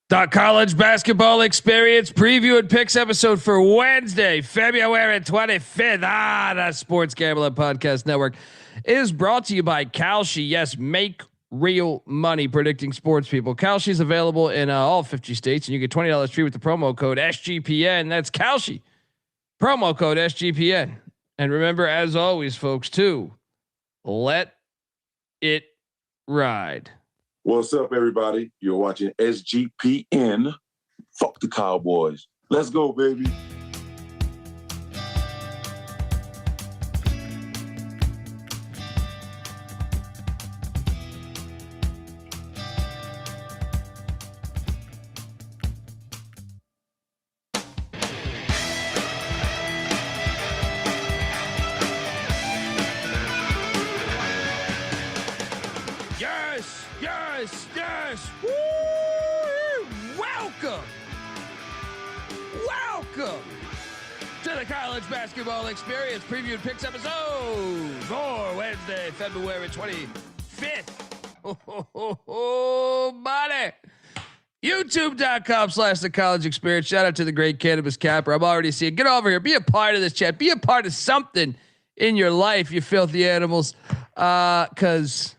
The college basketball experience preview and picks episode for Wednesday, February 25th. The Sports Gambling Podcast Network is brought to you by Kalshi. Yes, make real money predicting sports, people. Kalshi is available in all 50 states, and you get $20 free with the promo code SGPN. That's Kalshi. Promo code SGPN. And remember, as always, folks, to let it ride. What's up, everybody? You're watching SGPN. Fuck the Cowboys. Let's go, baby. Yes. Woo! Welcome to the college basketball experience preview and picks episode for Wednesday, February 25th. Oh, buddy. YouTube.com/the college experience. Shout out to the great cannabis capper. I'm already seeing. Get over here. Be a part of this chat. Be a part of something in your life, you filthy animals. Cause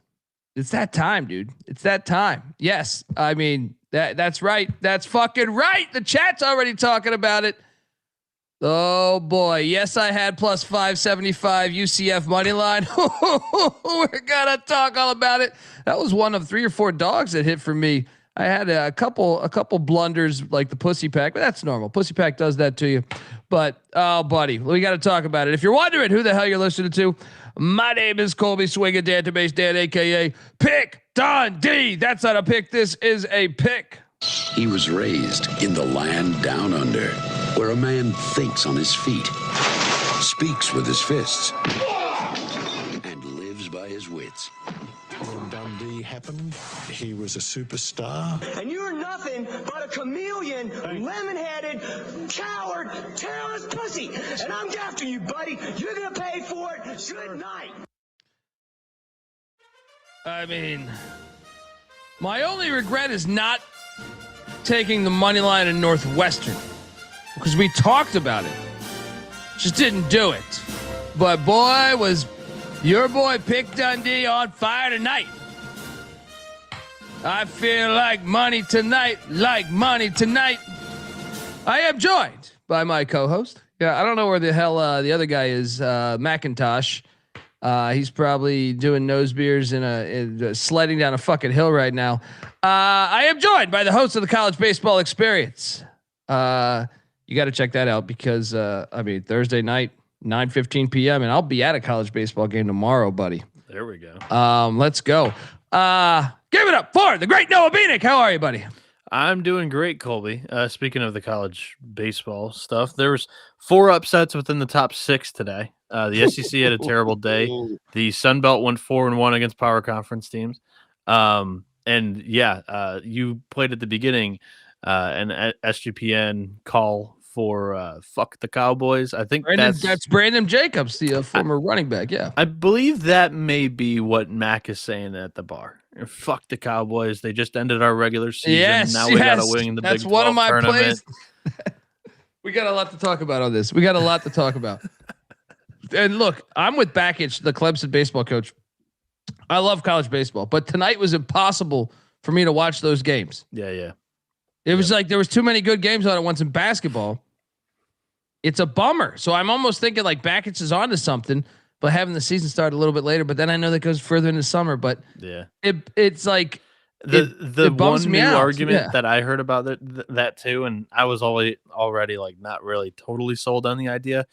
it's that time, dude. It's that time. Yes. I mean, that's right. That's fucking right. The chat's already talking about it. Oh boy. Yes, I had plus 575 UCF money line. We're gonna talk all about it. That was one of 3 or 4 dogs that hit for me. I had a couple blunders like the pussy pack, but that's normal. Pussy pack does that to you. But oh, buddy, we got to talk about it. If you're wondering who the hell you're listening to, my name is Colby Swinging Database Dan, aka Pick Dundee. That's not a pick. This is a pick. He was raised in the land down under, where a man thinks on his feet, speaks with his fists, and lives by his wits. When Dundee happened, he was a superstar. And you're nothing but a chameleon, lemon-headed, coward, terrorist pussy. And I'm after you, buddy. You're going to pay for it. Good night. I mean, my only regret is not taking the money line in Northwestern, because we talked about it. Just didn't do it. But boy, was your boy Pick Dundee on fire tonight. I feel like money tonight, I am joined by my co-host. Yeah, I don't know where the hell the other guy is, McIntyre. He's probably doing nose beers in sledding down a fucking hill right now. I am joined by the host of the college baseball experience. You got to check that out because, Thursday night, 9:15 p.m. and I'll be at a college baseball game tomorrow, buddy. There we go. Let's go. Give it up for the great Noah Bieniek. How are you, buddy? I'm doing great, Colby. Speaking of the college baseball stuff, there was 4 upsets within the top 6 today. The SEC had a terrible day. The Sun Belt went 4-1 against power conference teams. You played at the beginning an SGPN call for fuck the Cowboys. I think that's Brandon Jacobs, the former running back. Yeah, I believe that may be what Mac is saying at the bar. Fuck the Cowboys. They just ended our regular season. Yes, now we got to win the That's Big 12 one of my tournament. plays. We got a lot to talk about on this. And look, I'm with Backich, the Clemson baseball coach. I love college baseball, but tonight was impossible for me to watch those games. Yeah. It was like there was too many good games on at once in basketball. It's a bummer. So I'm almost thinking like Backich is onto something, but having the season start a little bit later. But then I know that goes further into summer. But yeah, it's like the bums one me new out. argument that I heard about that too, and I was already like not really totally sold on the idea.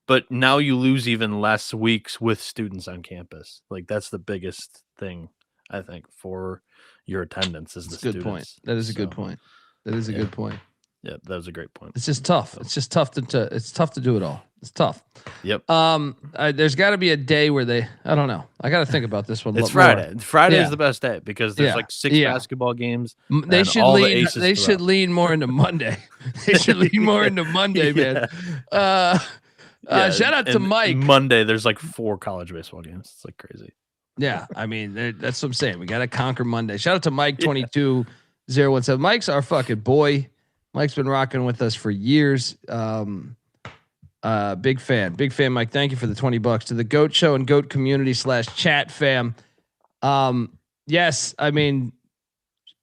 But now you lose even less weeks with students on campus. Like that's the biggest thing I think for your attendance is the students. Good point. That is a good point. Good point. Yeah, that was a great point. It's just tough. It's tough to do it all. It's tough. Yep. There's got to be a day where I don't know. I got to think about this one. It's Friday. Friday is the best day because there's like 6 basketball games. They should lean more into Monday. Man. Shout out to Mike. Monday, there's like 4 college baseball games. It's like crazy. Yeah, I mean that's what I'm saying. We got to conquer Monday. Shout out to Mike 22. 017. Mike's our fucking boy. Mike's been rocking with us for years. Big fan, Mike. Thank you for the $20 to the Goat Show and Goat Community /chat fam. Yes, I mean,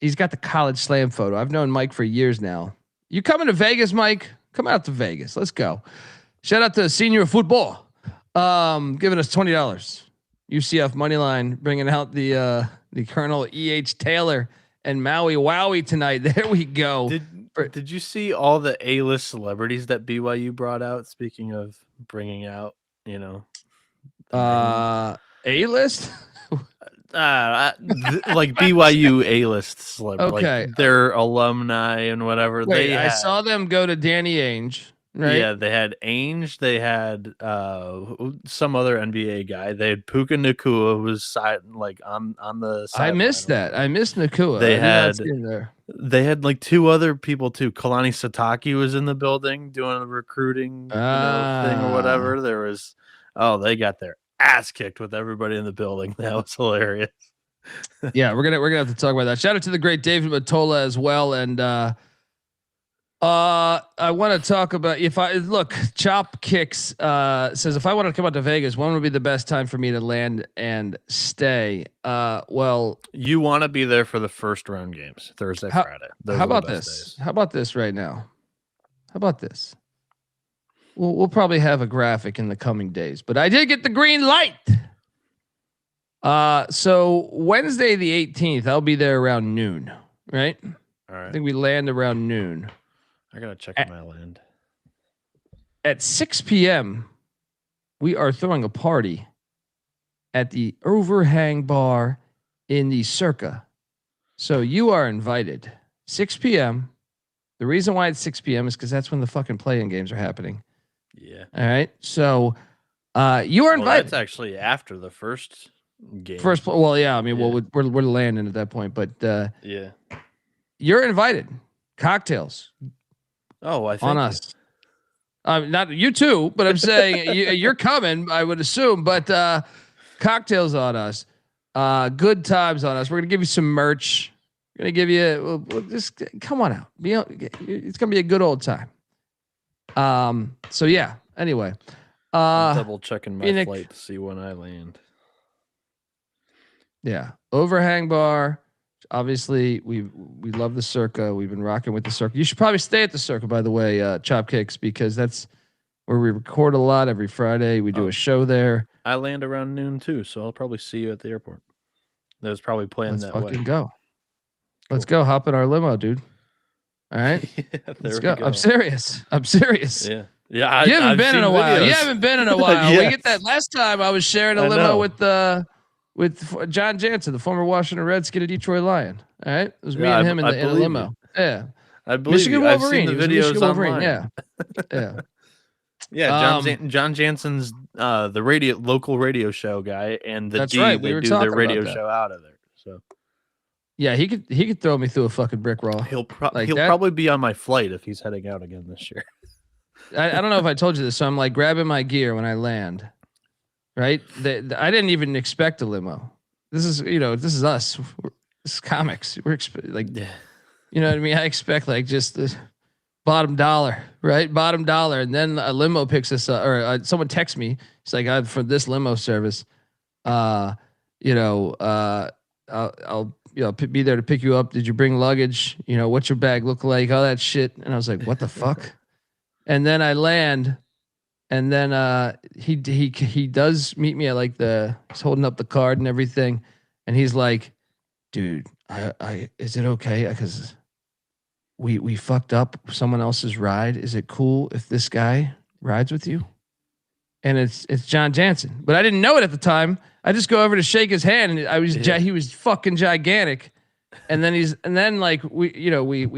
he's got the college slam photo. I've known Mike for years now. You coming to Vegas, Mike? Come out to Vegas. Let's go. Shout out to Senior Football, giving us $20. UCF money line, bringing out the Colonel E.H. Taylor and Maui Wowie tonight. There we go. Did you see all the A-list celebrities that BYU brought out? Speaking of bringing out, A-list. Like BYU A-list celebrity, Okay, like their alumni and whatever. Wait, I saw them go to Danny Ainge. Right? Yeah, they had Ainge. They had some other NBA guy. They had Puka Nacua, who was on the side. I missed that. I missed Nacua. They had like two other people too. Kalani Sataki was in the building doing a recruiting thing or whatever. They got their ass kicked with everybody in the building. That was hilarious. Yeah, we're gonna have to talk about that. Shout out to the great David Matola as well. And I want to talk about Chop Kicks says if I want to come out to Vegas, when would be the best time for me to land and stay? Well, you want to be there for the first round games, Thursday, Friday. How about this? Days. How about this right now? How about this? We'll probably have a graphic in the coming days, but I did get the green light. So Wednesday the 18th, I'll be there around noon, right? All right. I think we land around noon. I gotta check my land. At 6 p.m., we are throwing a party at the Overhang Bar in the Circa. So you are invited. 6 p.m. The reason why it's 6 p.m. is because that's when the fucking play-in games are happening. Yeah. All right. So you are invited. That's actually after the first game. Well, yeah. I mean, we're landing at that point, but yeah, you're invited. Cocktails. Oh, I think on us. Not you too, but I'm saying you're coming. I would assume, but cocktails on us. Good times on us. We're gonna give you some merch. We're gonna give you. We'll just come on out. It's gonna be a good old time. So yeah. Anyway, I'm double checking my flight to see when I land. Yeah, Overhang Bar. Obviously, we love the Circa. We've been rocking with the Circa. You should probably stay at the Circa, by the way, Chop Kicks, because that's where we record a lot every Friday. We do a show there. I land around noon too, so I'll probably see you at the airport. That was probably planned that way. Let's fucking go. Let's go. Hop in our limo, dude. All right. Let's go. I'm serious. Yeah. Yeah. You haven't been in a while. You haven't been in a while. Yes. We get that last time I was sharing a limo with John Jansen, the former Washington Redskin and Detroit Lion. All right. It was me and him in a limo. You. Yeah. I believe Michigan you. Wolverine. I've seen the videos online. Yeah. Yeah. Yeah. John Jansen's the local radio show guy, and the that's D, right. they do their radio show out of there. So yeah, he could throw me through a fucking brick wall. He'll probably be on my flight if he's heading out again this year. I don't know if I told you this. So I'm like grabbing my gear when I land. Right. I didn't even expect a limo. This is us. This is comics. We're you know what I mean? I expect like just the bottom dollar, right? Bottom dollar. And then a limo picks us up, or someone texts me. It's like, for this limo service, I'll be there to pick you up. Did you bring luggage? What's your bag look like? All that shit. And I was like, what the fuck? And then I land, and then he does meet me at he's holding up the card and everything, and he's like, dude, I is it okay? Because we fucked up someone else's ride. Is it cool if this guy rides with you? And it's John Jansen, but I didn't know it at the time. I just go over to shake his hand, and he was fucking gigantic. And then we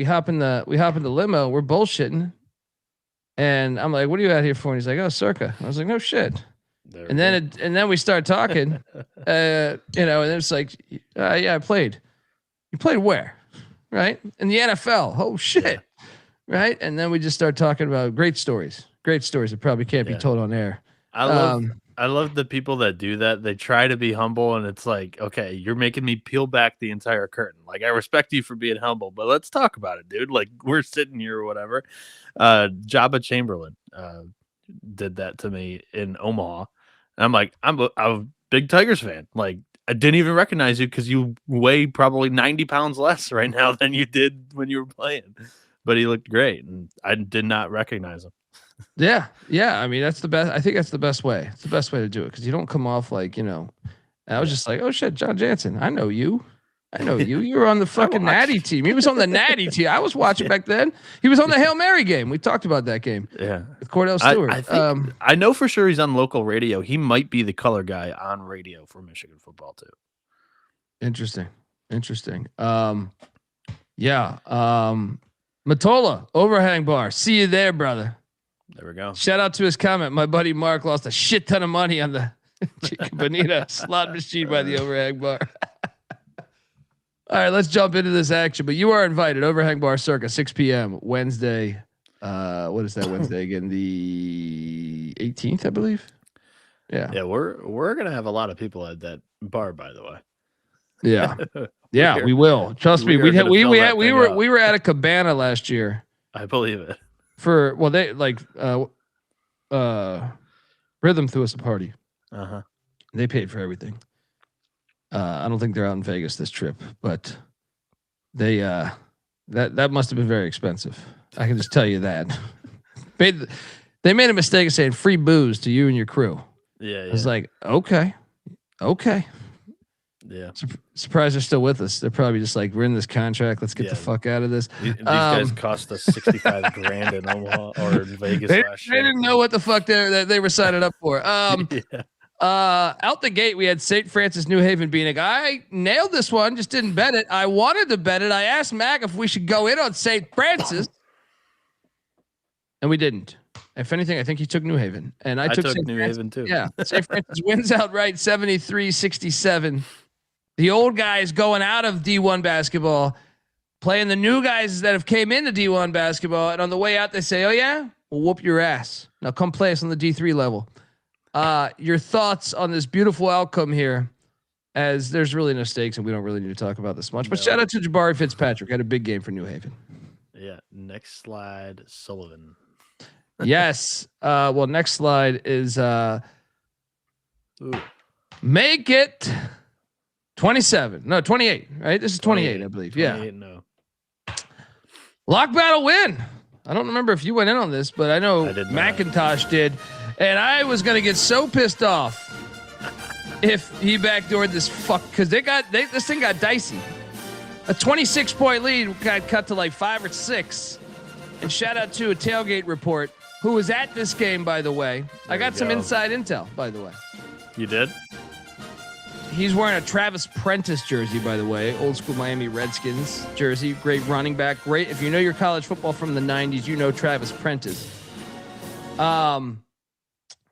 hop in the limo. We're bullshitting. And I'm like, what are you out here for? And he's like, oh, Circa. I was like, no shit. And then we start talking, and then it's like, yeah, I played. You played where? Right? In the NFL. Oh shit. Yeah. Right. And then we just start talking about great stories that probably can't be told on air. I I love the people that do that. They try to be humble, and it's like, okay, you're making me peel back the entire curtain. Like, I respect you for being humble, but let's talk about it, dude. Like, we're sitting here or whatever. Jabba Chamberlain did that to me in Omaha. And I'm like, I'm a big Tigers fan. Like, I didn't even recognize you because you weigh probably 90 pounds less right now than you did when you were playing. But he looked great, and I did not recognize him. Yeah. I mean, that's the best. I think that's the best way. It's the best way to do it because you don't come off like, I was just like, oh shit, John Jansen. I know you. You were on the fucking Natty team. He was on the Natty team. I was watching back then. He was on the Hail Mary game. We talked about that game. Yeah. With Cordell Stewart. I think, I know for sure he's on local radio. He might be the color guy on radio for Michigan football too. Interesting. Yeah. Matola, overhang bar. See you there, brother. There we go. Shout out to his comment. My buddy Mark lost a shit ton of money on the Chica Bonita slot machine by the overhang bar. All right, let's jump into this action. But you are invited. Overhang bar circa 6 p.m. Wednesday. What is that Wednesday again? The 18th, I believe. Yeah. Yeah, we're gonna have a lot of people at that bar, by the way. Yeah. Yeah, we will. Trust me. We were at a cabana last year. I believe it. They like Rhythm threw us a party. Uh-huh. They paid for everything. I don't think they're out in Vegas this trip, but they that must have been very expensive. I can just tell you that. They made a mistake of saying free booze to you and your crew. Yeah. I was like, okay. Yeah. Surprised they're still with us. They're probably just like, we're in this contract. Let's get the fuck out of this. These guys cost us $65,000 in Omaha or in Vegas last year. They didn't know what the fuck they were signing up for. Out the gate, we had St. Francis, New Haven, Bieniek. I nailed this one, just didn't bet it. I wanted to bet it. I asked Mac if we should go in on St. Francis, and we didn't. If anything, I think he took New Haven, and I took New Haven too. Yeah, St. Francis wins outright, 73-67. The old guys going out of D1 basketball, playing the new guys that have came into D1 basketball, and on the way out, they say, "Oh yeah, we'll whoop your ass. Now come play us on the D3 level." Your thoughts on this beautiful outcome here, as there's really no stakes and we don't really need to talk about this much. But shout out to Jabari Fitzpatrick. Had a big game for New Haven. Yeah. Next slide, Sullivan. Yes. Well, next slide is make it 27. No, 28. Right? This is 28, I believe. Yeah. No. Lock battle win. I don't remember if you went in on this, but I know McIntyre did. And I was gonna get so pissed off if he backdoored this because this thing got dicey. A 26-point lead got cut to like 5 or 6. And shout out to a tailgate report who was at this game, by the way. I got some inside intel, by the way. You did? He's wearing a Travis Prentice jersey, by the way. Old school Miami Redskins jersey. Great running back. Great. If you know your college football from the 90s, you know Travis Prentice.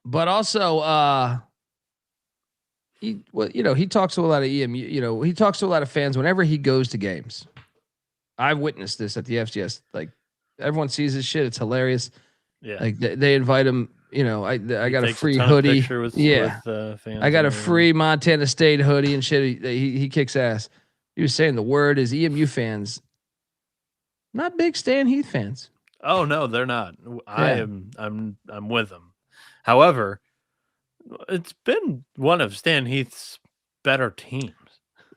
But also, he talks to a lot of EMU. He talks to a lot of fans whenever he goes to games. I've witnessed this at the FCS. Like everyone sees his shit. It's hilarious. Yeah. Like they invite him. I got a free a hoodie. with fans I got a free Montana State hoodie and shit. He kicks ass. He was saying the word is EMU fans, not big Stan Heath fans. Oh no, they're not. I'm with them. However, it's been one of Stan Heath's better teams.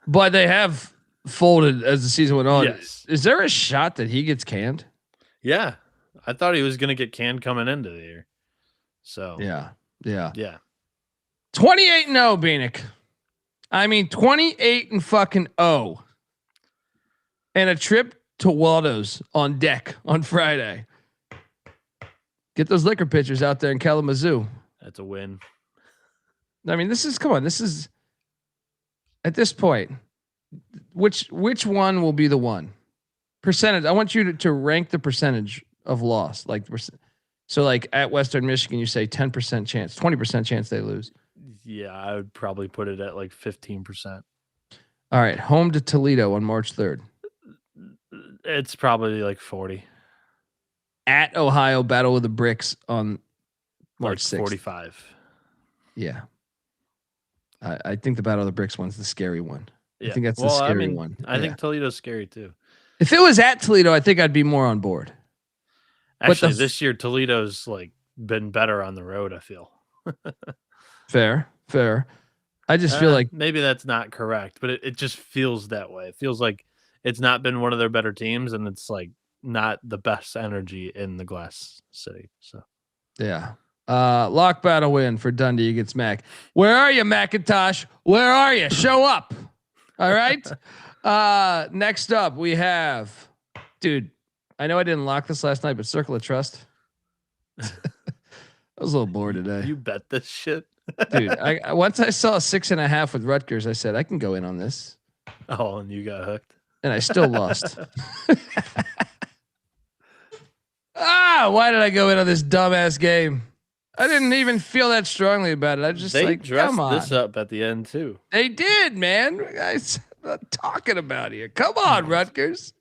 But they have folded as the season went on. Yes. Is there a shot that he gets canned? Yeah. I thought he was going to get canned coming into the year. So yeah. 28-0, Bieniek. I mean 28-0. And a trip to Waldo's on deck on Friday. Get those liquor pitchers out there in Kalamazoo. That's a win. I mean, this is at this point, which one will be the one? Percentage. I want you to rank the percentage of loss. So like at Western Michigan, you say 10% chance, 20% chance they lose. Yeah, I would probably put it at like 15%. All right. Home to Toledo on March 3rd. It's probably like 40. At Ohio, Battle of the Bricks on March 6th. 45. Yeah. I think the Battle of the Bricks one's the scary one. Yeah. I think that's the scary one. I think Toledo's scary too. If it was at Toledo, I think I'd be more on board. Actually, this year Toledo's like been better on the road, I feel. Fair. I just feel like maybe that's not correct, but it just feels that way. It feels like it's not been one of their better teams, and it's like not the best energy in the Glass City. So yeah. Lock battle win for Dundee against Mac. Where are you, McIntosh? Where are you? Show up. All right. Next up we have, dude, I know I didn't lock this last night, but Circle of Trust. I was a little bored today. You bet this shit. Dude, I once I saw 6.5 with Rutgers, I said I can go in on this. Oh, and you got hooked. And I still lost. Why did I go in on this dumbass game? I didn't even feel that strongly about it. I just they like, dressed come on. this up at the end too. They did, man. I'm not talking about here. Come on, Rutgers.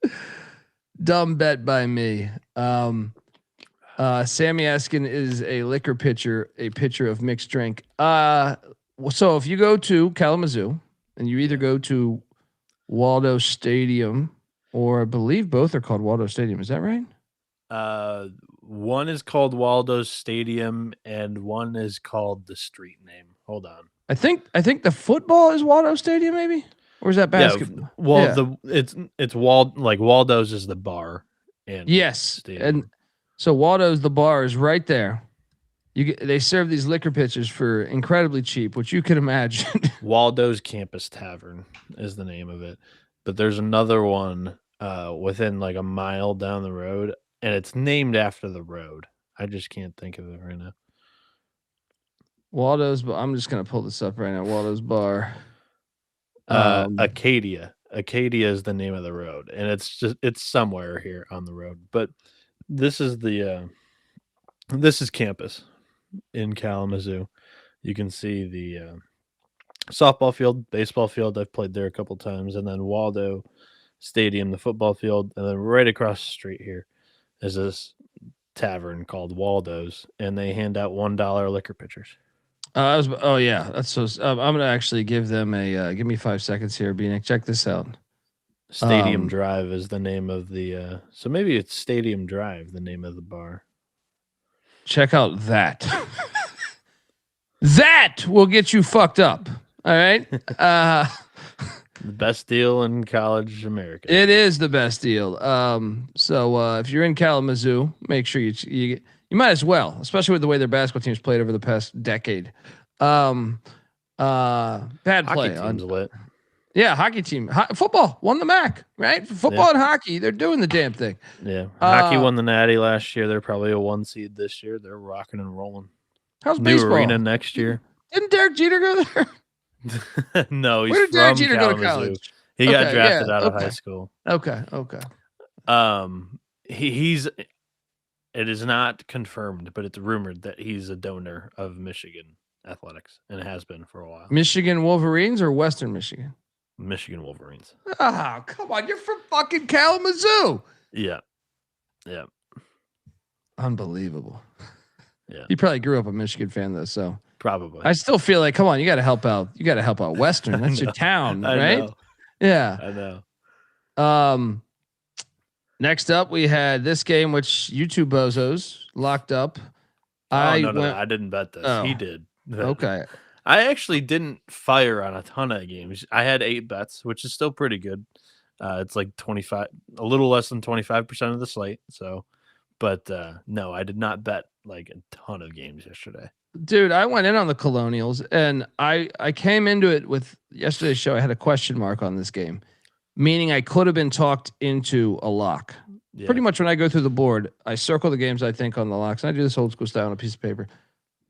Dumb bet by me. Sammy Askin is a liquor pitcher, a pitcher of mixed drink. So if you go to Kalamazoo and you either go to Waldo Stadium, or I believe both are called Waldo Stadium. Is that right? One is called Waldo's Stadium and one is called the street name. Hold on. I think the football is Waldo Stadium, maybe, or is that basketball? Yeah, well, it's Waldo's is the bar, and yes, stadium. And so Waldo's the bar is right there. They serve these liquor pitchers for incredibly cheap, which you can imagine. Waldo's Campus Tavern is the name of it, but there's another one within like a mile down the road. And it's named after the road. I just can't think of it right now. Waldo's. I'm just gonna pull this up right now. Waldo's Bar. Acadia. Acadia is the name of the road, and it's somewhere here on the road. But this is this is campus in Kalamazoo. You can see the softball field, baseball field. I've played there a couple times, and then Waldo Stadium, the football field, and then right across the street here is this tavern called Waldo's, and they hand out $1 liquor pitchers. Oh yeah, that's so. I'm gonna actually give them a. Give me 5 seconds here, Bieniek. Check this out. Stadium Drive is the name of the. So maybe it's Stadium Drive, the name of the bar. Check out that. That will get you fucked up. All right. The best deal in college America. It is the best deal. So if you're in Kalamazoo, make sure you might as well, especially with the way their basketball teams played over the past decade. Bad play on lit. Yeah, hockey team. Football won the MAC, right? Football and hockey, they're doing the damn thing. Yeah, hockey won the Natty last year. They're probably a 1 seed this year. They're rocking and rolling. How's New baseball? arena next year. Didn't Derek Jeter go there? No, he's Where did Derek from Jeter go to Kalamazoo. college? He got drafted out of high school. Okay. He's. It is not confirmed, but it's rumored that he's a donor of Michigan athletics, and it has been for a while. Michigan Wolverines or Western Michigan? Michigan Wolverines. Oh, come on. You're from fucking Kalamazoo. Yeah. Unbelievable. Yeah. You probably grew up a Michigan fan though, so probably. I still feel like, come on, you got to help out. You got to help out Western. That's your town, right? Know. Yeah. I know. Next up, we had this game, which you two bozos locked up. No, I didn't bet this. Oh. He did. Okay. I actually didn't fire on a ton of games. I had 8 bets, which is still pretty good. It's like 25, a little less than 25% of the slate. So, but no, I did not bet like a ton of games yesterday. Dude, I went in on the Colonials, and I came into it with yesterday's show. I had a question mark on this game, meaning I could have been talked into a lock. Yeah. Pretty much when I go through the board, I circle the games I think on the locks, and I do this old school style on a piece of paper,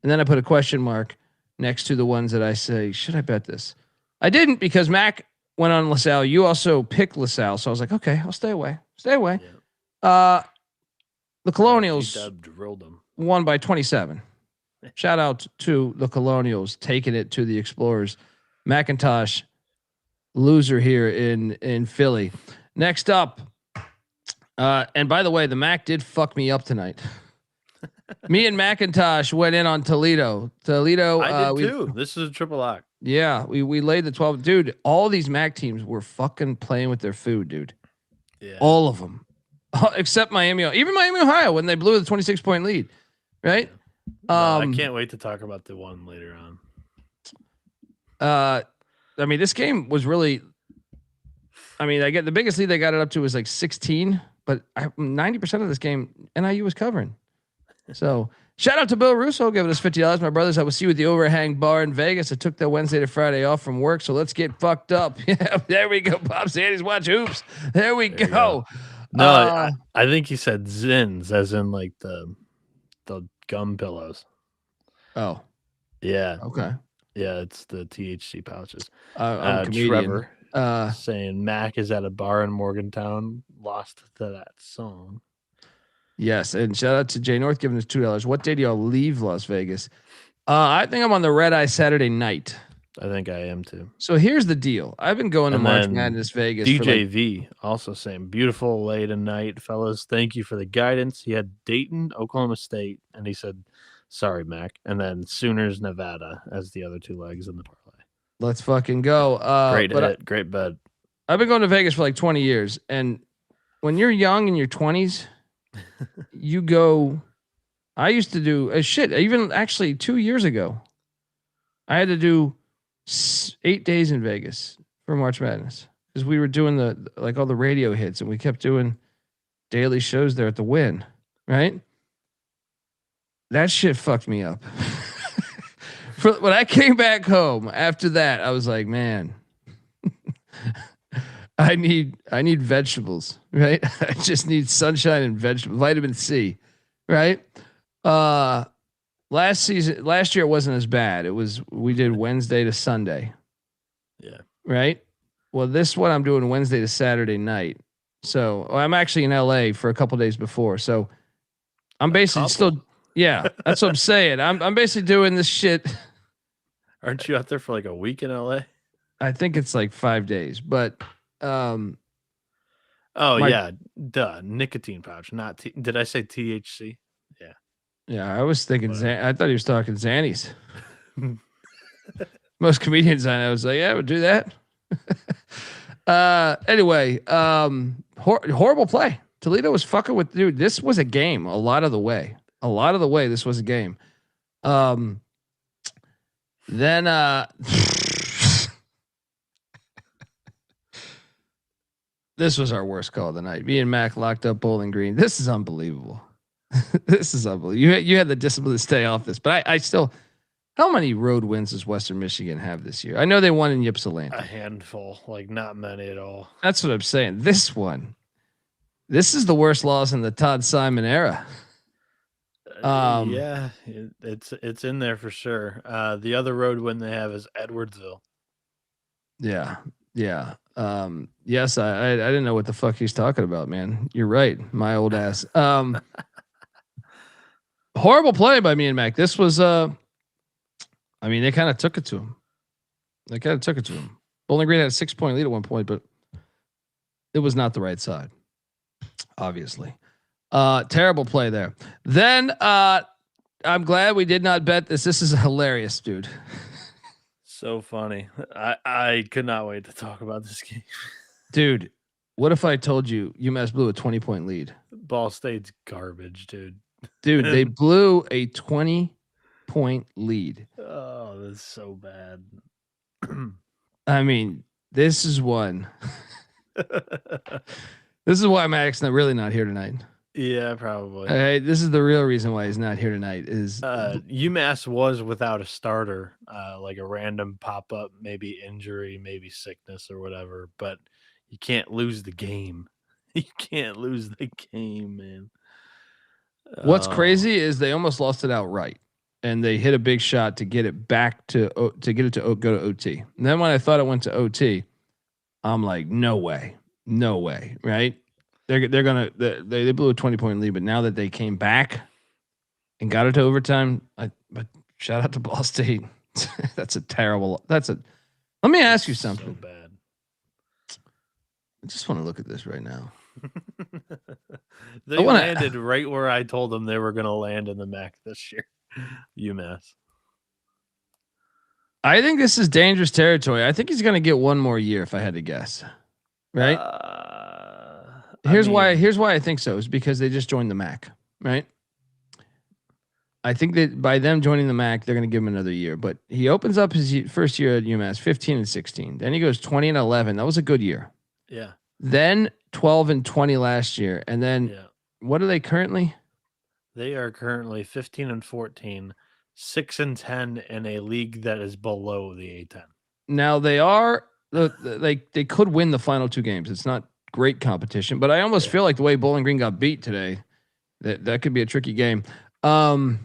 and then I put a question mark next to the ones that I say, should I bet this? I didn't, because Mac went on LaSalle. You also picked LaSalle, so I was like, okay, I'll stay away. Yeah. The Colonials won by 27. Shout out to the Colonials taking it to the Explorers. McIntosh, loser here in Philly. Next up, and by the way, the MAC did fuck me up tonight. Me and McIntosh went in on Toledo. I did too. This is a triple lock. Yeah, we laid the 12. Dude, all these MAC teams were fucking playing with their food, dude. Yeah. All of them. Except Miami. Even Miami, Ohio, when they blew the 26-point lead. Right? Well, I can't wait to talk about the one later on. I mean, this game was really. I mean, I get the biggest lead they got it up to was like 16, but 90% of this game NIU was covering. So shout out to Bill Russo giving us $50. My brothers, I will see you at the Overhang Bar in Vegas. I took that Wednesday to Friday off from work, so let's get fucked up. Yeah, there we go. Bob Sandy's watch hoops. There we go. No, I think he said Zins, as in like the gum pillows. Oh, yeah. Okay. Yeah, it's the THC pouches. I'm Trevor saying Mac is at a bar in Morgantown, lost to that song. Yes, and shout out to Jay North giving us $2. What day do y'all leave Las Vegas? I think I'm on the red eye Saturday night. I think I am too. So here's the deal. I've been going to March Madness Vegas. DJV also saying beautiful late night, fellas. Thank you for the guidance. He had Dayton, Oklahoma State, and he said, "Sorry, Mac," and then Sooners, Nevada as the other two legs in the parlay. Let's fucking go. Great bet. I've been going to Vegas for like 20 years, and when you're young in your 20s, you go. I used to do even actually 2 years ago, I had to do 8 days in Vegas for March Madness because we were doing all the radio hits, and we kept doing daily shows there at the Wynn, right? That shit fucked me up. When I came back home after that, I was like, man, I need vegetables, right? I just need sunshine and vitamin C, right? Last year it wasn't as bad. We did Wednesday to Sunday. Yeah. Right. Well, this one I'm doing Wednesday to Saturday night. So I'm actually in LA for a couple days before. So I'm basically still. Yeah, that's what I'm saying. I'm basically doing this shit. Aren't you out there for like a week in LA? I think it's like 5 days, but yeah, duh, nicotine pouch, not did I say THC? Yeah. Yeah, I was thinking I thought he was talking Xannies. Most comedians I know was like, yeah, I would do that. Anyway, horrible play. Toledo was fucking with dude. This was a game a lot of the way. This was a game. Then this was our worst call of the night. Me and Mac locked up Bowling Green. This is unbelievable. This is unbelievable. You had the discipline to stay off this, but I still. How many road wins does Western Michigan have this year? I know they won in Ypsilanti. A handful, like not many at all. That's what I'm saying. This is the worst loss in the Todd Simon era. Yeah, it's in there for sure. The other road win they have is Edwardsville. Yeah. Yes, I didn't know what the fuck he's talking about, man. You're right, my old ass. Horrible play by me and Mac. This was I mean, they kind of took it to him. Bowling Green had a 6-point lead at one point, but it was not the right side, obviously. Terrible play there. Then I'm glad we did not bet this. This is hilarious, dude. So funny. I could not wait to talk about this game. Dude, what if I told you UMass blew a 20-point lead? Ball State's garbage, dude. Dude, they blew a 20-point lead. Oh, that's so bad. I mean, this is one. This is why Maddox's really not here tonight. Yeah, probably. Hey, this is the real reason why he's not here tonight. Is UMass was without a starter, like a random pop up, maybe injury, maybe sickness or whatever. But you can't lose the game. You can't lose the game, man. What's crazy is they almost lost it outright, and they hit a big shot to get it back to go to OT. And then when I thought it went to OT, I'm like, no way, right? They blew a 20-point lead, but now that they came back and got it to overtime, but shout out to Ball State. Let me ask you something. So bad. I just want to look at this right now. They landed right where I told them they were going to land in the MAC this year. UMass. I think this is dangerous territory. I think he's going to get one more year if I had to guess. Right? Here's why I think so is because they just joined the MAC, right? I think that by them joining the MAC, they're going to give him another year, but he opens up his first year at UMass 15-16. Then he goes 20-11. That was a good year. Yeah. Then 12-20 last year. And then what are they currently? They are currently 15-14, 6-10 in a league that is below the A10. Now they are like they could win the final two games. It's not great competition, but I almost feel like the way Bowling Green got beat today, that could be a tricky game. In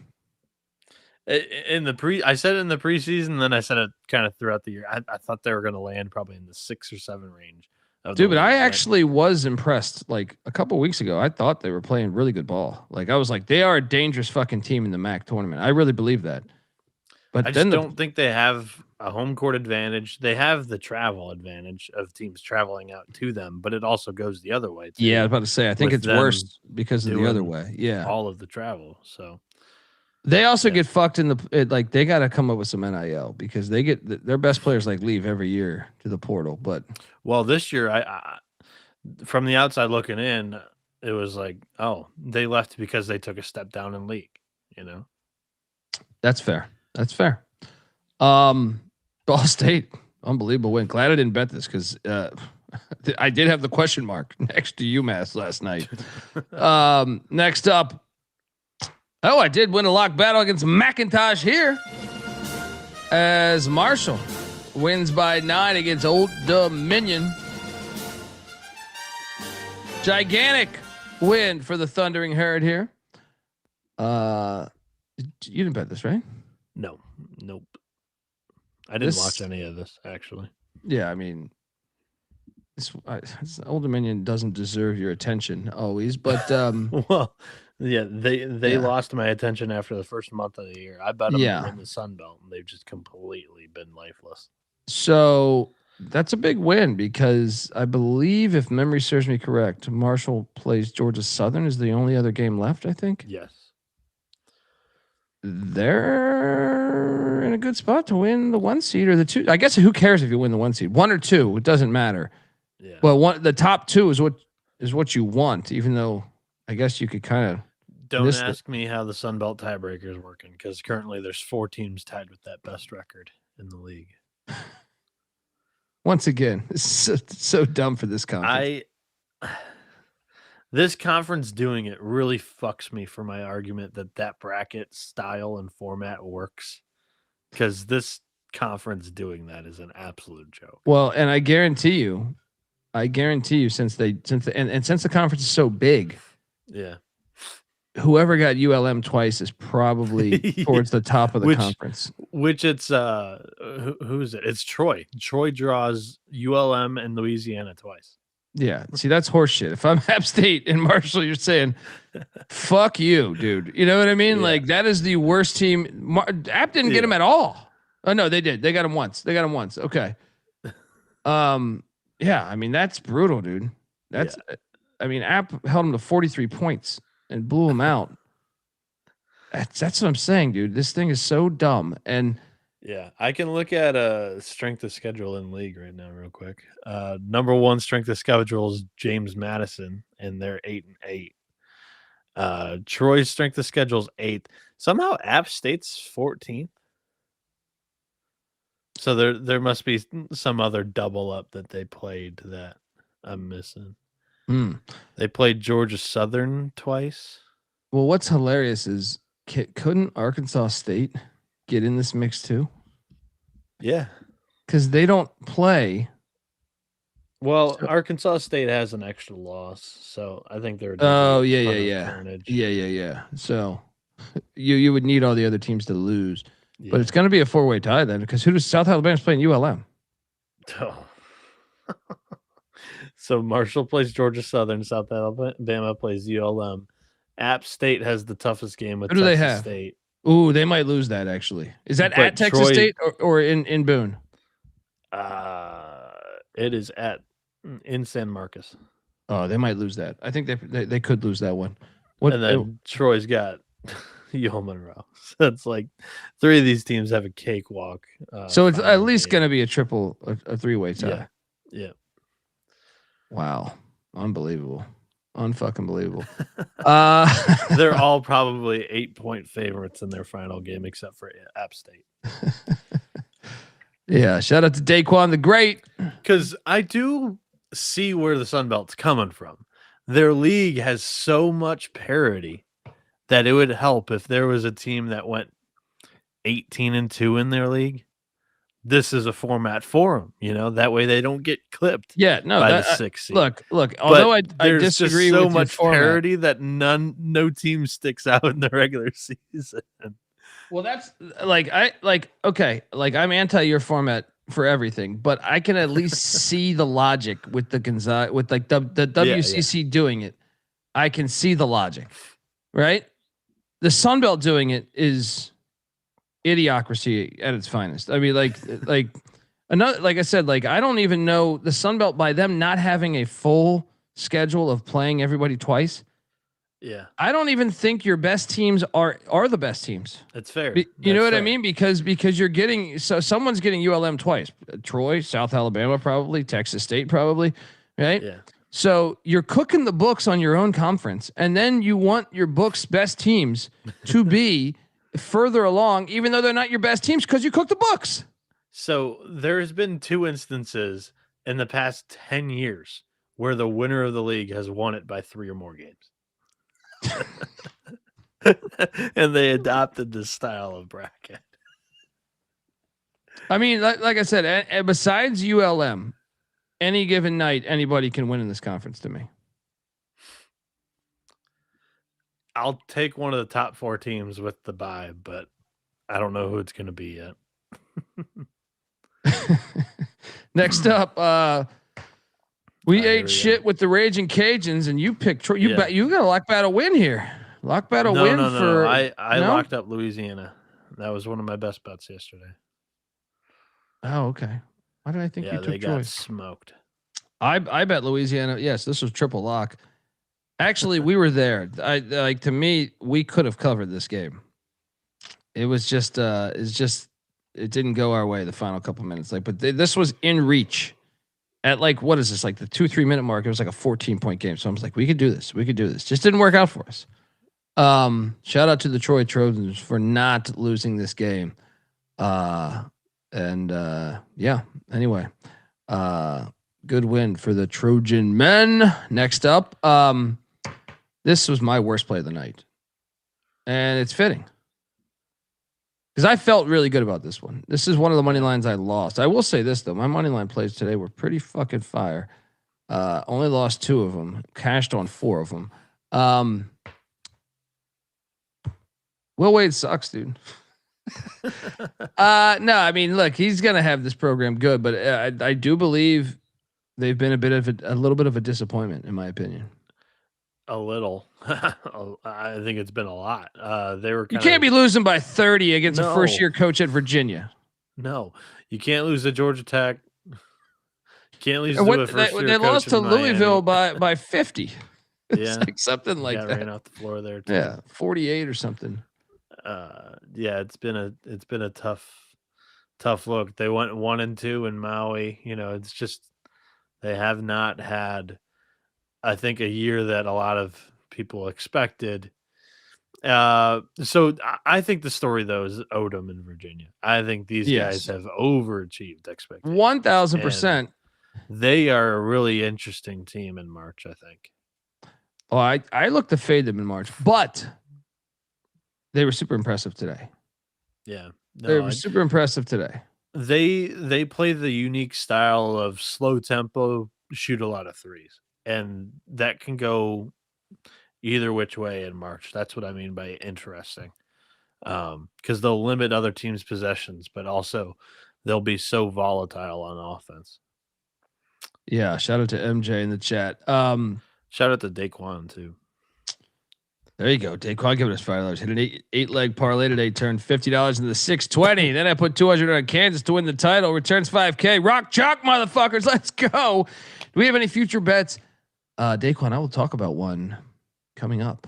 the I said it in the preseason, then I said it kind of throughout the year. I thought they were going to land probably in the 6 or 7 range. Dude, but I actually was impressed. Like a couple weeks ago, I thought they were playing really good ball. Like I was like, they are a dangerous fucking team in the MAC tournament. I really believe that. But I just don't think they have a home court advantage. They have the travel advantage of teams traveling out to them, but it also goes the other way too. Yeah, I was about to say, I think it's worse because of the other way. Yeah, all of the travel. So they also get fucked in like they got to come up with some NIL because they get their best players like leave every year to the portal. But this year, I from the outside looking in, it was like, oh, they left because they took a step down in league. You know, that's fair. That's fair. Ball State, unbelievable win. Glad I didn't bet this because I did have the question mark next to UMass last night. Next up. Oh, I did win a lock battle against McIntyre here as Marshall wins by 9 against Old Dominion. Gigantic win for the Thundering Herd here. You didn't bet this, right? No, nope. I didn't watch any of this actually. Yeah, I mean, Old Dominion doesn't deserve your attention always, but well, yeah, they lost my attention after the first month of the year. I bet them to win the Sun Belt, and they've just completely been lifeless. So that's a big win because I believe, if memory serves me correct, Marshall plays Georgia Southern is the only other game left. I think. Yes. They're in a good spot to win the 1 seed or the 2. I guess who cares if you win the 1 seed, 1 or 2, it doesn't matter. Yeah. Well, the top 2 is what you want, even though I guess you could kind of. Don't ask me how the Sun Belt tiebreaker is working because currently there's 4 teams tied with that best record in the league. Once again, it's so dumb for this conference. This conference doing it really fucks me for my argument that bracket style and format works, because this conference doing that is an absolute joke. Well, and I guarantee you, since the conference is so big, whoever got ULM twice is probably towards the top of the conference. Which it's who is it? It's Troy. Troy draws ULM and Louisiana twice. Yeah, see, that's horseshit. If I'm App State and Marshall, you're saying, "Fuck you, dude." You know what I mean? Yeah. Like that is the worst team. App didn't get him at all. Oh no, they did. They got him once. Okay. Yeah, I mean that's brutal, dude. That's, I mean, App held him to 43 points and blew him out. That's what I'm saying, dude. This thing is so dumb. And yeah, I can look at strength of schedule in league right now real quick. Number 1 strength of schedule is James Madison, and they're 8-8. Troy's strength of schedule is 8th. Somehow App State's 14th. So there must be some other double up that they played that I'm missing. They played Georgia Southern twice. Well, what's hilarious is couldn't Arkansas State get in this mix too? Yeah, because they don't play. Well, Arkansas State has an extra loss, so I think they're. Oh yeah. So you would need all the other teams to lose, but it's going to be a 4-way tie then, because who does South Alabama's playing ULM? Oh. So Marshall plays Georgia Southern, South Alabama plays ULM. App State has the toughest game with Texas State. Ooh, they might lose that actually. Is that at Texas State or in Boone? It is in San Marcos. Oh, they might lose that. I think they could lose that one. What? And then Troy's got Yale Monroe. So it's like 3 of these teams have a cakewalk. So it's at final least game. going to be a three-way tie. Yeah. Yeah. Wow. Unbelievable. Unfucking believable. They're all probably 8-point favorites in their final game, except for App State. Yeah. Shout out to Daquan the Great. Because I do see where the Sun Belt's coming from. Their league has so much parity that it would help if there was a team that went 18-2 in their league. This is a format for them, you know, that way they don't get clipped. Yeah, no, by the 6 seed. Look. Although I there's disagree just so with much your parity that no team sticks out in the regular season. Well, that's I'm anti your format for everything, but I can at least see the logic with the Gonzaga, with like the WCC doing it. I can see the logic, right? The Sun Belt doing it is idiocracy at its finest. I mean, like I said, I don't even know the Sun Belt, by them not having a full schedule of playing everybody twice. Yeah, I don't even think your best teams are the best teams. That's fair. You know what I mean? Because you're getting, so someone's getting ULM twice. Troy, South Alabama, probably Texas State, probably, right? Yeah. So you're cooking the books on your own conference, and then you want your book's best teams to be further along, even though they're not your best teams, because you cook the books. So there's been 2 instances in the past 10 years where the winner of the league has won it by 3 or more games. And they adopted this style of bracket. I mean, like I said, and besides ULM, any given night, anybody can win in this conference to me. I'll take one of the top 4 teams with the bye, but I don't know who it's going to be yet. Next up, we ate shit with the Raging Cajuns, and you picked Troy. You got a lock battle win here. Lock battle win for. I locked up Louisiana. That was one of my best bets yesterday. Oh, okay. Why did I think you took they Troy? got smoked. I bet Louisiana. Yes, this was triple lock. Actually, we were there. To me, we could have covered this game. It was just, it didn't go our way the final couple minutes. This was in reach at what is this? Like the 2-3 minute mark. It was like a 14-point game. So I was like, we could do this. We could do this. Just didn't work out for us. Shout out to the Troy Trojans for not losing this game. Anyway, good win for the Trojan men. Next up, this was my worst play of the night, and it's fitting because I felt really good about this one. This is one of the money lines I lost. I will say this though, my money line plays today were pretty fucking fire. Only lost 2 of them, cashed on 4 of them. Will Wade sucks, dude. No, I mean, look, he's gonna have this program good, but I do believe they've been a little bit of a disappointment, in my opinion. A little. I think it's been a lot. They were. You can't be losing by 30 against a first-year coach at Virginia. No, you can't lose to Georgia Tech. You can't lose to a first-year coach. They lost to Louisville by 50. Yeah, It's something like that. Ran off the floor there too. Yeah, 48 or something. It's been a tough look. They went 1-2 in Maui. You know, it's just they have not had, I think, a year that a lot of people expected. So I think the story though is Odom in Virginia. I think these guys have overachieved expectations. 1,000%. They are a really interesting team in March, I think. Oh, I look to fade them in March, but they were super impressive today. Yeah. They were super impressive today. They play the unique style of slow tempo, shoot a lot of threes. And that can go either which way in March. That's what I mean by interesting. Because they'll limit other teams' possessions, but also they'll be so volatile on offense. Yeah, shout out to MJ in the chat. Shout out to Daquan too. There you go. Daquan giving us $5. Hit an eight leg parlay today. Turned $50 into the 620. Then I put 200 on Kansas to win the title. Returns $5K. Rock chalk, motherfuckers. Let's go. Do we have any future bets? Daquan, I will talk about one coming up.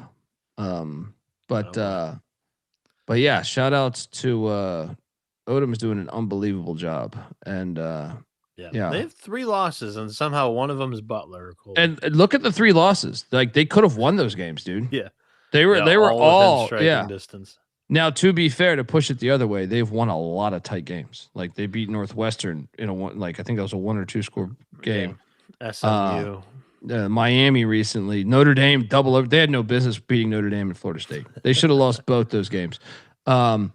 But yeah, shout outs to Odom is doing an unbelievable job. And yeah. They have 3 losses, and somehow one of them is Butler. Cool. And look at the 3 losses. Like they could have won those games, dude. Yeah. They were all within striking distance. Now, to be fair, to push it the other way, they've won a lot of tight games. Like they beat Northwestern in a one, like I think that was a 1 or 2 score game. Yeah. SMU. Miami recently, Notre Dame double over. They had no business beating Notre Dame and Florida State. They should have lost both those games. But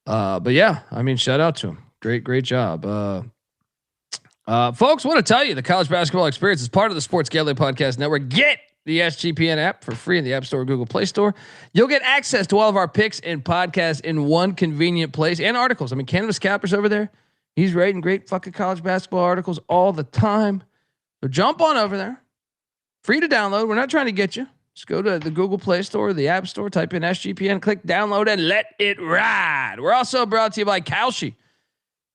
yeah, I mean, shout out to them. Great job. Folks, want to tell you the college basketball experience is part of the Sports Gambling Podcast Network. Get the SGPN app for free in the App Store, Google Play Store. You'll get access to all of our picks and podcasts in one convenient place, and articles. I mean, Cannabis Capper's over there. He's writing great fucking college basketball articles all the time. So jump on over there. Free to download. We're not trying to get you. Just go to the Google Play Store, the App Store, type in SGPN, click download, and let it ride. We're also brought to you by Kalshi.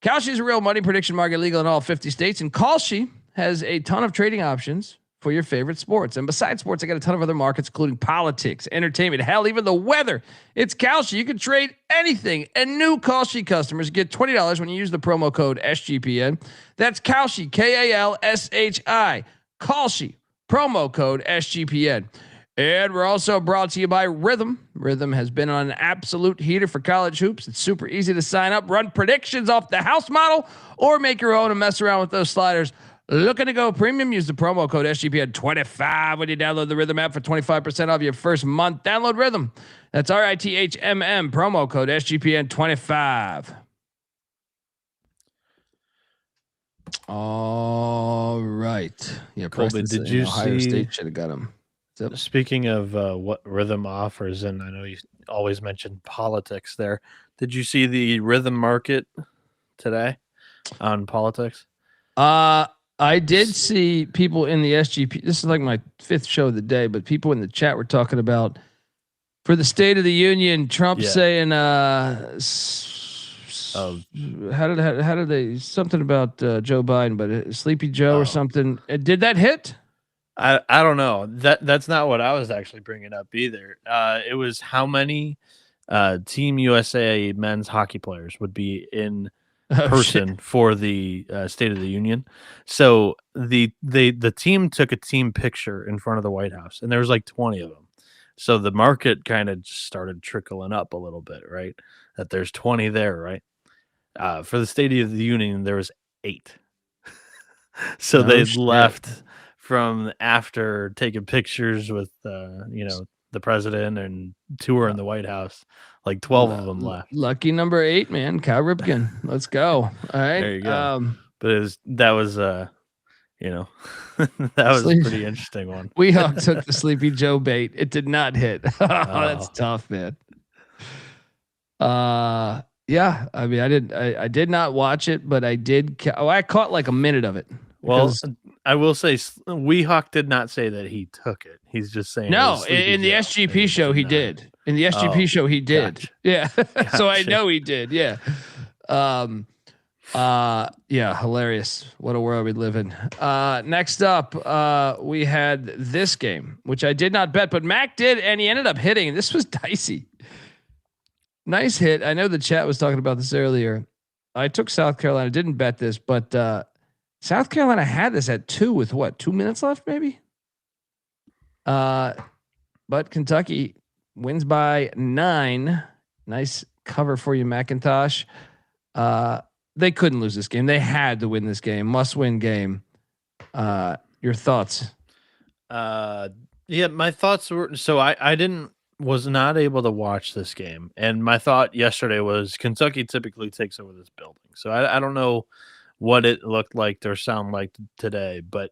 Kalshi is a real money prediction market, legal in all 50 states, and Kalshi has a ton of trading options for your favorite sports. And besides sports, I got a ton of other markets, including politics, entertainment, hell, even the weather. It's Kalshi. You can trade anything. And new Kalshi customers get $20 when you use the promo code SGPN. That's Kalshi, Kalshi. Kalshi, promo code SGPN. And we're also brought to you by Rhythm. Rhythm has been on an absolute heater for college hoops. It's super easy to sign up, run predictions off the house model, or make your own and mess around with those sliders. Looking to go premium? Use the promo code SGPN25 when you download the Rhythm app for 25% off your first month. Download Rhythm. That's RITHMM, promo code SGPN25. All right. Yeah, Colby, did you Ohio see? State should have got him. Speaking of what Rhythm offers, and I know you always mention politics there. Did you see the Rhythm market today on politics? I did see people in the SGP. This is like my 5th show of the day, but people in the chat were talking about for the State of the Union, Trump saying, how did they, something about Joe Biden, but Sleepy Joe or something. Did that hit? I don't know. That's not what I was actually bringing up either. It was how many Team USA men's hockey players would be in person for the State of the Union. So the team took a team picture in front of the White House, and there was like 20 of them. So the market kind of started trickling up a little bit, right? That there's 20 there, right? For the State of the Union, there was 8. So they left from after taking pictures with the president and touring the White House. Like 12 of them left. Lucky number 8, man. Cal Ripken. Let's go. All right. There you go. But that was that was a pretty interesting one. Weehawk took the Sleepy Joe bait. It did not hit. That's tough, man. Yeah. I mean, I did not watch it, but I did. I caught like a minute of it. Well, I will say Weehawk did not say that he took it. He's just saying no. In the SGP show, he did. In the SGP show, he did. Gotcha. Yeah. So I know he did. Yeah. Yeah. Hilarious. What a world we live in. Next up, we had this game, which I did not bet, but Mac did, and he ended up hitting. This was dicey. Nice hit. I know the chat was talking about this earlier. I took South Carolina. Didn't bet this, but South Carolina had this at 2 with 2 minutes left, maybe. But Kentucky wins by 9. Nice cover for you, McIntosh. They couldn't lose this game. They had to win this game. Must-win game. Your thoughts? Yeah, my thoughts were so I was not able to watch this game, and my thought yesterday was Kentucky typically takes over this building. So I don't know what it looked like or sound like today, but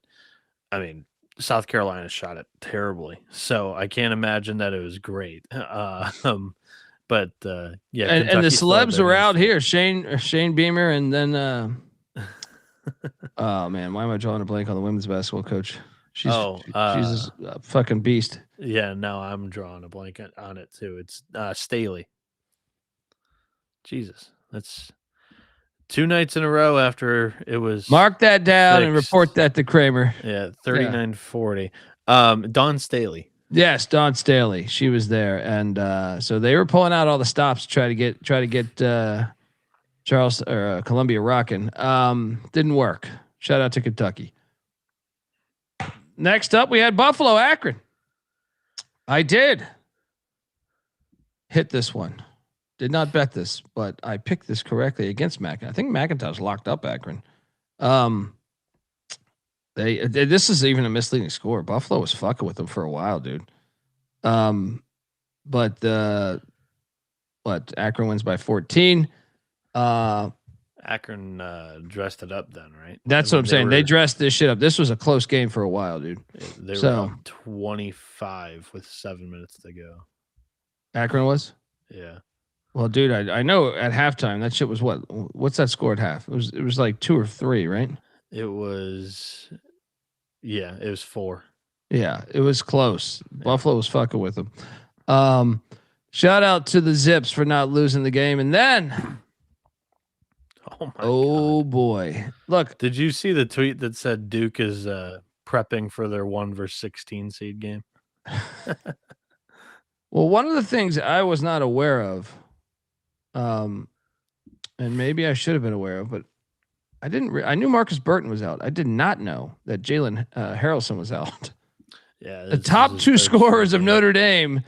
I mean, South Carolina shot it terribly, so I can't imagine that it was great. But yeah, and the celebs were out here. Shane Beamer, and then oh man, why am I drawing a blank on the women's basketball coach? She's a fucking beast. Yeah, no, I'm drawing a blank on it too. It's Staley. Jesus, that's 2 nights in a row after it was Mark that down and fixed. report that to Kramer. Yeah, 39-40. Dawn Staley. Yes, Dawn Staley. She was there, and so they were pulling out all the stops to try to get Charles or Columbia rocking. Didn't work. Shout out to Kentucky. Next up, we had Buffalo Akron. I did hit this one. Did not bet this, but I picked this correctly against McIntyre. I think McIntyre's locked up Akron. This is even a misleading score. Buffalo was fucking with them for a while, dude. But Akron wins by 14. Akron dressed it up then, right? That's what I'm saying. They dressed this shit up. This was a close game for a while, dude. They were up 25 with 7 minutes to go. Akron was? Yeah. Well, dude, I know at halftime that shit was what's that score at half? It was like 2 or 3, right? It was 4. Yeah, it was close. Yeah. Buffalo was fucking with them. Shout out to the Zips for not losing the game. And then God. Boy. Look. Did you see the tweet that said Duke is prepping for their 1 versus 16 seed game? Well, one of the things I was not aware of, and maybe I should have been aware of, but I didn't. I knew Marcus Burton was out. I did not know that Jalen Harrelson was out. Yeah, the top 2 scorers of Notre Dame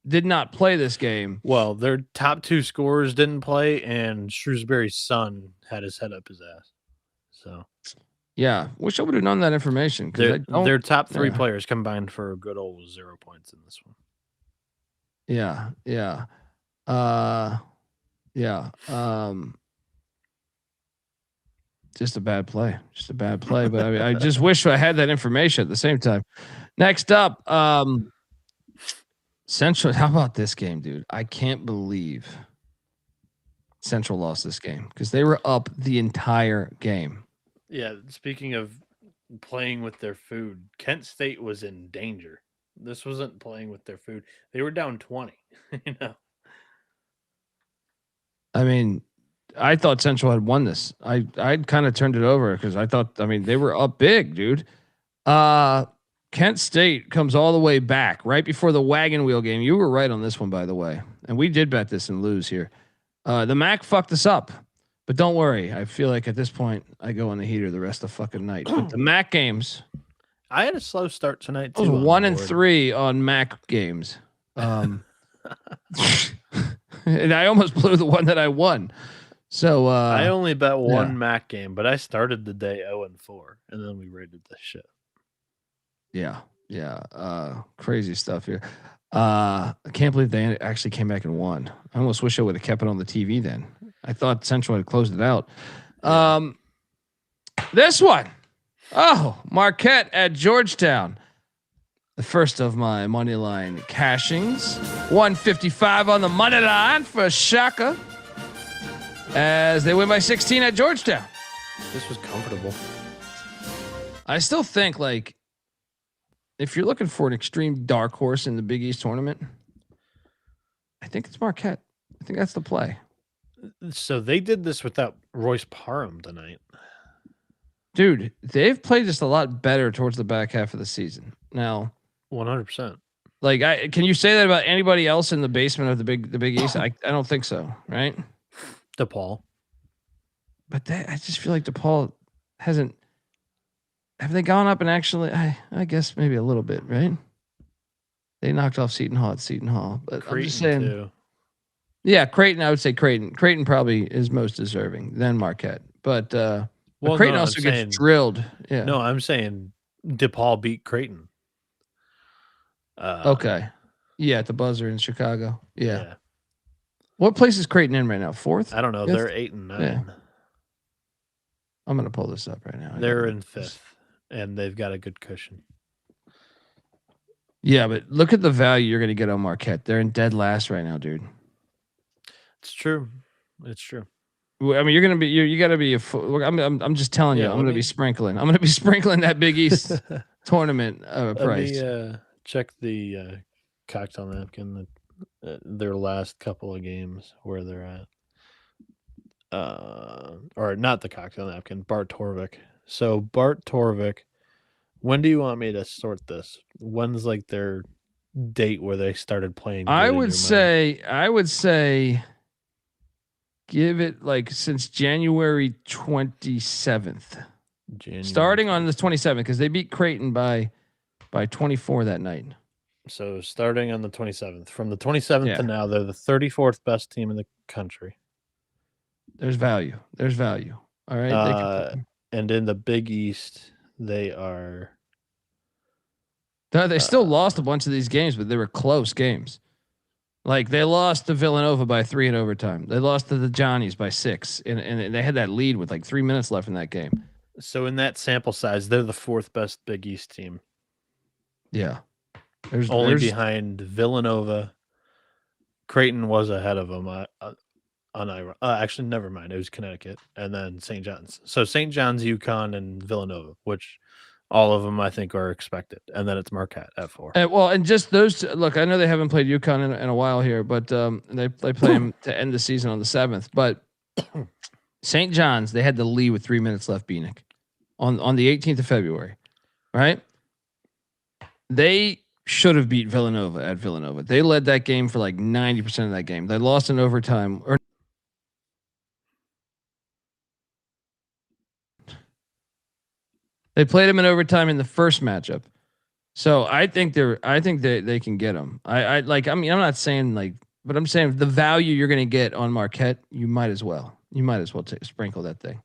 did not play this game. Well, their top 2 scorers didn't play, and Shrewsbury's son had his head up his ass. So, yeah, wish I would have known that information. Their top 3 players combined for a good old 0 points in this one. Yeah. Just a bad play. But I mean, I just wish I had that information at the same time. Next up, Central. How about this game, dude? I can't believe Central lost this game because they were up the entire game. Yeah. Speaking of playing with their food, Kent State was in danger. This wasn't playing with their food. They were down 20, you know? I mean, I thought Central had won this. I'd kind of turned it over because I thought, they were up big, dude. Kent State comes all the way back right before the wagon wheel game. You were right on this one, by the way. And we did bet this and lose here. The MAC fucked us up, but don't worry. I feel like at this point I go on the heater the rest of the fucking night. But the MAC games, I had a slow start tonight too. I was 1 and 3 on MAC games. And I almost blew the one that I won. So I only bet one MAC game, but I started the day 0-4, and then we rated the shit. Yeah. Crazy stuff here. I can't believe they actually came back and won. I almost wish I would have kept it on the TV then. I thought Central had closed it out. This one. Oh, Marquette at Georgetown. The first of my money line cashings. 155 on the money line for Shaka as they win by 16 at Georgetown. This was comfortable. I still think, like, if you're looking for an extreme dark horse in the Big East tournament, I think it's Marquette. I think that's the play. So they did this without Royce Parham tonight. Dude, they've played just a lot better towards the back half of the season. Now, 100%. Like, can you say that about anybody else in the basement of the Big East? I don't think so, right? DePaul. But I just feel like DePaul hasn't. Have they gone up and actually? I guess maybe a little bit, right? They knocked off Seton Hall at Seton Hall, but Creighton, I'm just saying. Too. Yeah, Creighton. I would say Creighton. Creighton probably is most deserving, then Marquette. But Creighton also gets drilled. Yeah. No, I'm saying DePaul beat Creighton. Okay. Yeah, at the buzzer in Chicago. Yeah. What place is Creighton in right now? 4th? I don't know. 5th? They're 8 and 9. Yeah. I'm gonna pull this up right now. They're in 5th, and they've got a good cushion. Yeah, but look at the value you're gonna get on Marquette. They're in dead last right now, dude. It's true. It's true. I mean, you're gonna be. You got to be. I'm just telling you. I'm gonna be sprinkling. I'm gonna be sprinkling that Big East tournament price. Let me check the cocktail napkin. Their last couple of games where they're at. or not the cocktail napkin, Bart Torvik. So Bart Torvik, when do you want me to sort this? When's like their date where they started playing? I would say give it like since January 27th. Starting on the 27th, because they beat Creighton by 24 that night. So starting on the 27th. From the 27th to now, they're the 34th best team in the country. There's value. All right. And in the Big East, they are. They still lost a bunch of these games, but they were close games. Like they lost to Villanova by 3 in overtime. They lost to the Johnnies by 6, and they had that lead with like 3 minutes left in that game. So in that sample size, they're the 4th best Big East team. Yeah. There's behind Villanova. Creighton was ahead of them. Actually, never mind. It was Connecticut, and then St. John's. So St. John's, UConn, and Villanova, which all of them I think are expected, and then it's Marquette at 4. And just those two, look, I know they haven't played UConn in a while here, but they play them to end the season on the 7th. But St. John's, they had the lead with 3 minutes left. Bieniek on the 18th of February, right? They should have beat Villanova at Villanova. They led that game for like 90% of that game. They lost in overtime. They played them in overtime in the first matchup. So I think they can get them. I'm not saying like, but I'm saying the value you're going to get on Marquette, you might as well sprinkle that thing.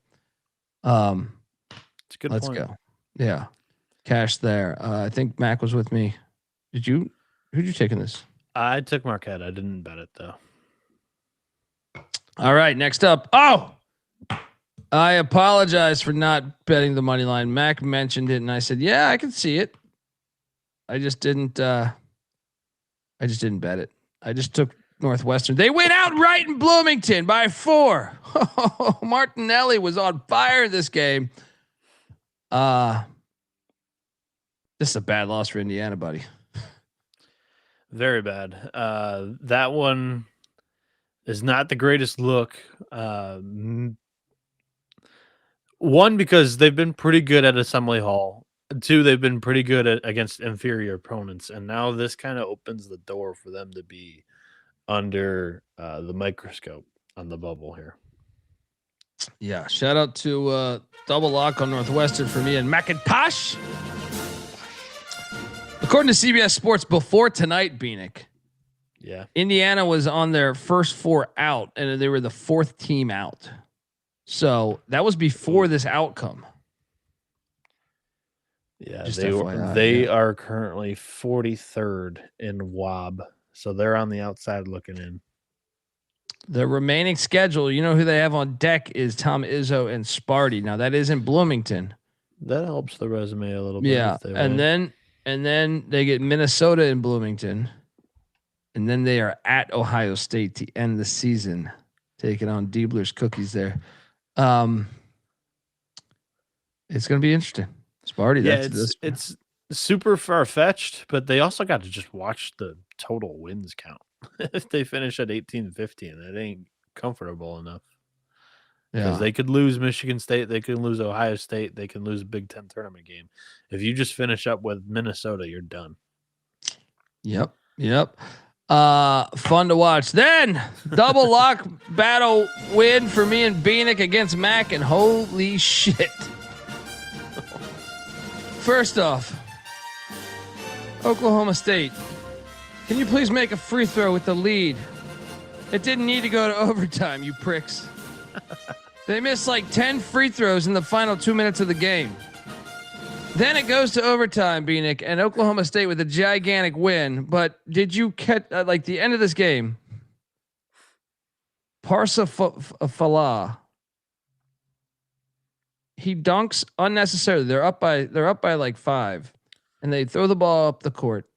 It's a good let's point. go. Yeah. Cash there. I think Mac was with me. Who'd you take in this? I took Marquette. I didn't bet it though. All right. Next up. Oh, I apologize for not betting the money line. Mac mentioned it, and I said, "Yeah, I can see it." I just didn't bet it. I just took Northwestern. They went out right in Bloomington by 4. Martinelli was on fire this game. This is a bad loss for Indiana, buddy. Very bad. That one is not the greatest look. One, because they've been pretty good at Assembly Hall. 2, they've been pretty good against inferior opponents. And now this kind of opens the door for them to be under the microscope on the bubble here. Yeah. Shout out to Double Lock on Northwestern for me and McIntyre. According to CBS Sports, before tonight, Bieniek, Indiana was on their first 4 out, and they were the 4th team out. So that was before this outcome. Yeah, they are currently 43rd in WAB, so they're on the outside looking in. The remaining schedule, you know who they have on deck is Tom Izzo and Sparty. Now that is in Bloomington. That helps the resume a little bit. Yeah, and then they get Minnesota in Bloomington, and then they are at Ohio State to end the season, taking on Diebler's Cookies there. It's going to be interesting. Sparty, it's super far-fetched, but they also got to just watch the total wins count. If they finish at 18-15, that ain't comfortable enough. Because they could lose Michigan State, they could lose Ohio State, they can lose a Big Ten tournament game. If you just finish up with Minnesota, you're done. Yep. Fun to watch. Then double lock battle win for me and Bieniek against Mac, and holy shit. First off, Oklahoma State, can you please make a free throw with the lead? It didn't need to go to overtime, you pricks. They missed like 10 free throws in the final 2 minutes of the game. Then it goes to overtime, Bieniek, and Oklahoma State with a gigantic win. But did you catch like the end of this game? Parsa Falah. He dunks unnecessarily. They're up by like 5, and they throw the ball up the court,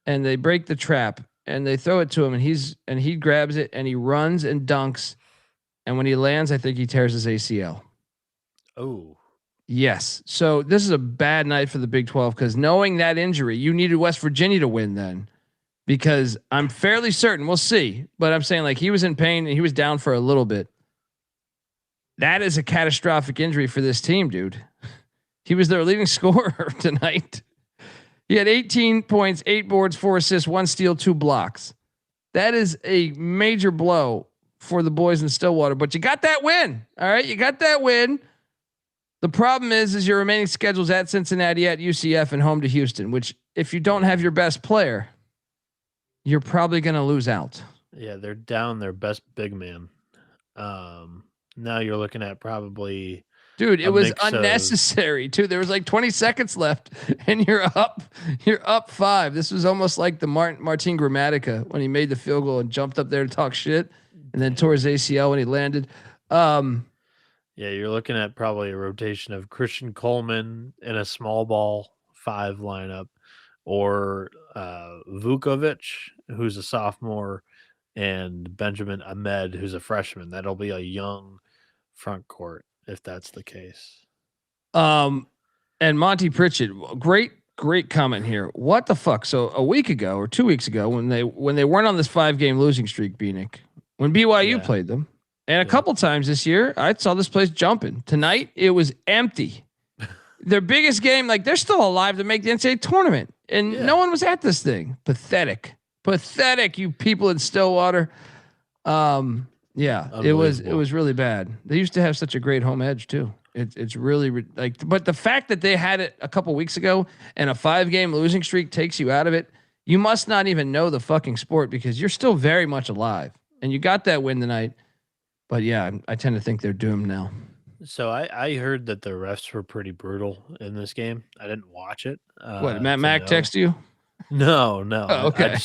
and they break the trap, and they throw it to him, and he grabs it, and he runs and dunks, and when he lands, I think he tears his ACL. Oh. Yes. So this is a bad night for the Big 12, because knowing that injury, you needed West Virginia to win then, because I'm fairly certain, we'll see, but I'm saying like he was in pain and he was down for a little bit. That is a catastrophic injury for this team, dude. He was their leading scorer tonight. He had 18 points, 8 boards, 4 assists, 1 steal, 2 blocks. That is a major blow for the boys in Stillwater, but you got that win. All right. You got that win. The problem is your remaining schedules at Cincinnati, at UCF, and home to Houston, which if you don't have your best player, you're probably going to lose out. Yeah. They're down their best big man. Now you're looking at probably, dude, it was unnecessary too. There was like 20 seconds left and you're up 5. This was almost like the Martin Gramatica when he made the field goal and jumped up there to talk shit and then tore his ACL when he landed. Yeah, you're looking at probably a rotation of Christian Coleman in a small ball 5 lineup, or Vukovic, who's a sophomore, and Benjamin Ahmed, who's a freshman. That'll be a young front court if that's the case. And Monty Pritchett, great comment here. What the fuck? So a week ago or 2 weeks ago, when they weren't on this 5-game losing streak, Bieniek, when BYU played them, and a couple times this year, I saw this place jumping. Tonight, it was empty. Their biggest game, like they're still alive to make the NCAA tournament, and no one was at this thing. Pathetic, you people in Stillwater. It was really bad. They used to have such a great home edge too. It's really but the fact that they had it a couple weeks ago and a 5-game losing streak takes you out of it. You must not even know the fucking sport because you're still very much alive, and you got that win tonight. But yeah, I tend to think they're doomed now. So I heard that the refs were pretty brutal in this game. I didn't watch it. What, Mac text you? No. Oh, okay.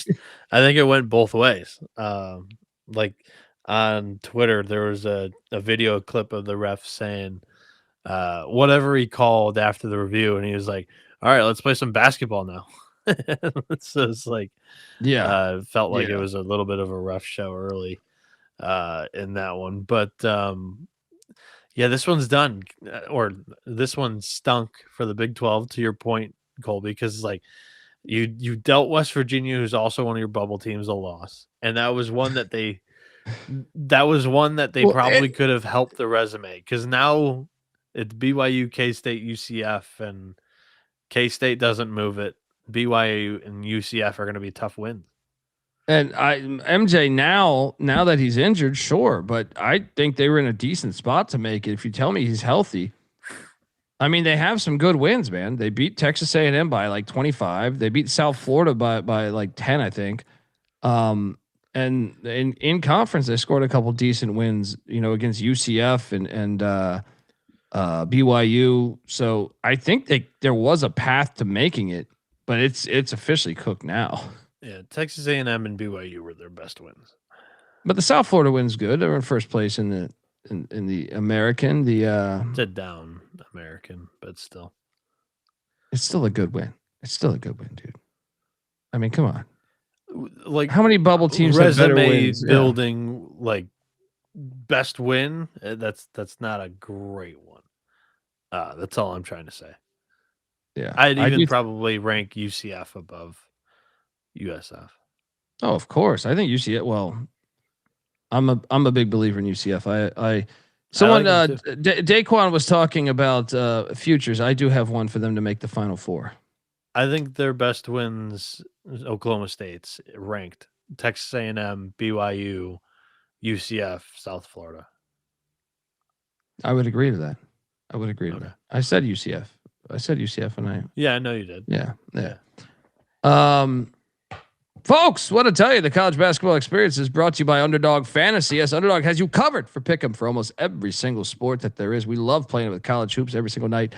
I think it went both ways. Like on Twitter, there was a video clip of the ref saying whatever he called after the review, and he was like, "All right, let's play some basketball now." So it's like, felt like it was a little bit of a rough show early in that one, but this one's done, or this one stunk for the Big 12. To your point, Colby, because like you dealt West Virginia, who's also one of your bubble teams, a loss, and that was one that they probably could have helped the resume, because now it's BYU, K-State, UCF, and K-State doesn't move it. BYU and UCF are going to be tough wins. And MJ now that he's injured, sure, but I think they were in a decent spot to make it. If you tell me he's healthy, I mean, they have some good wins, man. They beat Texas A&M by like 25. They beat South Florida by like 10, I think. And in conference, they scored a couple decent wins, against UCF and BYU. So I think there was a path to making it, but it's officially cooked now. Yeah, Texas A&M and BYU were their best wins. But the South Florida win's good. They're in first place in the American. It's a down American, but still. It's still a good win. It's still a good win, dude. I mean, come on. Like, how many bubble teams have better wins? Building like best win? That's not a great one. That's all I'm trying to say. Yeah, I'd even probably rank UCF above USF. Oh, of course. I think UCF. Well, I'm a big believer in UCF. Someone Daquan was talking about futures. I do have one for them to make the Final Four. I think their best wins is Oklahoma State's ranked. Texas A&M, BYU, UCF, South Florida. I would agree to that. I said UCF. Yeah, I know you did. Yeah. Folks, what to tell you, the college basketball experience is brought to you by Underdog Fantasy. Yes, Underdog has you covered for pick'em for almost every single sport that there is. We love playing with college hoops every single night.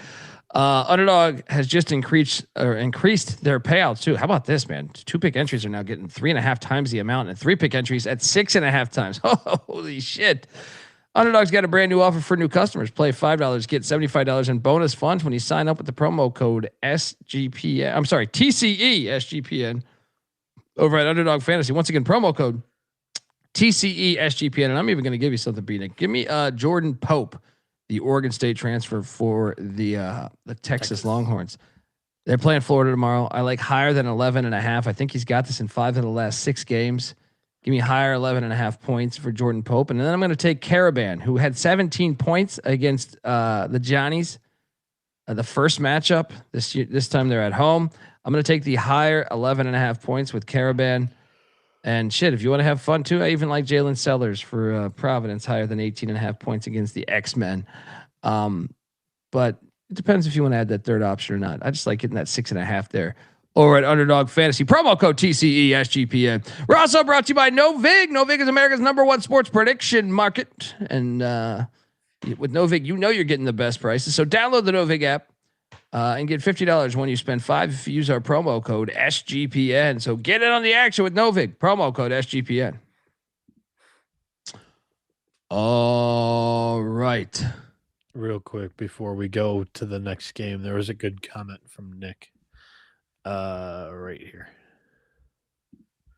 Underdog has just increased their payouts too. How about this, man? 2-pick entries are now getting 3.5 times the amount, and 3-pick entries at 6.5 times. Holy shit. Underdog's got a brand new offer for new customers. Play $5, get $75 in bonus funds when you sign up with the promo code SGPN. I'm sorry, TCE SGPN. Over at Underdog Fantasy. Once again, promo code TCE SGPN. And I'm even going to give you something, Bieniek. Give me Jordan Pope, the Oregon State transfer for the Texas Longhorns. They're playing Florida tomorrow. I like higher than 11.5. I think he's got this in 5 of the last 6 games. Give me higher 11.5 points for Jordan Pope. And then I'm going to take Caravan, who had 17 points against the Johnnies. The first matchup this time they're at home. I'm going to take the higher 11.5 points with Caravan. And shit, if you want to have fun too, I even like Jalen Sellers for Providence, higher than 18.5 points against the X-Men. But it depends if you want to add that third option or not. I just like hitting that 6.5 there. Or at Underdog Fantasy, promo code TCE SGPN. We're also brought to you by Novig. Novig is America's #1 sports prediction market. And with Novig, you know you're getting the best prices. So download the Novig app and get $50 when you spend $5 if you use our promo code SGPN. So get in on the action with Novig. Promo code SGPN. All right. Real quick before we go to the next game, there was a good comment from Nick. Right here.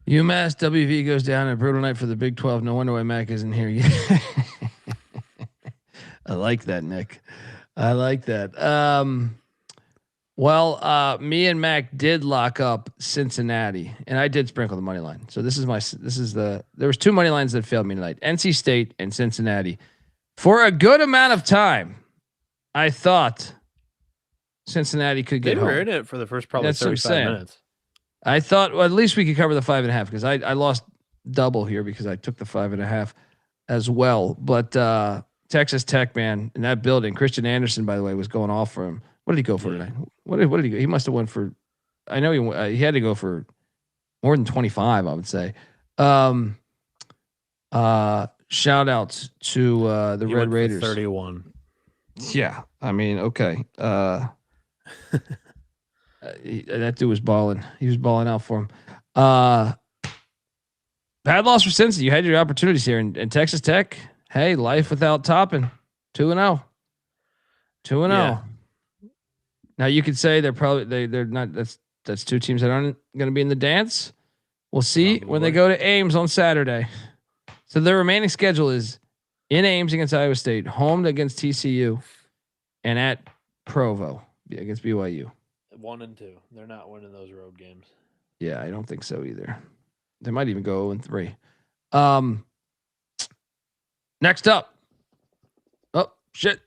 UMass WV goes down a brutal night for the Big 12. No wonder why Mac isn't here yet. I like that, Nick. I like that. Me and Mac did lock up Cincinnati, and I did sprinkle the money line. So there was 2 money lines that failed me tonight: NC State and Cincinnati. For a good amount of time, I thought Cincinnati could get home. They were in it for the first probably 35 minutes. I thought, well, at least we could cover the 5.5 because I lost double here because I took the 5.5 as well. But Texas Tech, man, in that building, Christian Anderson, by the way, was going off for him. What did he go for tonight? What did he go? He must have went for. I know he had to go for more than 25. I would say. Shout outs to the Red Raiders. 31. Yeah, I mean, okay. That dude was balling. He was balling out for him. Bad loss for Cincy. You had your opportunities here, and Texas Tech. Hey, life without Toppin. 2-0. 2-0. Yeah. Now you could say they're not. That's 2 teams that aren't going to be in the dance. We'll see when they go to Ames on Saturday. So their remaining schedule is in Ames against Iowa State, home against TCU, and at Provo against BYU. 1 and 2. They're not winning those road games. Yeah, I don't think so either. They might even go 0-3. Next up. Oh shit.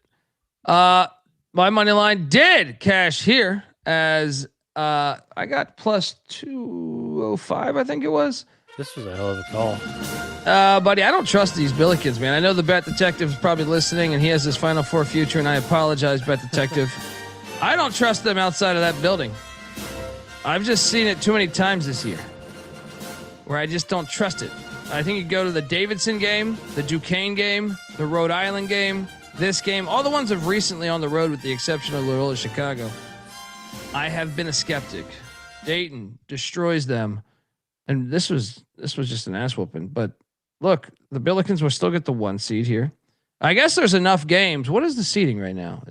My money line did cash here as I got plus 205, I think it was. This was a hell of a call. Buddy, I don't trust these Billikens, man. I know the Bet Detective is probably listening and he has his Final Four future, and I apologize, Bet Detective. I don't trust them outside of that building. I've just seen it too many times this year where I just don't trust it. I think you go to the Davidson game, the Duquesne game, the Rhode Island game, this game, all the ones of recently on the road with the exception of Loyola Chicago. I have been a skeptic. Dayton destroys them. And this was just an ass whooping. But look, the Billikens will still get the 1 seed here. I guess there's enough games. What is the seeding right now?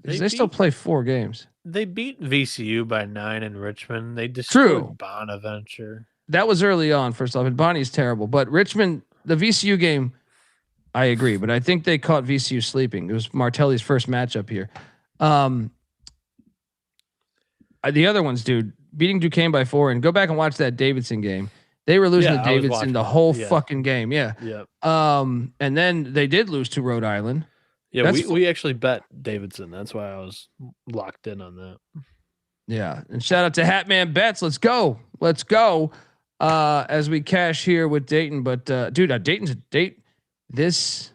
They still play 4 games. They beat VCU by 9 in Richmond. They destroyed Bonaventure. That was early on, first off. And Bonnie's terrible. But Richmond, the VCU game, I agree. But I think they caught VCU sleeping. It was Martelli's first matchup here. The other ones, dude, beating Duquesne by 4, and go back and watch that Davidson game. They were losing to Davidson the whole fucking game. Yeah. And then they did lose to Rhode Island. Yeah, we actually bet Davidson. That's why I was locked in on that. Yeah. And shout out to Hatman Bets. Let's go. As we cash here with Dayton. But dude, Dayton's this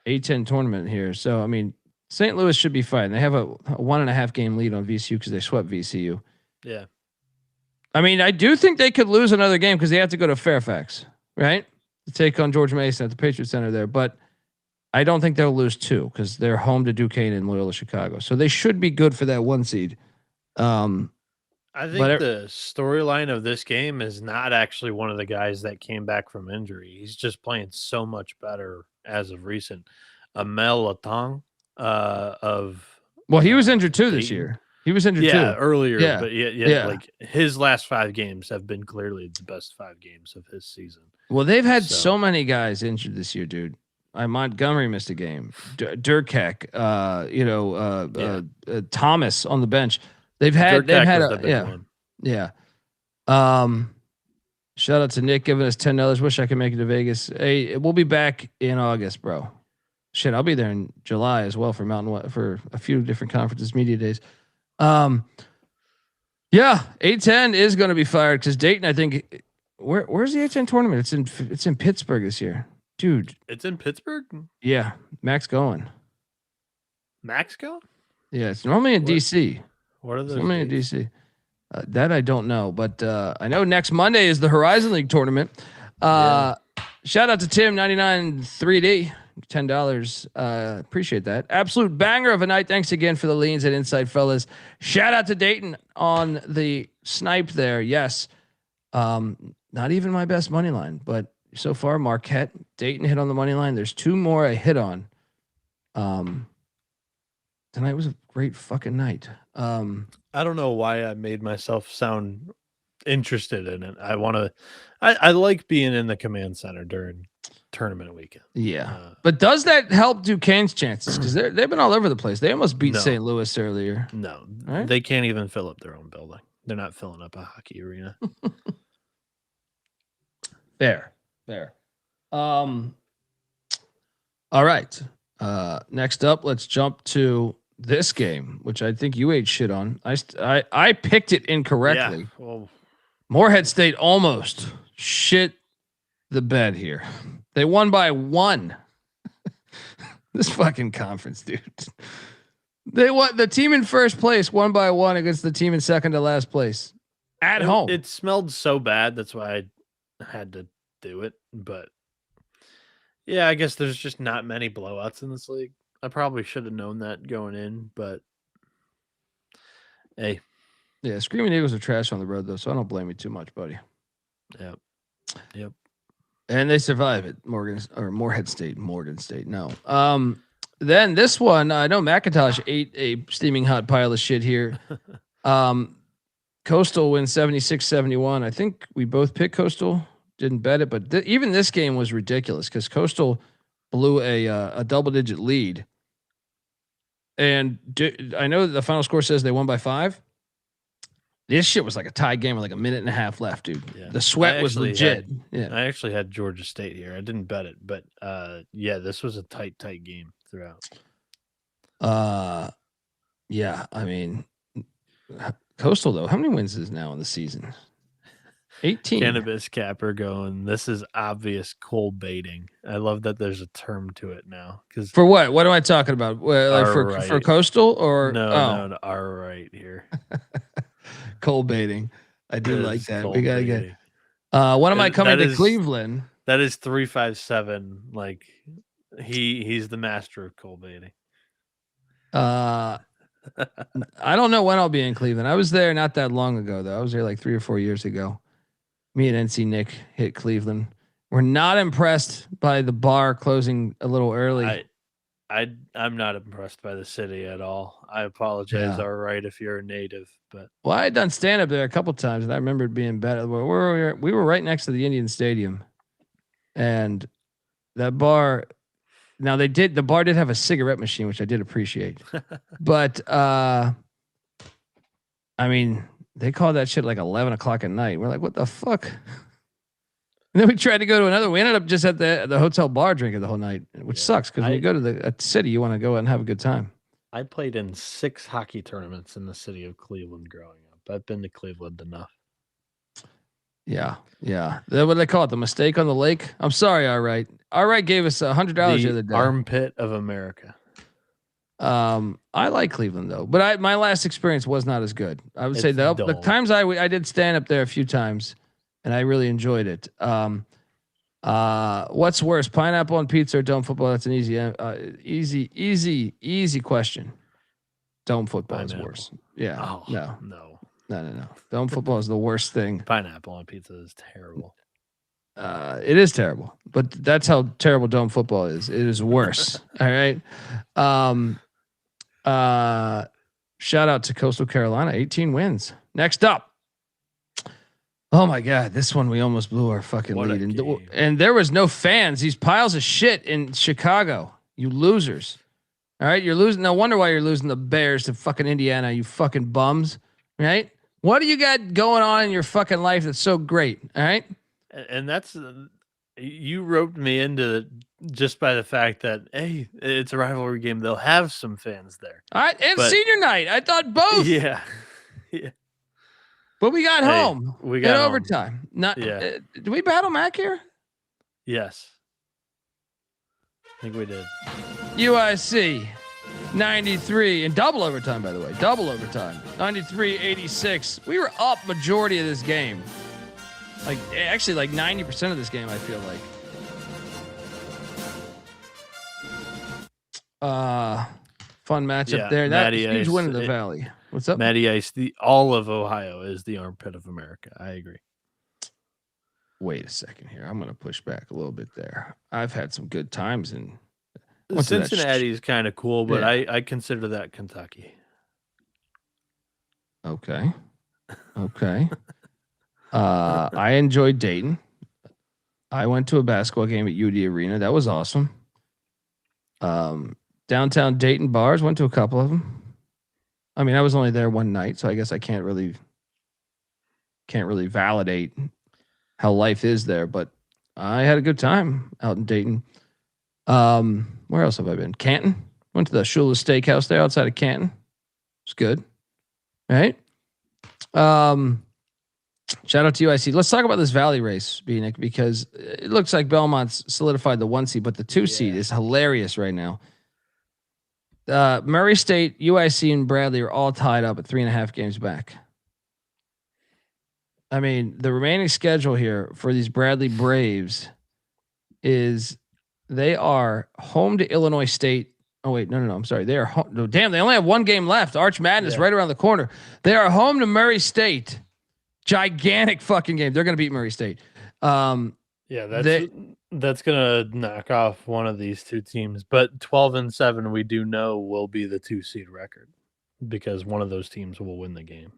A10 tournament here. So I mean, St. Louis should be fine. They have a 1.5 game lead on VCU because they swept VCU. Yeah. I mean, I do think they could lose another game because they have to go to Fairfax, right? To take on George Mason at the Patriot Center there. But I don't think they'll lose 2 because they're home to Duquesne and Loyola Chicago. So they should be good for that 1 seed. I think the storyline of this game is not actually one of the guys that came back from injury. He's just playing so much better as of recent. Amel Latong he was injured too this year. He was injured too. Earlier. Yeah. But like his last 5 games have been clearly the best 5 games of his season. Well, they've had so many guys injured this year, dude. Montgomery missed a game. Durkak, Thomas on the bench. They've had one. Yeah. Shout out to Nick giving us $10. Wish I could make it to Vegas. Hey, we'll be back in August, bro. Shit, I'll be there in July as well for for a few different conferences, media days. Yeah, A10 is going to be fired because Dayton. I think where's the A10 tournament? It's in Pittsburgh this year, dude. It's in Pittsburgh. Yeah, Max going. Max going? Yeah, it's normally in DC. What are those? Normally in DC. That I don't know, but I know next Monday is the Horizon League tournament. Shout out to Tim 99-3D, $10. Appreciate that. Absolute banger of a night. Thanks again for the leans at Inside Fellas. Shout out to Dayton on the snipe there. Yes, not even my best money line, but so far Marquette, Dayton hit on the money line. There's two more I hit on. Tonight was a great fucking night. I don't know why I made myself sound interested in it. I like being in the command center during tournament weekend. Yeah. But does that help Duquesne's chances? Because they've been all over the place. They almost beat No. St. Louis earlier. No, Right? they can't even fill up their own building. They're not filling up a hockey arena. Fair. All right. Next up, let's jump to this game, which I think you ate shit on. I picked it incorrectly. Yeah, well, Morehead State almost shit the bed here. They won by 1. This fucking conference, dude. They won. The team in first place won by 1 against the team in second to last place at home. It smelled so bad. That's why I had to do it. But yeah, I guess there's just not many blowouts in this league. I probably should have known that going in, but hey. Yeah, Screaming Eagles are trash on the road though, so I don't blame you too much, buddy. Yep. And they survive it. Morehead State, Morgan State. No. Then this one, I know McIntyre ate a steaming hot pile of shit here. Coastal wins 76-71. I think we both picked Coastal. Didn't bet it, but even this game was ridiculous because Coastal blew a double-digit lead. And I know that the final score says they won by 5. This shit was like a tie game with like a minute and a half left, dude. Yeah. The sweat was legit. I actually had Georgia State here. I didn't bet it, but yeah, this was a tight game throughout. Yeah, I mean, Coastal though, how many wins is now in the season? 18. Cannabis capper going. This is obvious coal baiting. I love that there's a term to it now. Because for what? What am I talking about? Like for Coastal or no, our right here. Coal baiting. I do like that. We gotta baiting. get. When am I coming to Cleveland? That is 357. Like he's the master of coal baiting. I don't know when I'll be in Cleveland. I was there not that long ago though. I was there like 3 or 4 years ago. Me and NC Nick hit Cleveland. We're not impressed by the bar closing a little early. I'm not impressed by the city at all. I apologize, all right, if you're a native, but I had done stand up there a couple times, and I remember it being better. We were right next to the Indian Stadium, and that bar. Now the bar did have a cigarette machine, which I did appreciate, but I mean, they called that shit like 11 o'clock at night. We're like, what the fuck? And then we tried to go to another. We ended up just at the hotel bar drinking the whole night, which sucks because when you go to a city, you want to go out and have a good time. I played in 6 hockey tournaments in the city of Cleveland growing up. I've been to Cleveland enough. Yeah. What do they call it? The mistake on the lake? I'm sorry, all right. All right gave us $100 the other day. Armpit of America. I like Cleveland though, but my last experience was not as good. I would say the times I did stand up there a few times. And I really enjoyed it. What's worse, pineapple on pizza or dome football? That's an easy question. Dome football is worse. Yeah. Oh, no. Dome football is the worst thing. Pineapple on pizza is terrible. It is terrible, but that's how terrible dome football is. It is worse. All right. Shout out to Coastal Carolina, 18 wins. Next up. Oh my God, this one we almost blew our fucking lead. And there was no fans. These piles of shit in Chicago. You losers. All right, you're losing. No wonder why you're losing the Bears to fucking Indiana, you fucking bums. Right? What do you got going on in your fucking life that's so great? All right? And that's you roped me into it just by the fact that hey, it's a rivalry game. They'll have some fans there. All right, and But- senior night. I thought both. Yeah, yeah. But we got home. We got in home. overtime. Not. Yeah. Did we battle Mac here? Yes, I think we did. UIC 93 in double overtime, by the way. Double overtime. 93-86. We were up majority of this game. Like actually like 90% of this game, I feel like. Fun matchup there. That huge win in the Valley. What's up? Matty Ice, all of Ohio is the armpit of America. I agree. Wait a second here. I'm going to push back a little bit there. I've had some good times in Cincinnati is kind of cool, but Yeah. I consider that Kentucky. Okay. I enjoyed Dayton. I went to a basketball game at UD Arena. That was awesome. Downtown Dayton bars, went to a couple of them. I mean, I was only there one night, so I guess I can't really validate how life is there, but I had a good time out in Dayton. Where else have I been? Canton. Went to the Shula's Steakhouse there outside of Canton. It's good. Right? Shout out to UIC. Let's talk about this Valley race, Bieniek, because it looks like Belmont's solidified the 1 seed, but the 2 seed is hilarious right now. Murray State, UIC, and Bradley are all tied up at 3.5 games back. I mean, the remaining schedule here for these Bradley Braves is they are home to Illinois State. Oh, wait, no. I'm sorry. They are home. No, damn, they only have 1 game left. Arch Madness right around the corner. They are home to Murray State. Gigantic fucking game. They're going to beat Murray State. That's gonna knock off one of these two teams. But 12-7, we do know will be the 2 seed record because one of those teams will win the game.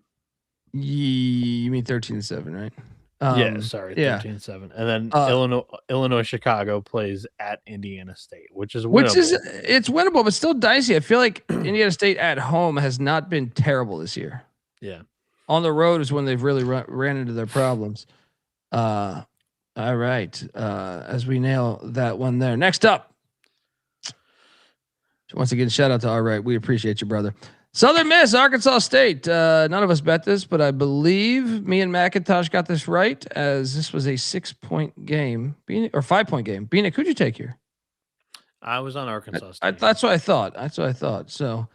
You mean 13-7, right? 13-7, and then Illinois Chicago plays at Indiana State, which is winnable. It's winnable, but still dicey. I feel like Indiana State at home has not been terrible this year. Yeah, on the road is when they've really ran into their problems. All right. As we nail that one there. Next up. Once again, shout out to All Right. We appreciate you, brother. Southern Miss, Arkansas State. None of us bet this, but I believe me and McIntyre got this right, as this was a 6-point game or 5-point game. Bieniek, who'd you take here? I was on Arkansas State. That's what I thought. So,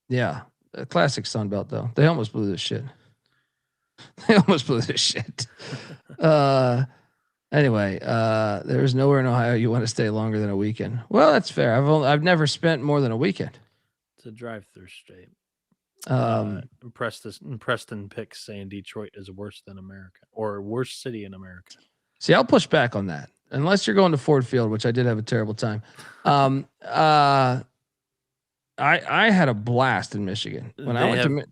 yeah, a classic Sun Belt though. They almost blew this shit. Anyway, there's nowhere in Ohio you want to stay longer than a weekend. Well, that's fair. I've never spent more than a weekend. It's a drive-through state. Preston picks saying Detroit is worse than America or worst city in America. See, I'll push back on that. Unless you're going to Ford Field, which I did have a terrible time. I had a blast in Michigan when I went to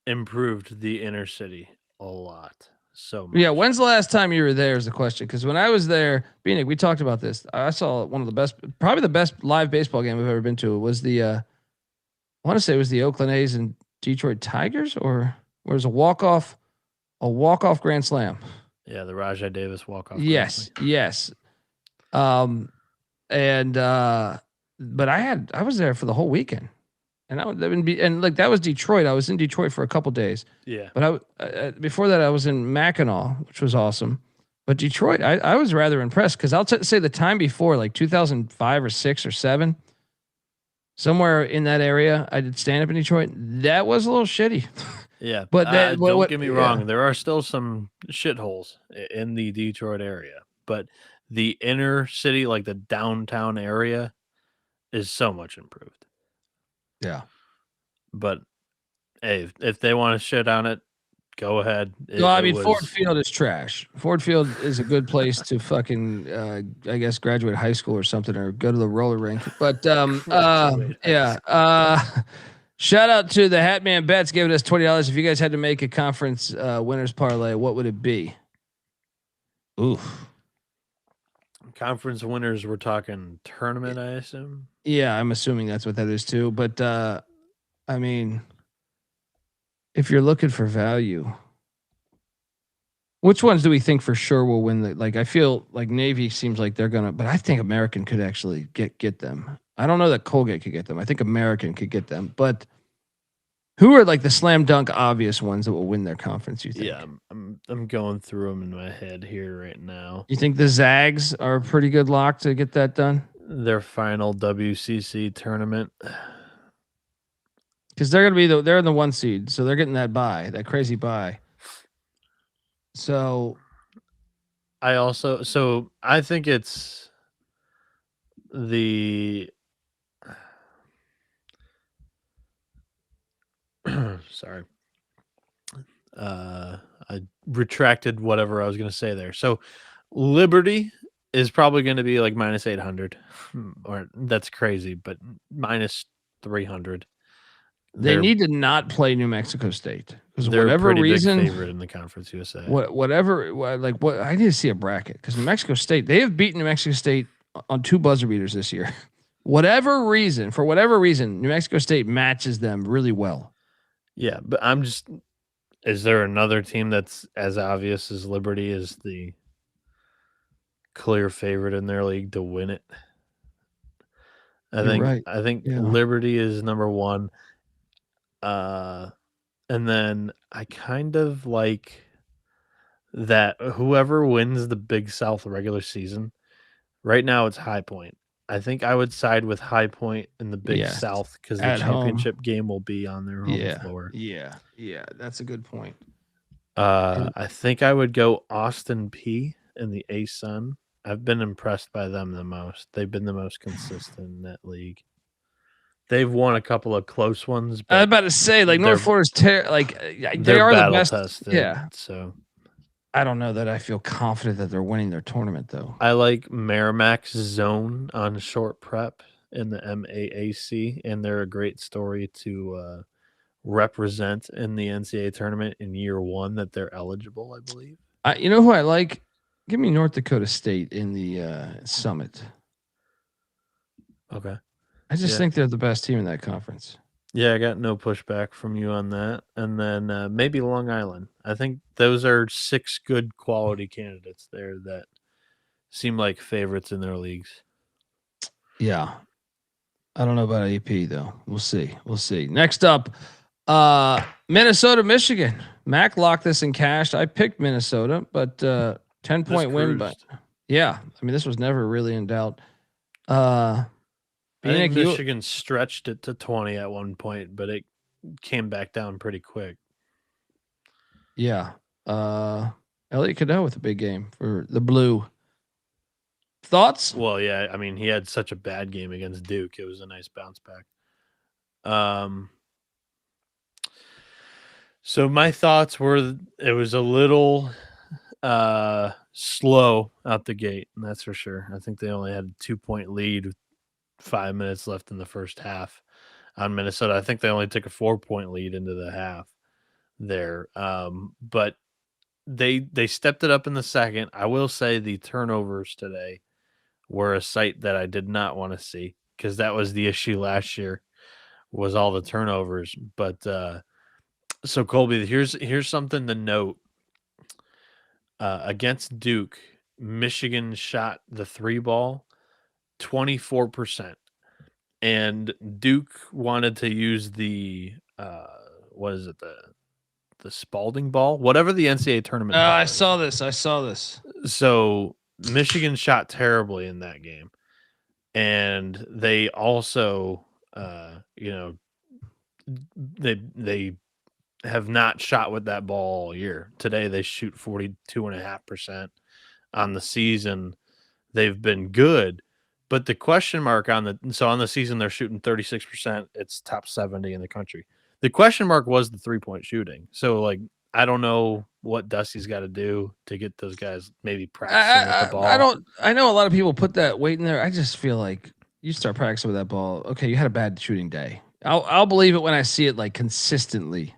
improved the inner city a lot. So much. Yeah, when's the last time you were there is the question. Because when I was there, Bieniek, we talked about this. I saw one of the best, probably the best live baseball game I've ever been to. It was the, I want to say it was the Oakland A's and Detroit Tigers, or was a walk-off grand slam. Yeah, the Rajai Davis walk-off. Yes. But I was there for the whole weekend. And that was Detroit. I was in Detroit for a couple days. Yeah. But before that, I was in Mackinac, which was awesome. But Detroit, I was rather impressed because I'll say the time before, like 2005 or 6 or 7, somewhere in that area, I did stand up in Detroit. That was a little shitty. Yeah. But don't get me wrong. There are still some shitholes in the Detroit area. But the inner city, like the downtown area, is so much improved. Yeah. But hey, if they want to shit on it, go ahead. Ford Field is trash. Ford Field is a good place to fucking, I guess, graduate high school or something, or go to the roller rink. But shout out to the Hatman Bets giving us $20. If you guys had to make a conference winners parlay, what would it be? Oof. Conference winners, we're talking tournament, I assume. Yeah, I'm assuming that's what that is too. But I mean, if you're looking for value, Which ones do we think for sure will win the? Like, I feel like Navy seems like they're gonna, but I think American could actually get them. I don't know that Colgate could get them. I think American could get them, but who are like the slam dunk obvious ones that will win their conference? You think? Yeah, I'm going through them in my head here right now. You think the Zags are a pretty good lock to get that done? Their final WCC tournament. Because they're gonna be they're in the 1 seed, so they're getting that bye, that crazy bye. So I think it's the sorry. I retracted whatever I was going to say there. So Liberty is probably going to be like minus 800, or that's crazy, but minus 300. they need to not play New Mexico State because They're whatever a pretty reason, big favorite in the Conference USA. What I need to see a bracket because New Mexico State, they have beaten New Mexico State on 2 buzzer beaters this year. For whatever reason, New Mexico State matches them really well. Yeah, but is there another team that's as obvious as Liberty is the clear favorite in their league to win it? I think Liberty is number 1. And then I kind of like that whoever wins the Big South regular season, right now it's High Point. I think I would side with High Point in the Big South because the championship game will be on their home floor. Yeah, that's a good point. I think I would go Austin P in the A-Sun. I've been impressed by them the most. They've been the most consistent in that league. They've won a couple of close ones. I was about to say, like North Florida's they are the best. Tested, yeah. So I don't know that I feel confident that they're winning their tournament though. I like Merrimack's zone on short prep in the MAAC, and they're a great story to represent in the NCAA tournament in year 1 that they're eligible, I believe. You know who I like? Give me North Dakota State in the Summit. Okay. I just think they're the best team in that conference. Yeah, I got no pushback from you on that. And then maybe Long Island. I think those are 6 good quality candidates there that seem like favorites in their leagues. Yeah. I don't know about AP though. We'll see. Next up, Minnesota, Michigan. Mac locked this and cashed. I picked Minnesota, but 10-point win. But yeah, I mean, this was never really in doubt. I think Michigan stretched it to 20 at one point, but it came back down pretty quick. Yeah. Elliot Cadeau with a big game for the Blue. Thoughts? Well, yeah. I mean, he had such a bad game against Duke. It was a nice bounce back. So my thoughts were it was a little slow out the gate, and that's for sure. I think they only had a 2-point lead with 5 minutes left in the first half on Minnesota. I think they only took a 4-point lead into the half there. But they stepped it up in the second. I will say the turnovers today were a sight that I did not want to see because that was the issue last year was all the turnovers. But so Colby, here's something to note. Against Duke, Michigan shot the 3 ball 24%, and Duke wanted to use the what is it, the Spalding ball, whatever the NCAA tournament. I saw this. So Michigan shot terribly in that game, and they also they have not shot with that ball all year. Today they shoot 42.5% on the season. They've been good. But the question mark on the season, they're shooting 36%. It's top 70 in the country. The question mark was the 3-point shooting. So, like, I don't know what Dusty's got to do to get those guys maybe practicing with the ball. I know a lot of people put that weight in there. I just feel like you start practicing with that ball. Okay, you had a bad shooting day. I'll believe it when I see it like consistently.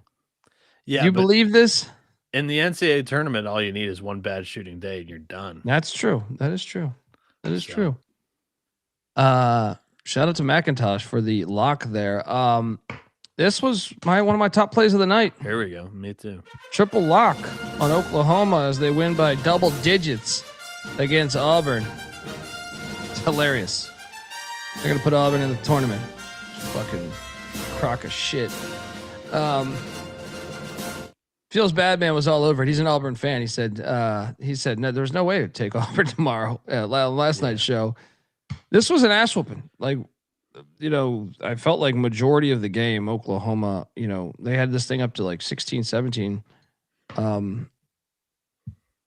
Yeah, you believe this? In the NCAA tournament, all you need is one bad shooting day and you're done. That's true. That is true. Shout out to McIntyre for the lock there. This was one of my top plays of the night. Here we go. Me too. Triple lock on Oklahoma as they win by double digits against Auburn. It's hilarious. They're going to put Auburn in the tournament. Fucking crock of shit. Feels bad, man, was all over it. He's an Auburn fan. He said, no, there's no way to take Auburn tomorrow. Last night's show. This was an ass whooping. Like, I felt like majority of the game, Oklahoma, they had this thing up to like 16, 17.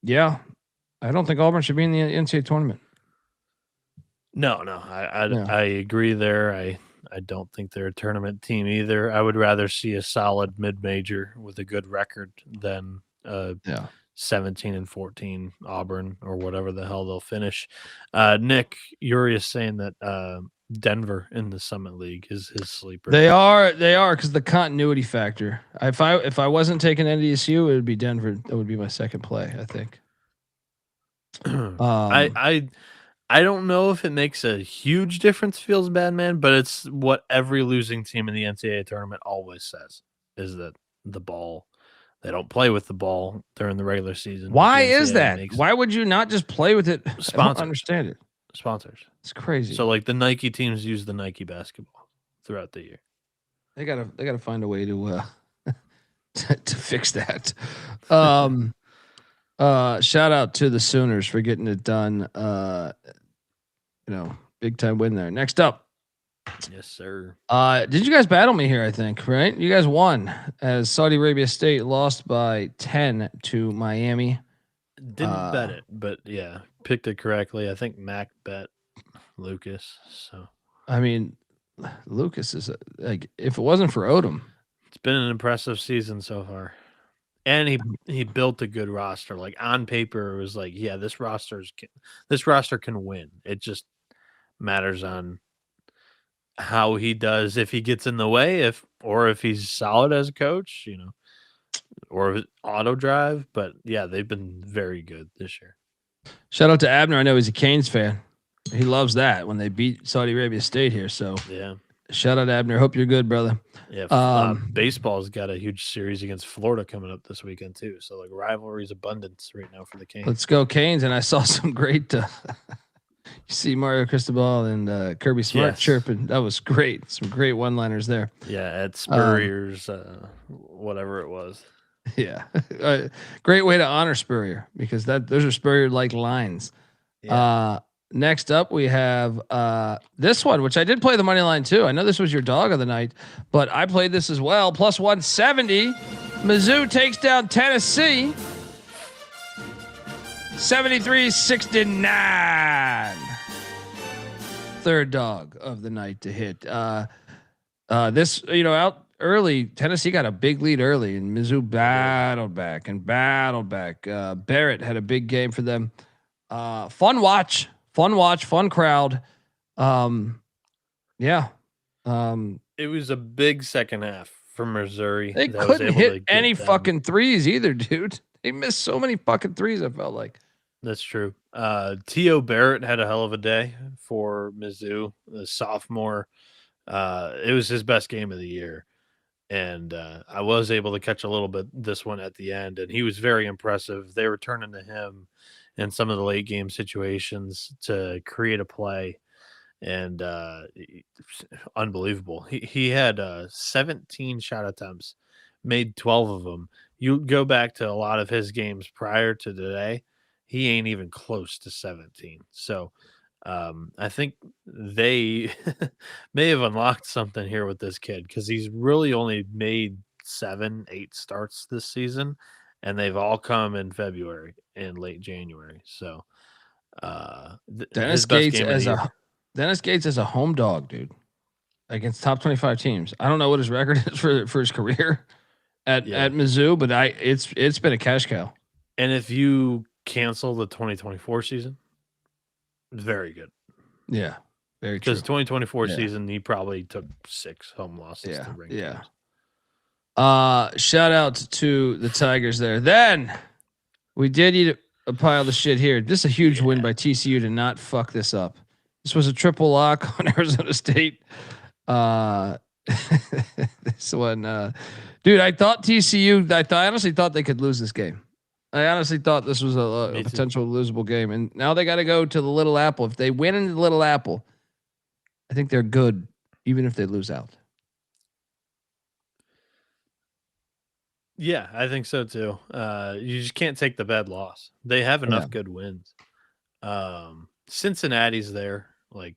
Yeah, I don't think Auburn should be in the NCAA tournament. No, I agree there. I don't think they're a tournament team either. I would rather see a solid mid-major with a good record than 17-14 Auburn or whatever the hell they'll finish. Nick, Uri is saying that Denver in the Summit League is his sleeper. They are because the continuity factor. If I wasn't taking NDSU, it would be Denver. That would be my second play, I think. I don't know if it makes a huge difference, feels bad, man, but it's what every losing team in the NCAA tournament always says, is that the ball, they don't play with the ball during the regular season. Why is that? Why would you not just play with it? Sponsors. I don't understand it. Sponsors. It's crazy. So like the Nike teams use the Nike basketball throughout the year. They gotta find a way to to fix that. Shout out to the Sooners for getting it done. Big time win there. Next up. Yes, sir. Did you guys battle me here? I think, right? You guys won as Saudi Arabia State lost by 10 to Miami. Didn't bet it, but yeah, picked it correctly. I think Mac bet Lucas. So I mean, Lucas is like, if it wasn't for Odom, it's been an impressive season so far. And he built a good roster. Like on paper, it was like, yeah, this roster can win. It just matters on how he does, if he gets in the way, if he's solid as a coach, or auto drive. But yeah, they've been very good this year. Shout out to Abner. I know he's a Canes fan. He loves that when they beat Saudi Arabia State here. So yeah. Shout out Abner. Hope you're good, brother. Yeah. Baseball's got a huge series against Florida coming up this weekend too. So like rivalry's abundance right now for the Canes. Let's go Canes. And I saw some great, you see Mario Cristobal and Kirby Smart chirping. That was great. Some great one-liners there. Yeah. At Spurrier's, whatever it was. Yeah. Great way to honor Spurrier because those are Spurrier-like lines. Yeah. Next up, we have this one, which I did play the money line too. I know this was your dog of the night, but I played this as well. Plus 170. Mizzou takes down Tennessee. 73-69. Third dog of the night to hit. This, out early. Tennessee got a big lead early, and Mizzou battled back. Barrett had a big game for them. Fun watch, fun crowd. Yeah. It was a big second half for Missouri. They couldn't hit any fucking threes either, dude. They missed so many fucking threes, I felt like. That's true. T.O. Barrett had a hell of a day for Mizzou, the sophomore. It was his best game of the year. And I was able to catch a little bit this one at the end, and he was very impressive. They were turning to him in some of the late game situations to create a play, and unbelievable. He had 17 shot attempts, made 12 of them. You go back to a lot of his games prior to today, he ain't even close to 17. So I think they may have unlocked something here with this kid because he's really only made 7-8 starts this season, and they've all come in February and late January. So Dennis Gates as a home dog, dude, against top 25 teams. I don't know what his record is for his career at Mizzou, but it's been a cash cow. And if you cancel the 2024 season, very good. Yeah, very true. Because 2024 season, he probably took 6 home losses. Yeah. Shout out to the Tigers there. Then we did eat a pile of shit here. This is a huge win by TCU to not fuck this up. This was a triple lock on Arizona State. This one, dude. I thought TCU. I honestly thought they could lose this game. I honestly thought this was a potential losable game, and now they got to go to the Little Apple. If they win in the Little Apple, I think they're good, even if they lose out. Yeah, I think so too. You just can't take the bad loss. They have enough good wins. Cincinnati's there. Like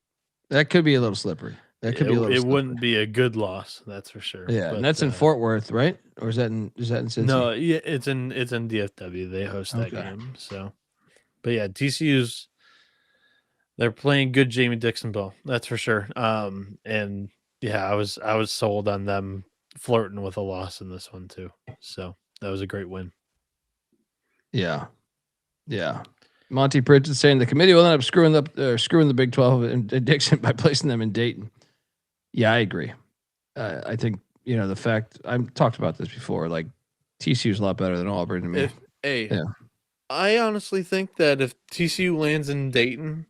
that could be a little slippery. That could be a little. It wouldn't be a good loss, that's for sure. Yeah, and that's in Fort Worth, right? Or is that in Cincinnati? No, yeah, it's in DFW. They host that game. So, but yeah, TCU's they're playing good Jamie Dixon ball. That's for sure. And yeah, I was sold on them flirting with a loss in this one too. So that was a great win. Yeah. Monty Pritchett saying the committee will end up screwing the Big 12 and Dixon by placing them in Dayton. Yeah, I agree. I think the fact I've talked about this before. Like TCU is a lot better than Auburn to me. I honestly think that if TCU lands in Dayton,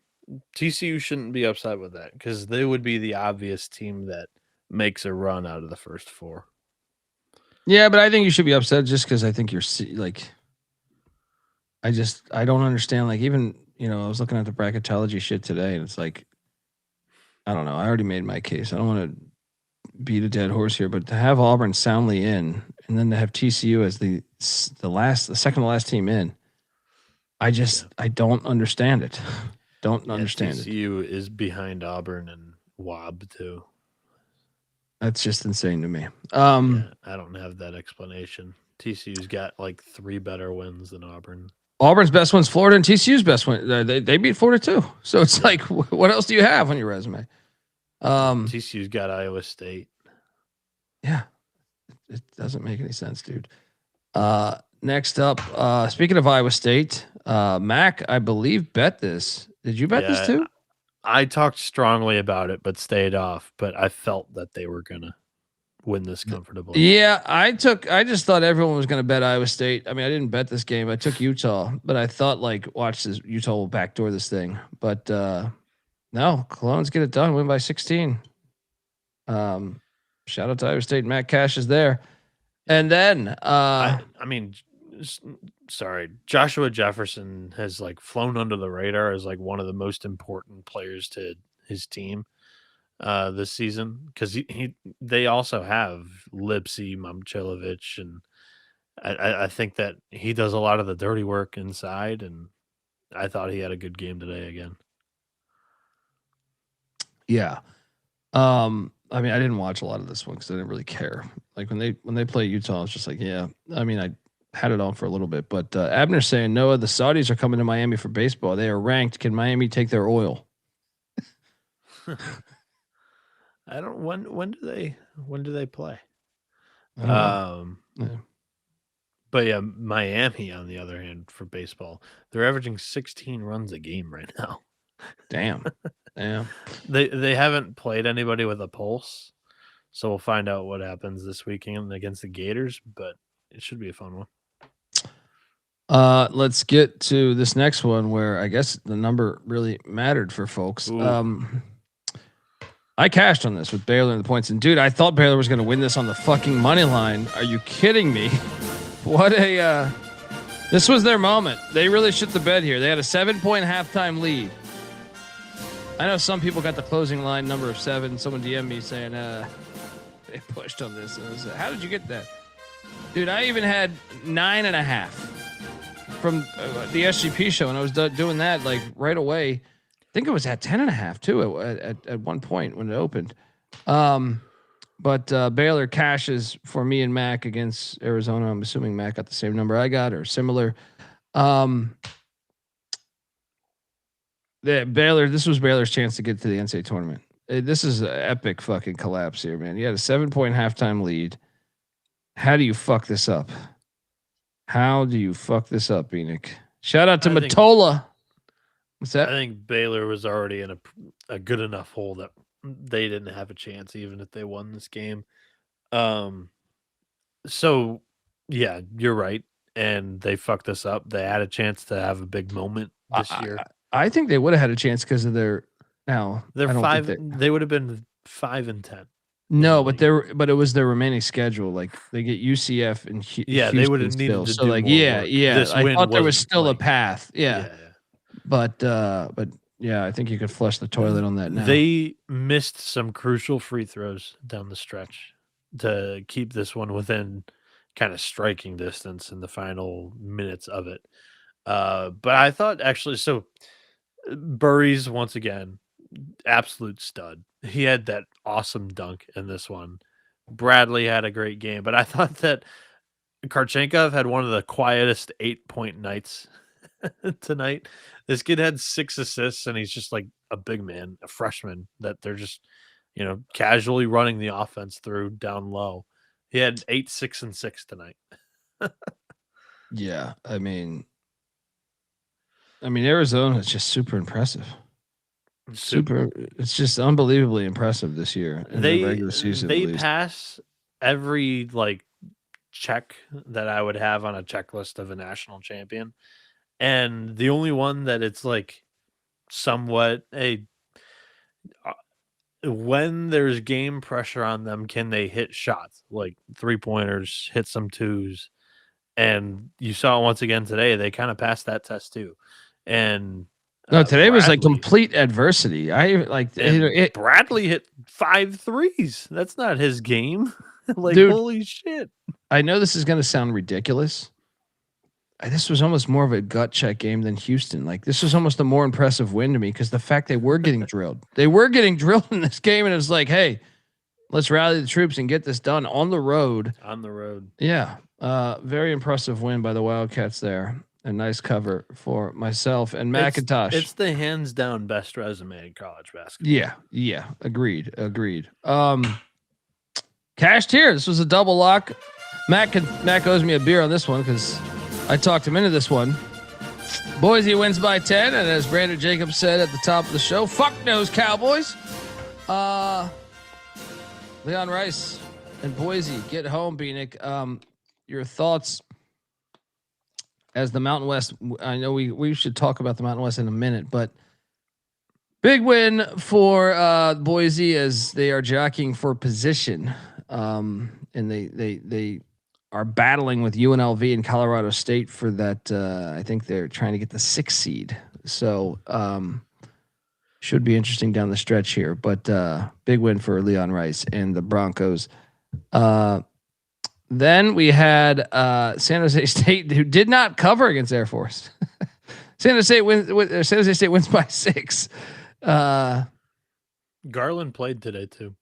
TCU shouldn't be upset with that because they would be the obvious team that makes a run out of the first four. Yeah, but I think you should be upset just because I think you're like. I don't understand. Like even I was looking at the bracketology shit today, and it's like, I don't know. I already made my case. I don't want to beat a dead horse here, but to have Auburn soundly in, and then to have TCU as the second to last team in, I don't understand it. Don't understand it. TCU is behind Auburn and WAB too. That's just insane to me. I don't have that explanation. TCU's got like 3 better wins than Auburn. Auburn's best one's Florida, and TCU's best one. They beat Florida too. So it's like, what else do you have on your resume? TCU's got Iowa State. Yeah, it doesn't make any sense, dude. Next up, speaking of Iowa State, Mac, I believe, bet this. Did you bet this too? I talked strongly about it, but stayed off. But I felt that they were gonna win this comfortably. Yeah, I just thought everyone was gonna bet Iowa State. I mean, I didn't bet this game. I took Utah, but I thought watch this, Utah will backdoor this thing. But no, Colognes get it done, win by 16. Shout out to Iowa State. Matt Cash is there. And then sorry, Joshua Jefferson has flown under the radar as one of the most important players to his team this season because they also have Lipsy, Momcilovic, and I think that he does a lot of the dirty work inside, and I thought he had a good game today again. Yeah. I mean, I didn't watch a lot of this one because I didn't really care. Like when they play Utah, I was just like, yeah. I mean, I had it on for a little bit, but Abner's saying, Noah, the Saudis are coming to Miami for baseball. They are ranked. Can Miami take their oil? I don't. When do they play? Yeah. But yeah, Miami on the other hand for baseball, they're averaging 16 runs a game right now. Damn. They haven't played anybody with a pulse, so we'll find out what happens this weekend against the Gators. But it should be a fun one. Let's get to this next one where I guess the number really mattered for folks. I cashed on this with Baylor and the points, and dude, I thought Baylor was going to win this on the fucking money line. Are you kidding me? What a this was their moment. They really shit the bed here. They had a 7-point halftime lead. I know some people got the closing line number of 7. Someone DM'd me saying they pushed on this. And I was like, how did you get that? Dude, I even had 9.5 from the SGP show, and I was doing that right away. I think it was at 10.5 too at one point when it opened. But Baylor cashes for me and Mac against Arizona. I'm assuming Mac got the same number I got or similar. Baylor, this was Baylor's chance to get to the NCAA tournament. This is an epic fucking collapse here, man. You had a 7-point halftime lead. How do you fuck this up? How do you fuck this up, Bieniek? Shout out to Matola. What's that? I think Baylor was already in a good enough hole that they didn't have a chance, even if they won this game. So yeah, you're right. And they fucked this up. They had a chance to have a big moment this year. I think they would have had a chance because of their now. They're 5. They would have been 5-10. No, but it was their remaining schedule. Like they get UCF and Houston they would have needed still. to So do like, more work. This I win thought there was wasn't, still a like- path. Yeah. But yeah, I think you could flush the toilet on that now. They missed some crucial free throws down the stretch to keep this one within kind of striking distance in the final minutes of it. But I thought actually, so Burries once again, absolute stud. He had that awesome dunk in this one. Bradley had a great game, but I thought that Karchenkov had one of the quietest 8-point nights tonight. This kid had 6 assists, and he's just like a big man, a freshman that they're just, casually running the offense through down low. He had 8, 6, and 6 tonight. Yeah, I mean, Arizona is just super impressive. It's just unbelievably impressive this year in the regular season. They pass every check that I would have on a checklist of a national champion, and the only one that it's somewhat when there's game pressure on them, can they hit shots like 3-pointers, hit some 2s, and you saw once again today they kind of passed that test too. And no, today was complete adversity. Bradley hit 5 threes. That's not his game. Dude, holy shit. I know this is going to sound ridiculous. This was almost more of a gut check game than Houston. This was almost a more impressive win to me because the fact they were getting drilled. They were getting drilled in this game, and it's like, hey, let's rally the troops and get this done on the road. On the road. Yeah. Very impressive win by the Wildcats there. A nice cover for myself and McIntosh. It's the hands down best resume in college basketball. Yeah. Agreed. Cashed here. This was a double lock. Mac owes me a beer on this one because I talked him into this one. Boise wins by 10, and as Brandon Jacobs said at the top of the show, fuck those Cowboys. Leon Rice and Boise get home, Bieniek. Your thoughts as the Mountain West? I know we should talk about the Mountain West in a minute, but big win for Boise as they are jockeying for position, and they are battling with UNLV and Colorado State for that. I think they're trying to get the 6th seed, so should be interesting down the stretch here. But big win for Leon Rice and the Broncos. Then we had San Jose State, who did not cover against Air Force. San Jose State wins by 6. Garland played today too.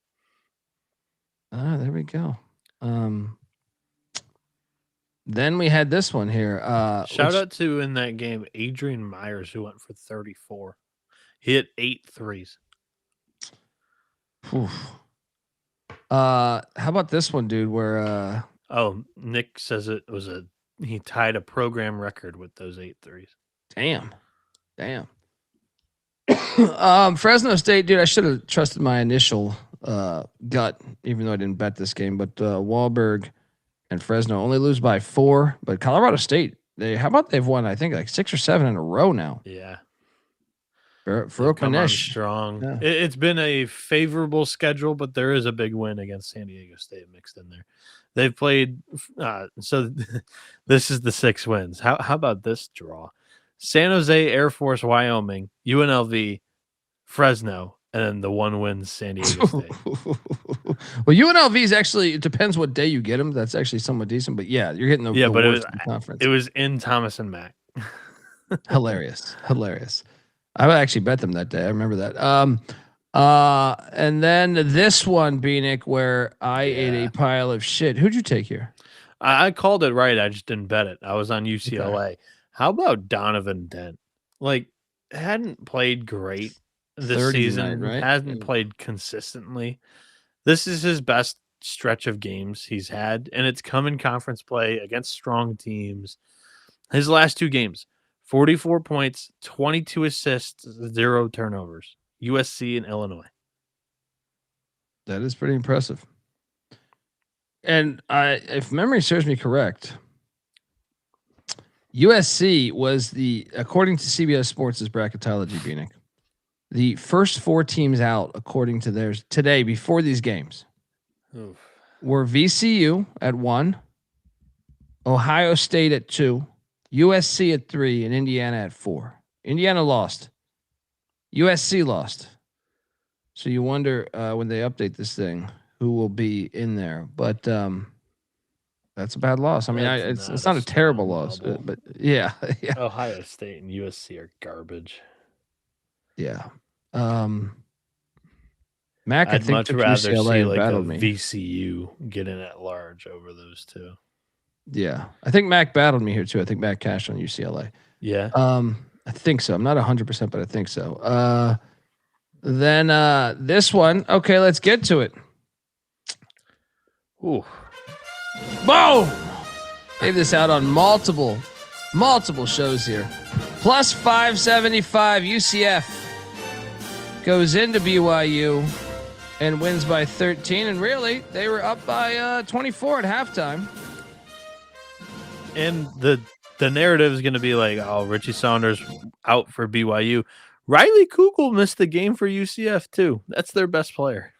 There we go. Then we had this one here. Shout out to in that game Adrian Myers, who went for 34. He hit 8 threes. How about this one, dude? Where Nick says he tied a program record with those 8 threes. Damn. Fresno State, dude. I should have trusted my initial gut, even though I didn't bet this game. But Wahlberg and Fresno only lose by 4. But Colorado State, they've won, I think, 6 or 7 in a row now. Yeah. For Manish. Strong. Yeah. It's been a favorable schedule, but there is a big win against San Diego State mixed in there. They've played. So this is the 6 wins. How about this draw? San Jose, Air Force, Wyoming, UNLV, Fresno, and then the 1 wins San Diego State. Well, UNLV is actually, it depends what day you get them. That's actually somewhat decent. But yeah, you're getting the but worst conference. It was in Thomas and Mack. Hilarious. I would actually bet them that day. I remember that. And then this one, Bieniek, where I ate a pile of shit. Who'd you take here? I called it right. I just didn't bet it. I was on UCLA. Okay. How about Donovan Dent? Hadn't played great this season. Right? Hasn't played consistently. This is his best stretch of games he's had, and it's come in conference play against strong teams. His last 2 games, 44 points, 22 assists, 0 turnovers. USC and Illinois. That is pretty impressive. And if memory serves me correct, USC was according to CBS Sports' bracketology, Bieniek, the first 4 teams out according to theirs today before these games. Oof. were VCU at 1, Ohio State at 2, USC at 3, and Indiana at 4. Indiana lost. USC lost. So you wonder when they update this thing who will be in there. But that's a bad loss. I mean, it's not a terrible loss, but yeah, yeah, Ohio State and USC are garbage. yeah. Mac, I I'd think much took rather UCLA see and like a battled me. VCU get in at large over those two. Yeah, I think Mac battled me here too. I think Mac cashed on UCLA. Yeah. I think so. I'm not 100%, but I think so. Then this one. Okay, let's get to it. Ooh. Boom! Gave this out on multiple shows here. Plus 575 UCF goes into BYU and wins by 13. And really, they were up by 24 at halftime. And the narrative is going to be like, oh, Richie Saunders out for BYU. Riley Kugel missed the game for UCF too. That's their best player.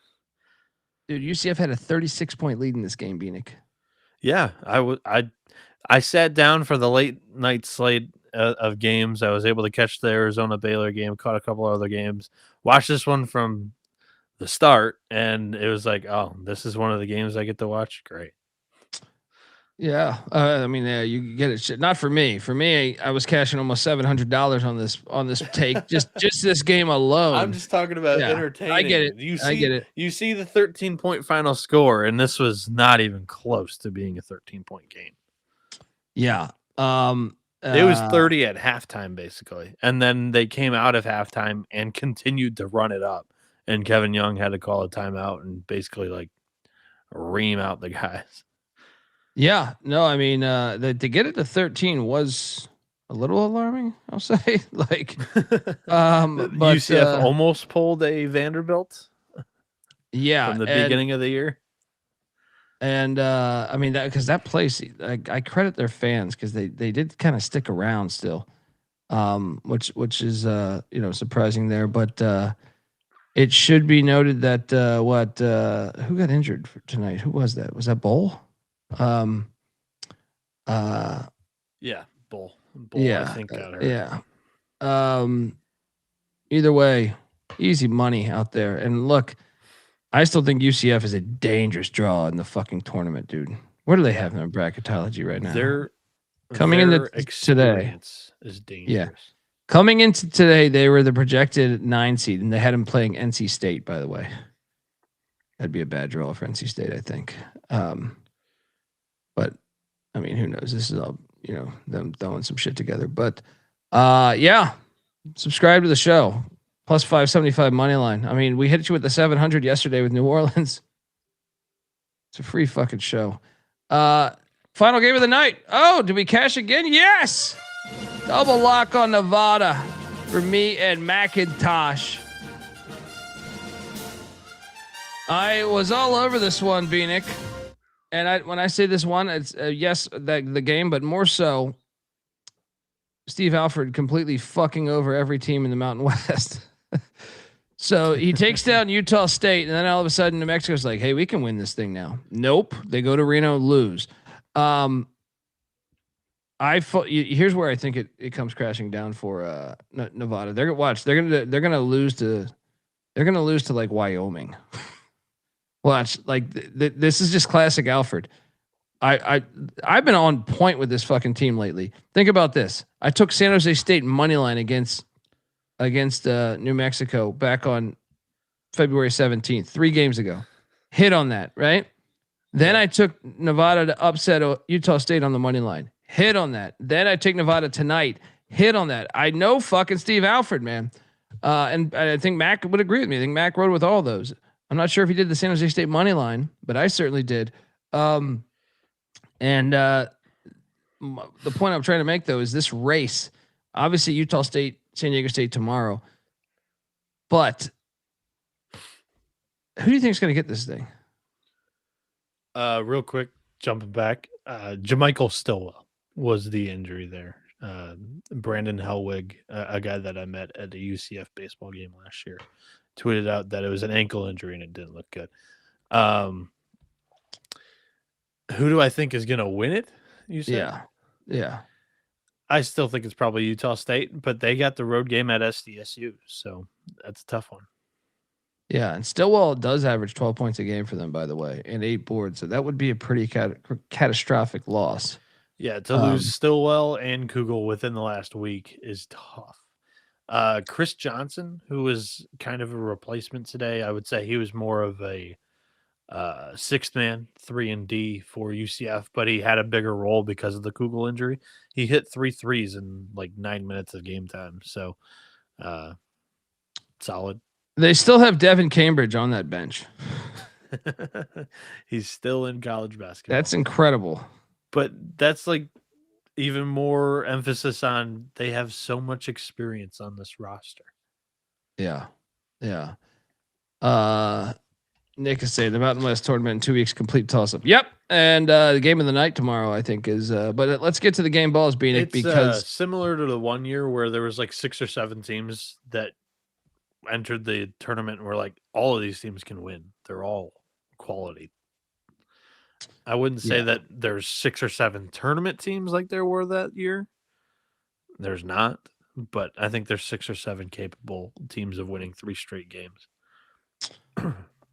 Dude, UCF had a 36-point lead in this game, Bieniek. Yeah, I sat down for the late night slate of games. I was able to catch the Arizona Baylor game, caught a couple other games, watched this one from the start, and it was like, oh, this is one of the games I get to watch. Great. Yeah, I mean, you get it. Not for me. For me, I was cashing almost $700 on this take. just this game alone. I'm just talking about entertaining. I get it. I get it. You see the 13-point final score, and this was not even close to being a 13-point game. Yeah. It was 30 at halftime, basically, and then they came out of halftime and continued to run it up. And Kevin Young had to call a timeout and basically like ream out the guys. Yeah, no, I mean, to get it to 13 was a little alarming, I'll say. Like, but UCF almost pulled a Vanderbilt. Yeah, from the beginning of the year. And I mean, that because that place, I credit their fans because they did kind of stick around still, which is surprising there. But it should be noted that who got injured tonight? Who was that? Was that Bowl? Yeah, Bull. Yeah, I think got hurt. Yeah. Either way, easy money out there. And look, I still think UCF is a dangerous draw in the fucking tournament, dude. What do they have in their bracketology right now? They're coming into today is dangerous. Yeah. Coming into today, they were the projected 9 seed, and they had them playing NC State, by the way. That'd be a bad draw for NC State, I think. But I mean, who knows? This is all, them throwing some shit together. But yeah, subscribe to the show. Plus 575 money line. I mean, we hit you with the 700 yesterday with New Orleans. It's a free fucking show. Final game of the night. Oh, did we cash again? Yes. Double lock on Nevada for me and McIntyre. I was all over this one, Bieniek. And when I say this one, it's yes, the game, but more so Steve Alford completely fucking over every team in the Mountain West. So he takes down Utah State, and then all of a sudden New Mexico's like, hey, we can win this thing now. Nope. They go to Reno, lose. Here's where I think it comes crashing down for Nevada. They're gonna lose to like Wyoming. Watch, like this is just classic Alford. I've been on point with this fucking team lately. Think about this. I took San Jose State money line against New Mexico back on February 17th, 3 games ago. Hit on that, right? Then I took Nevada to upset Utah State on the money line. Hit on that. Then I take Nevada tonight. Hit on that. I know fucking Steve Alford, man. And I think Mac would agree with me. I think Mac rode with all those. I'm not sure if he did the San Jose State money line, but I certainly did. The point I'm trying to make though is this race. Obviously, Utah State, San Diego State tomorrow. But who do you think is going to get this thing? Real quick, jumping back, Jamichael Stillwell was the injury there. Brandon Helwig, a guy that I met at a UCF baseball game last year, tweeted out that it was an ankle injury and it didn't look good. Who do I think is going to win it? You said? Yeah. I still think it's probably Utah State, but they got the road game at SDSU, so that's a tough one. Yeah, and Stillwell does average 12 points a game for them, by the way, and 8 boards. So that would be a pretty catastrophic loss. Yeah, to lose Stillwell and Kugel within the last week is tough. Chris Johnson, who was kind of a replacement today, I would say he was more of a sixth man, 3-and-D for UCF, but he had a bigger role because of the Kugel injury. He hit 3 threes in like 9 minutes of game time, so solid. They still have Devin Cambridge on that bench. He's still in college basketball. That's incredible. But that's like even more emphasis on they have so much experience on this roster. Yeah. Nick is saying the Mountain West tournament in 2 weeks, complete toss up. Yep. And the game of the night tomorrow, I think, is but let's get to the game balls, Bieniek, because similar to the one year where there was like 6 or 7 teams that entered the tournament and were like, all of these teams can win. They're all quality. I wouldn't say that there's 6 or 7 tournament teams like there were that year. There's not, but I think there's 6 or 7 capable teams of winning 3 straight games.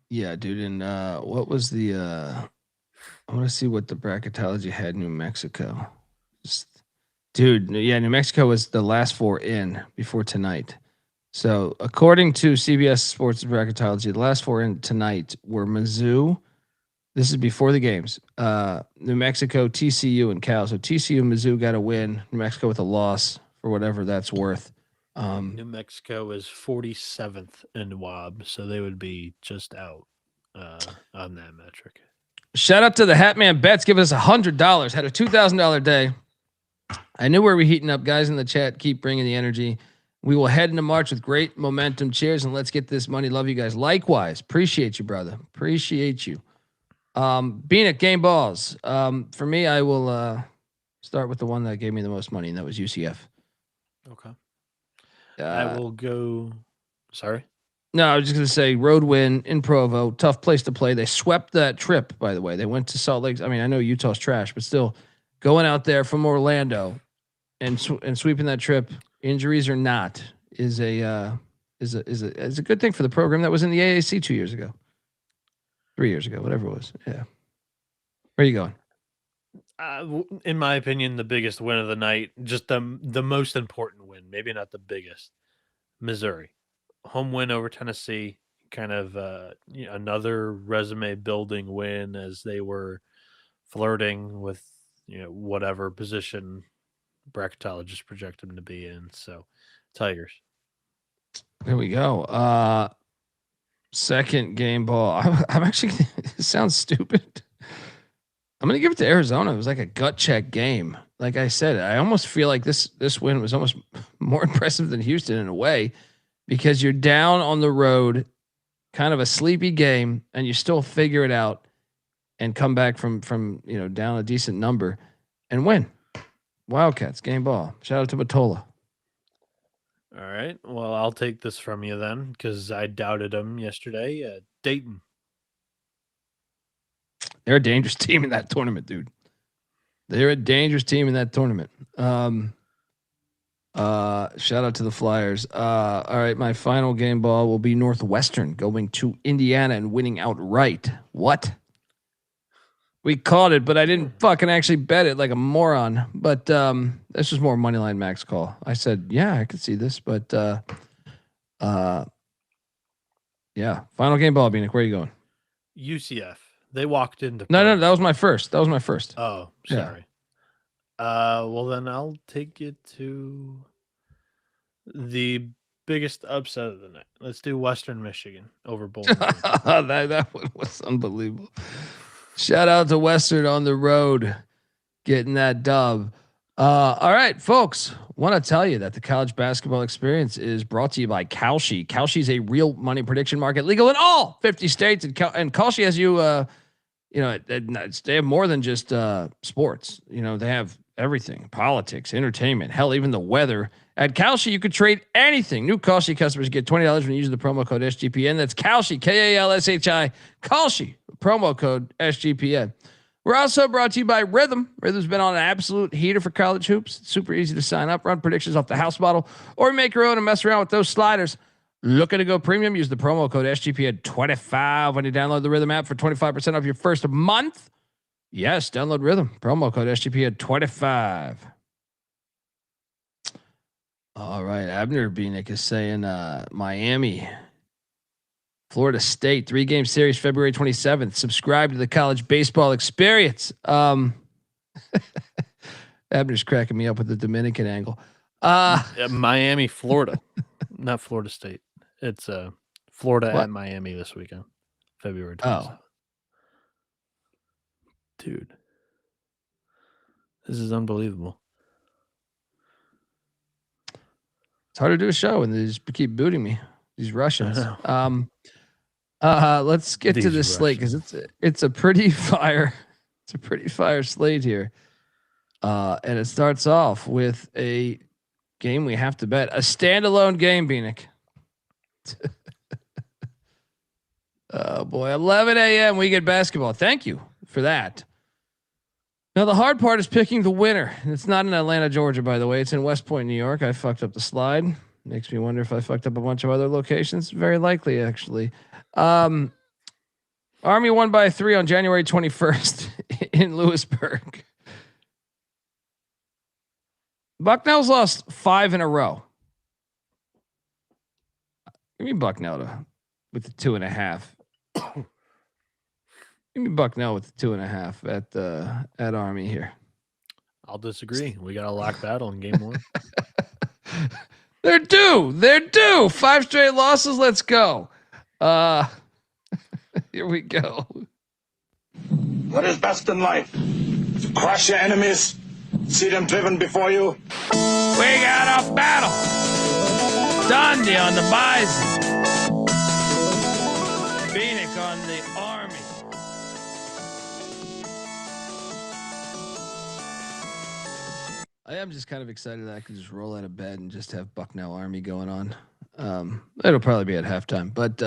Yeah, dude. And what was the I want to see what the bracketology had New Mexico. New Mexico was the last 4 in before tonight. So according to CBS Sports bracketology, the last 4 in tonight were Mizzou. This is before the games. New Mexico, TCU, and Cal. So TCU, Mizzou got a win. New Mexico with a loss for whatever that's worth. New Mexico is 47th in WAB, so they would be just out on that metric. Shout out to the Hatman Bets, giving us $100. Had a $2,000 day. I knew we were heating up. Guys in the chat, keep bringing the energy. We will head into March with great momentum. Cheers, and let's get this money. Love you guys. Likewise, appreciate you, brother. Appreciate you. Being at game balls. For me, I will start with the one that gave me the most money, and that was UCF. Okay. I will go. Sorry. No, I was just going to say road win in Provo. Tough place to play. They swept that trip, by the way. They went to Salt Lake. I mean, I know Utah's trash, but still going out there from Orlando and sweeping that trip, injuries or not, is a good thing for the program that was in the AAC 2 years ago. 3 years ago, whatever it was. Yeah. Where are you going? In my opinion, the biggest win of the night, just the most important win, maybe not the biggest. Missouri, home win over Tennessee, kind of another resume building win as they were flirting with whatever position bracketologists project them to be in. So, Tigers. There we go. Second game ball. I'm actually. It sounds stupid. I'm going to give it to Arizona. It was like a gut check game. Like I said, I almost feel like this win was almost more impressive than Houston in a way, because you're down on the road, kind of a sleepy game, and you still figure it out and come back from down a decent number and win. Wildcats, game ball. Shout out to Matola. All right. Well, I'll take this from you then, because I doubted them yesterday. Dayton. They're a dangerous team in that tournament, dude. They're a dangerous team in that tournament. Shout out to the Flyers. All right, my final game ball will be Northwestern going to Indiana and winning outright. What? We called it, but I didn't fucking actually bet it like a moron. But this was more moneyline max call. I said, yeah, I could see this, but yeah. Final game ball, Bieniek. Where are you going? UCF. They walked into. No, that was my first. Oh, sorry. Yeah. Well, then I'll take you to the biggest upset of the night. Let's do Western Michigan over Bowling Green. that one was unbelievable. Shout out to Western on the road, getting that dub. All right, folks. Want to tell you that the college basketball experience is brought to you by Kalshi. Kalshi is a real money prediction market, legal in all 50 states, and Kalshi has you. They have more than just sports. They have everything: politics, entertainment, hell, even the weather. At Kalshi, you could trade anything. New Kalshi customers get $20 when you use the promo code SGPN. That's Kalshi, Kalshi. Kalshi, promo code SGPN. We're also brought to you by Rhythm. Rhythm's been on an absolute heater for college hoops. It's super easy to sign up, run predictions off the house model, or make your own and mess around with those sliders. Looking to go premium? Use the promo code SGP at 25 when you download the Rhythm app for 25% off your first month. Yes, download Rhythm. Promo code SGP at 25. All right, Abner Bieniek is saying Miami, Florida State, 3-game series, February 27th. Subscribe to the college baseball experience. Abner's cracking me up with the Dominican angle. Miami, Florida, not Florida State. It's Florida at Miami this weekend, February 27th. Oh. Dude, this is unbelievable. It's hard to do a show and they just keep booting me. These Russians. Let's get to this slate because it's a pretty fire. It's a pretty fire slate here. And it starts off with a game we have to bet. A standalone game, Bieniek. Oh boy, 11 a.m. we get basketball. Thank you for that. Now the hard part is picking the winner. It's not in Atlanta, Georgia, by the way. It's in West Point, New York. I fucked up the slide. Makes me wonder if I fucked up a bunch of other locations. Very likely, actually. Army won by 3 on January 21st in Lewisburg. Bucknell's lost 5 in a row. Give me Bucknell with the 2.5. Give me Bucknell with the 2.5 at Army here. I'll disagree. We got a lock battle in game 1. They're due. They're due. 5 straight losses. Let's go. Here we go. What is best in life? To crush your enemies, see them driven before you. We got a battle. Dundee on the Bison. Bieniek on the Army. I am just kind of excited that I can just roll out of bed and just have Bucknell Army going on. It'll probably be at halftime, but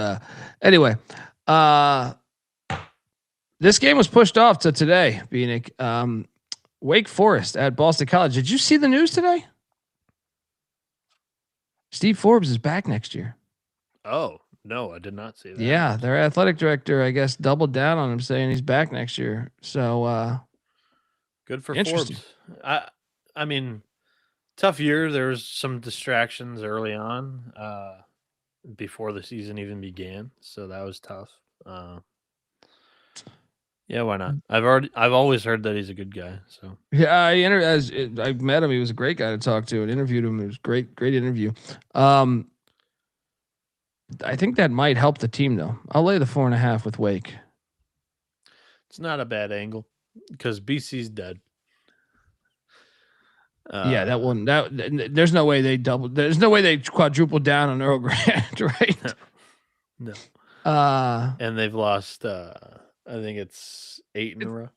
anyway, this game was pushed off to today. Bieniek, Wake Forest at Ball State College. Did you see the news today? Steve Forbes is back next year. Oh no, I did not see that. Yeah, their athletic director, I guess, doubled down on him, saying he's back next year. So good for Forbes. I mean, tough year. There was some distractions early on before the season even began, so that was tough. Yeah, why not? I've always heard that he's a good guy. So yeah, I met him. He was a great guy to talk to and interviewed him. It was great interview. I think that might help the team though. I'll lay the 4.5 with Wake. It's not a bad angle because BC's dead. Yeah, that one. There's no way they doubled. There's no way they quadrupled down on Earl Grant, right? No. And they've lost. I think it's 8 in a row.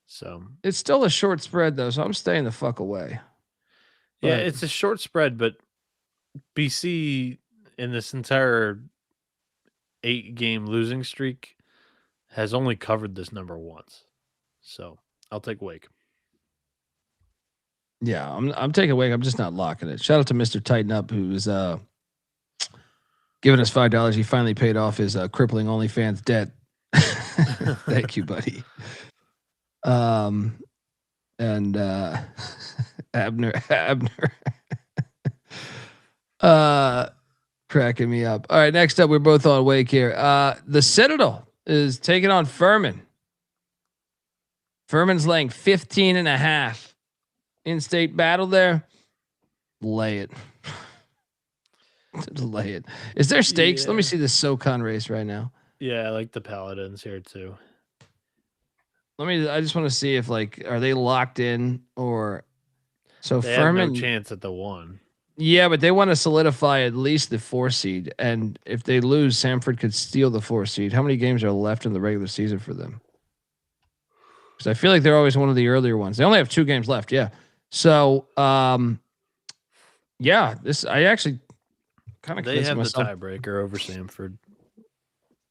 So it's still a short spread though, so I'm staying the fuck away. Yeah, it's a short spread, but BC in this entire 8-game losing streak has only covered this number once. So I'll take Wake. Yeah, I'm taking Wake. I'm just not locking it. Shout out to Mr. Tighten Up, who's giving us $5. He finally paid off his crippling OnlyFans debt. Thank you, buddy. And Abner, cracking me up. All right, next up, we're both on Wake here. The Citadel is taking on Furman. Furman's laying 15.5. In-state battle there. Lay it. Lay it. Is there stakes? Yeah. Let me see this SoCon race right now. Yeah, I like the Paladins here too. I just want to see if are they locked in or so they Furman have no chance at the 1. Yeah, but they want to solidify at least the 4 seed. And if they lose, Samford could steal the 4 seed. How many games are left in the regular season for them? Because I feel like they're always one of the earlier ones. They only have 2 games left. Yeah. So, yeah, I actually kind of they have myself. The tiebreaker over Samford.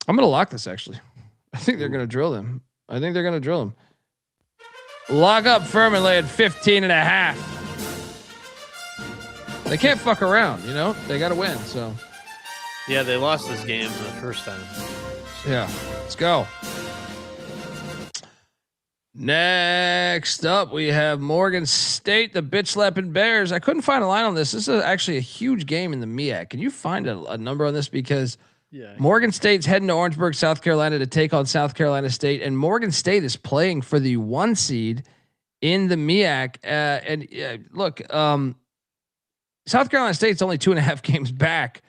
I'm going to lock this actually. I think they're going to drill them. Lock up Furman laying 15.5. They can't fuck around, you know? They got to win, so. Yeah, they lost this game for the first time. Yeah, let's go. Next up, we have Morgan State, the bitch slapping Bears. I couldn't find a line on this. This is actually a huge game in the MEAC. Can you find a number on this? Because Morgan State's heading to Orangeburg, South Carolina to take on South Carolina State, and Morgan State is playing for the 1 seed in the MEAC. Look, South Carolina State's only 2.5 games back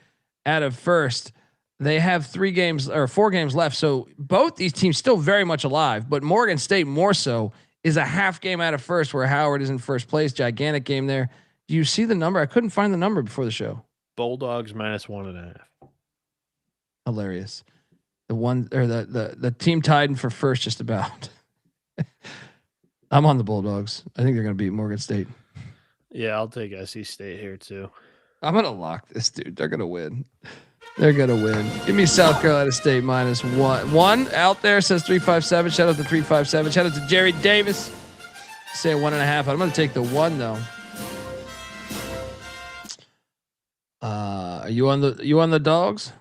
out of first. They have 4 games left. So both these teams still very much alive, but Morgan State more so is a half game out of first, where Howard is in first place. Gigantic game there. Do you see the number? I couldn't find the number before the show. Bulldogs -1.5. Hilarious. The one or the team tied for first just about. I'm on the Bulldogs. I think they're going to beat Morgan State. Yeah, I'll take SC State here too. I'm going to lock this, dude. They're going to win. They're going to win. Give me South Carolina State -1. One out there says 357. Shout out to 357. Shout out to Jerry Davis. Say 1.5. I'm going to take the 1 though. Are you on the dogs?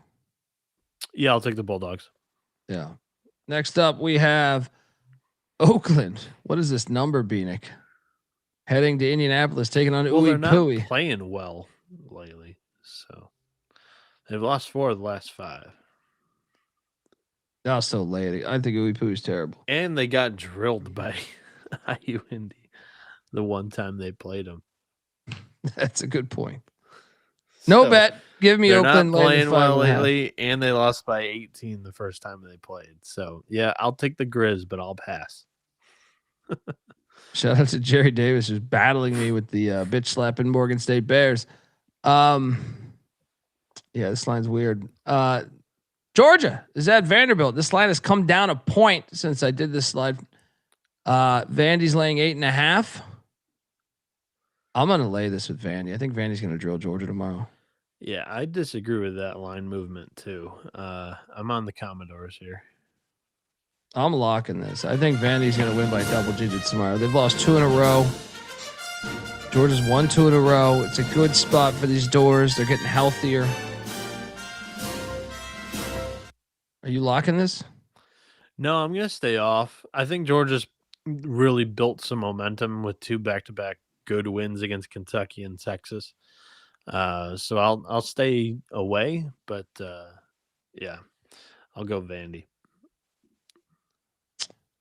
Yeah, I'll take the Bulldogs. Yeah. Next up, we have Oakland. What is this number, Bieniek? Heading to Indianapolis, taking on they're IUPUI. not playing well lately, so they've lost 4 of the last 5. That was so late. I think IUPUI is terrible. And they got drilled by IU Indy the one time they played them. That's a good point. No bet. Give me Oakland. Not playing well lately, and they lost by 18 the first time they played. So yeah, I'll take the Grizz, but I'll pass. Shout out to Jerry Davis, who's battling me with the bitch slapping Morgan State Bears. Yeah, this line's weird. Georgia is at Vanderbilt. This line has come down a point since I did this slide. Vandy's laying 8.5. I'm gonna lay this with Vandy. I think Vandy's gonna drill Georgia tomorrow. Yeah, I disagree with that line movement too. I'm on the Commodores here. I'm locking this. I think Vandy's going to win by double digits tomorrow. They've lost 2 in a row. Georgia's won 2 in a row. It's a good spot for these doors. They're getting healthier. Are you locking this? No, I'm going to stay off. I think Georgia's really built some momentum with 2 back-to-back good wins against Kentucky and Texas. So I'll stay away, but yeah, I'll go Vandy.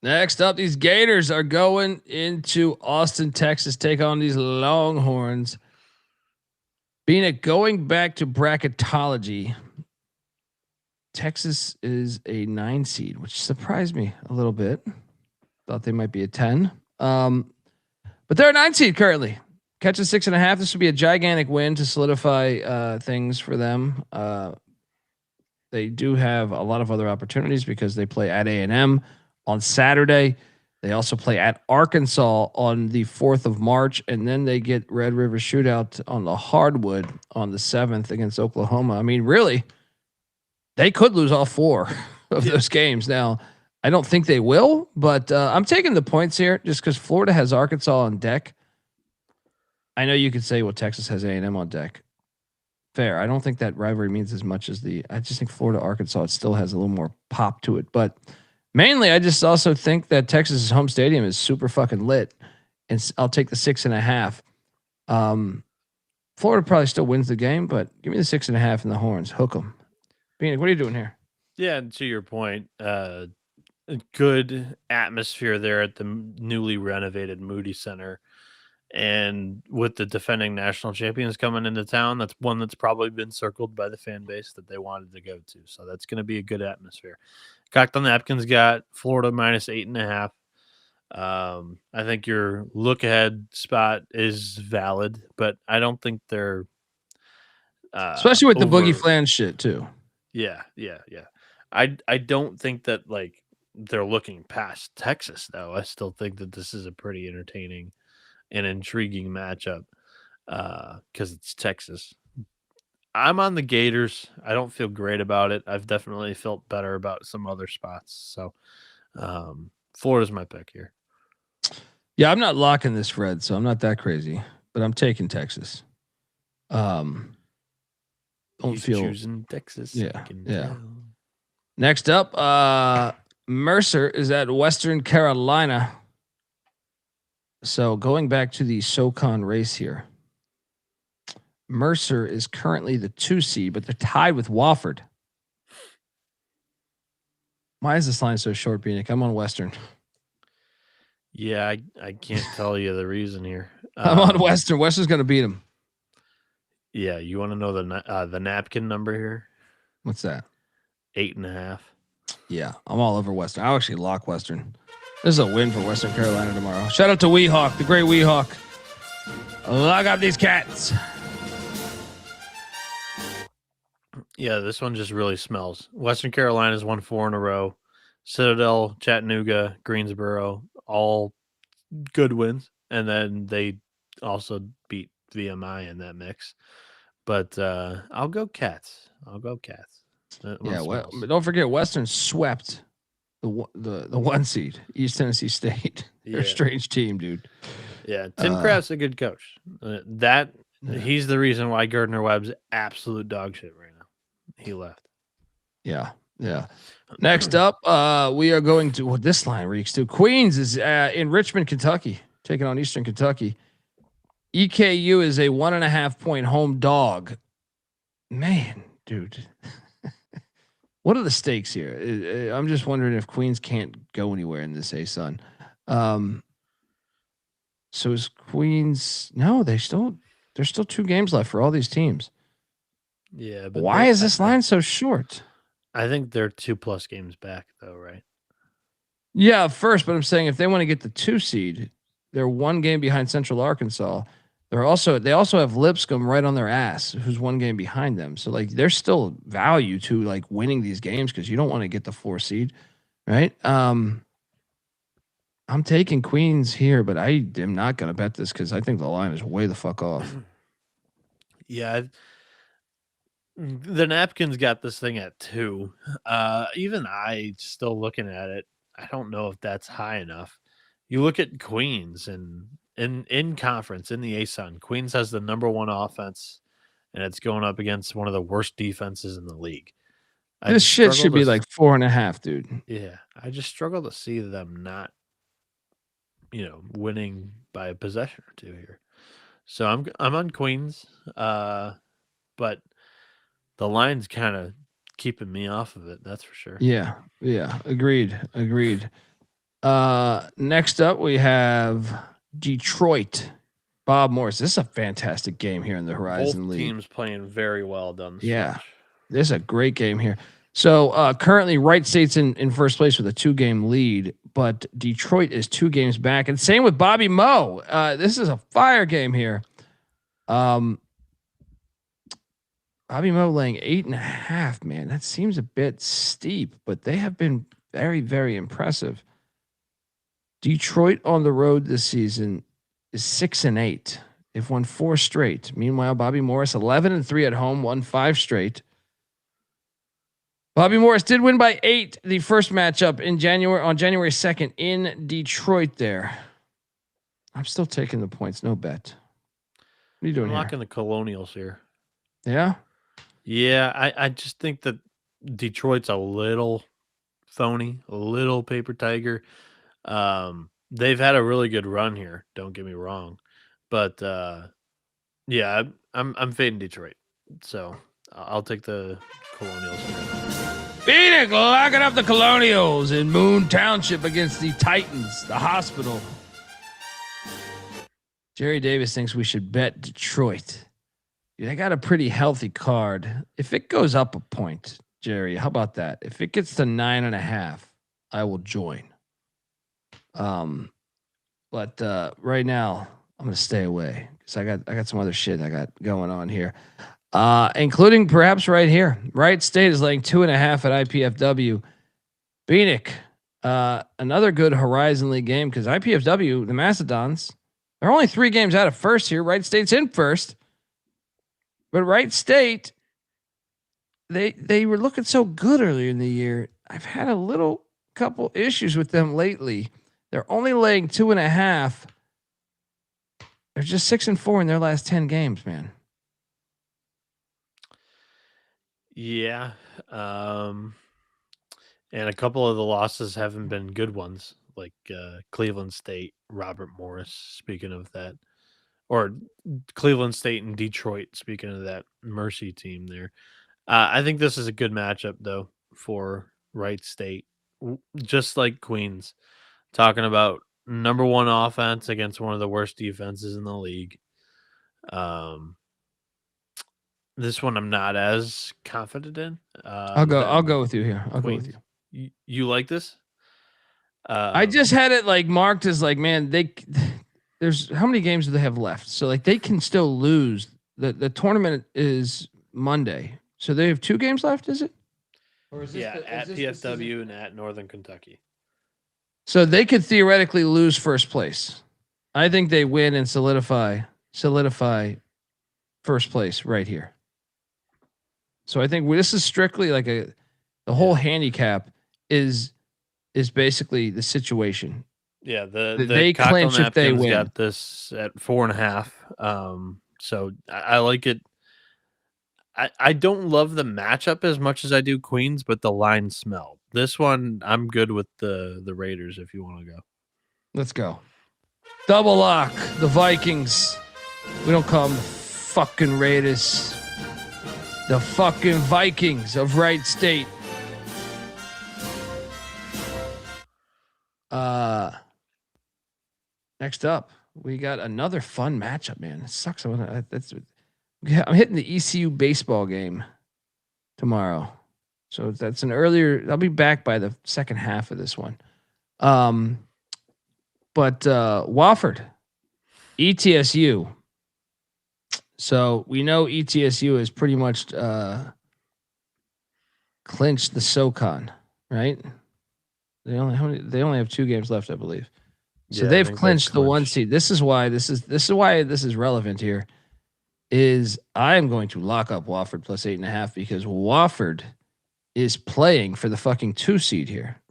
Next up, these Gators are going into Austin, Texas, take on these Longhorns. Bieniek, going back to bracketology, Texas is a 9 seed, which surprised me a little bit. Thought they might be a 10. But they're a 9 seed currently. Catches 6.5. This would be a gigantic win to solidify things for them. They do have a lot of other opportunities because they play at A&M on Saturday. They also play at Arkansas on the 4th of March, and then they get Red River Shootout on the hardwood on the 7th against Oklahoma. I mean, really, they could lose all 4 of those games. Now, I don't think they will, but I'm taking the points here just because Florida has Arkansas on deck. I know you could say, well, Texas has A&M on deck. Fair. I don't think that rivalry means as much as I just think Florida, Arkansas, it still has a little more pop to it. But mainly, I just also think that Texas's home stadium is super fucking lit, and I'll take the 6.5. Florida probably still wins the game, but give me the 6.5 and the Horns. Hook them. Bieniek, what are you doing here? Yeah, and to your point, a good atmosphere there at the newly renovated Moody Center. And with the defending national champions coming into town, that's one that's probably been circled by the fan base that they wanted to go to. So that's going to be a good atmosphere. Cocktail Napkins got Florida -8.5. I think your look ahead spot is valid, but I don't think they're especially with the Boogie Flan shit too. Yeah. I don't think that like they're looking past Texas though. I still think that this is a pretty entertaining and intriguing matchup because it's Texas. I'm on the Gators. I don't feel great about it. I've definitely felt better about some other spots. So Florida's my pick here. Yeah, I'm not locking this red, so I'm not that crazy, but I'm taking Texas. Don't He's feel choosing Texas. Yeah, I can yeah. tell. Next up, Mercer is at Western Carolina. So going back to the SoCon race here, Mercer is currently the 2 seed, but they're tied with Wofford. Why is this line so short, Bieniek? I'm on Western. Yeah, I can't tell you the reason here. I'm on Western. Western's going to beat them. Yeah, you want to know the napkin number here? What's that? 8.5. Yeah, I'm all over Western. I'll actually lock Western. This is a win for Western Carolina tomorrow. Shout out to Weehawk, the great Weehawk. Lock up these cats. Yeah, this one just really smells. Western Carolina's won 4 in a row. Citadel, Chattanooga, Greensboro, all good wins. And then they also beat VMI in that mix. But I'll go Cats. Yeah, well, don't forget Western swept the 1 seed, East Tennessee State. They're a strange team, dude. Yeah, Tim Kraft's a good coach. He's the reason why Gardner Webb's absolute dog shit right now. He left. Yeah. Next up, we are going to this line reeks too. Queens is in Richmond, Kentucky, taking on Eastern Kentucky. EKU is a 1.5 point home dog. Man, dude. What are the stakes here? I'm just wondering if Queens can't go anywhere in this ASUN. So is Queens? No, there's still 2 games left for all these teams. Yeah, but why is this line so short? I think they're 2+ games back, though, right? Yeah, first, but I'm saying if they want to get the 2 seed, they're 1 game behind Central Arkansas. They also have Lipscomb right on their ass, who's 1 game behind them. So like, there's still value to like winning these games because you don't want to get the 4 seed, right? I'm taking Queens here, but I am not going to bet this because I think the line is way the fuck off. Yeah, the Napkins got this thing at 2. Even I still looking at it, I don't know if that's high enough. You look at Queens and in conference in the ASUN, Queens has the number 1 offense, and it's going up against one of the worst defenses in the league. This shit should be like 4.5, dude. Yeah, I just struggle to see them not, winning by a possession or 2 here. So I'm on Queens, but the line's kind of keeping me off of it. That's for sure. Yeah. Agreed. Next up, we have Detroit. Bob Morris. This is a fantastic game here in the Horizon League. Both teams playing very well down the Yeah. stretch. This is a great game here. So currently Wright State's in first place with a 2-game lead, but Detroit is 2 games back. And same with Bobby Moe. This is a fire game here. Bobby Moe laying 8.5, man. That seems a bit steep, but they have been very, very impressive. Detroit on the road this season is 6-8. They've won 4 straight. Meanwhile, Bobby Morris 11-3 at home, won 5 straight. Bobby Morris did win by 8 the first matchup on January 2nd in Detroit there. I'm still taking the points. No bet. What are you doing here? I'm locking the Colonials here. Yeah? Yeah, I just think that Detroit's a little phony, a little paper tiger. They've had a really good run here. Don't get me wrong, but yeah, I'm fading Detroit, so I'll take the Colonials here. Bieniek locking up the Colonials in Moon Township against the Titans, the hospital. Jerry Davis thinks we should bet Detroit. Yeah, they got a pretty healthy card. If it goes up a point, Jerry, how about that? If it gets to 9.5, I will join. But right now I'm gonna stay away because I got some other shit I got going on here, including perhaps right here. Wright State is laying 2.5 at IPFW. Bieniek, another good Horizon League game because IPFW, the Mastodons, they're only 3 games out of first here. Wright State's in first. But Wright State, they were looking so good earlier in the year. I've had a couple issues with them lately. They're only laying 2.5. They're just 6-4 in their last 10 games, man. Yeah. And a couple of the losses haven't been good ones, like Cleveland State, Robert Morris, speaking of that. Or Cleveland State and Detroit, speaking of that Mercy team there. I think this is a good matchup, though, for Wright State. Just like Queens. Talking about number one offense against one of the worst defenses in the league. This one I'm not as confident in. I'll go with you here. I'll go with you. You like this? I just had it like marked as like, man, there's how many games do they have left? So like they can still lose. The tournament is Monday, so they have 2 games left. Is it? Or is this at PFW and at Northern Kentucky. So they could theoretically lose first place. I think they win and solidify first place right here. So I think this is strictly like the whole handicap is basically the situation. Yeah, they clinch if they win. Got this at 4.5. So I like it. I don't love the matchup as much as I do Queens, but the line smell. This one, I'm good with the Raiders if you want to go. Let's go. Double lock, the Vikings. We don't call them the fucking Raiders. The fucking Vikings of Wright State. Next up, we got another fun matchup, man. It sucks. I'm hitting the ECU baseball game tomorrow. So that's an earlier, I'll be back by the second half of this one. But Wofford, ETSU. So we know ETSU has pretty much clinched the SoCon, right? They only have 2 games left, I believe. So they've clinched the 1 seed. This is why this is relevant here. Is I am going to lock up Wofford plus 8.5 because Wofford is playing for the fucking 2 seed here.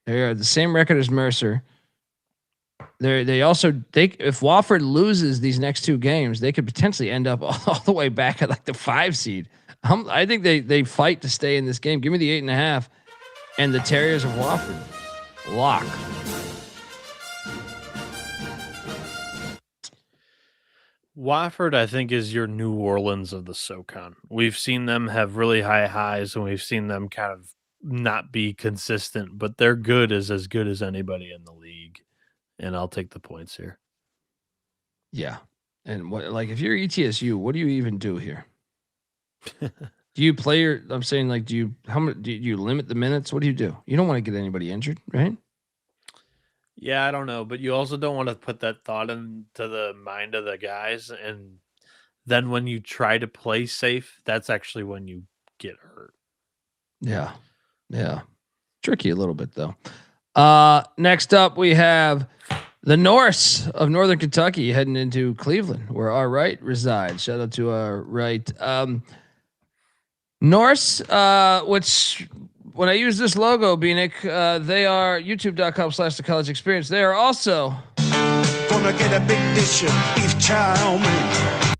They are the same record as Mercer. If Wofford loses these next 2 games, they could potentially end up all the way back at like the 5 seed. I think they fight to stay in this game. Give me the 8.5 and the Terriers of Wofford. Lock. Wofford, I think, is your New Orleans of the SoCon. We've seen them have really high highs, and we've seen them kind of not be consistent, but their good is as good as anybody in the league. And I'll take the points here. Yeah. And if you're ETSU, what do you even do here? Do you play I'm saying like, do you limit the minutes? What do? You don't want to get anybody injured, right? Yeah, I don't know, but you also don't want to put that thought into the mind of the guys. And then when you try to play safe, that's actually when you get hurt. Yeah. Yeah. Tricky a little bit though. Next up we have the Norse of Northern Kentucky heading into Cleveland, where our Wright resides. Shout out to our Wright. Norse, which when I use this logo, Bieniek, they are youtube.com/the college experience. They are also gonna get a big dish of beef chow mein.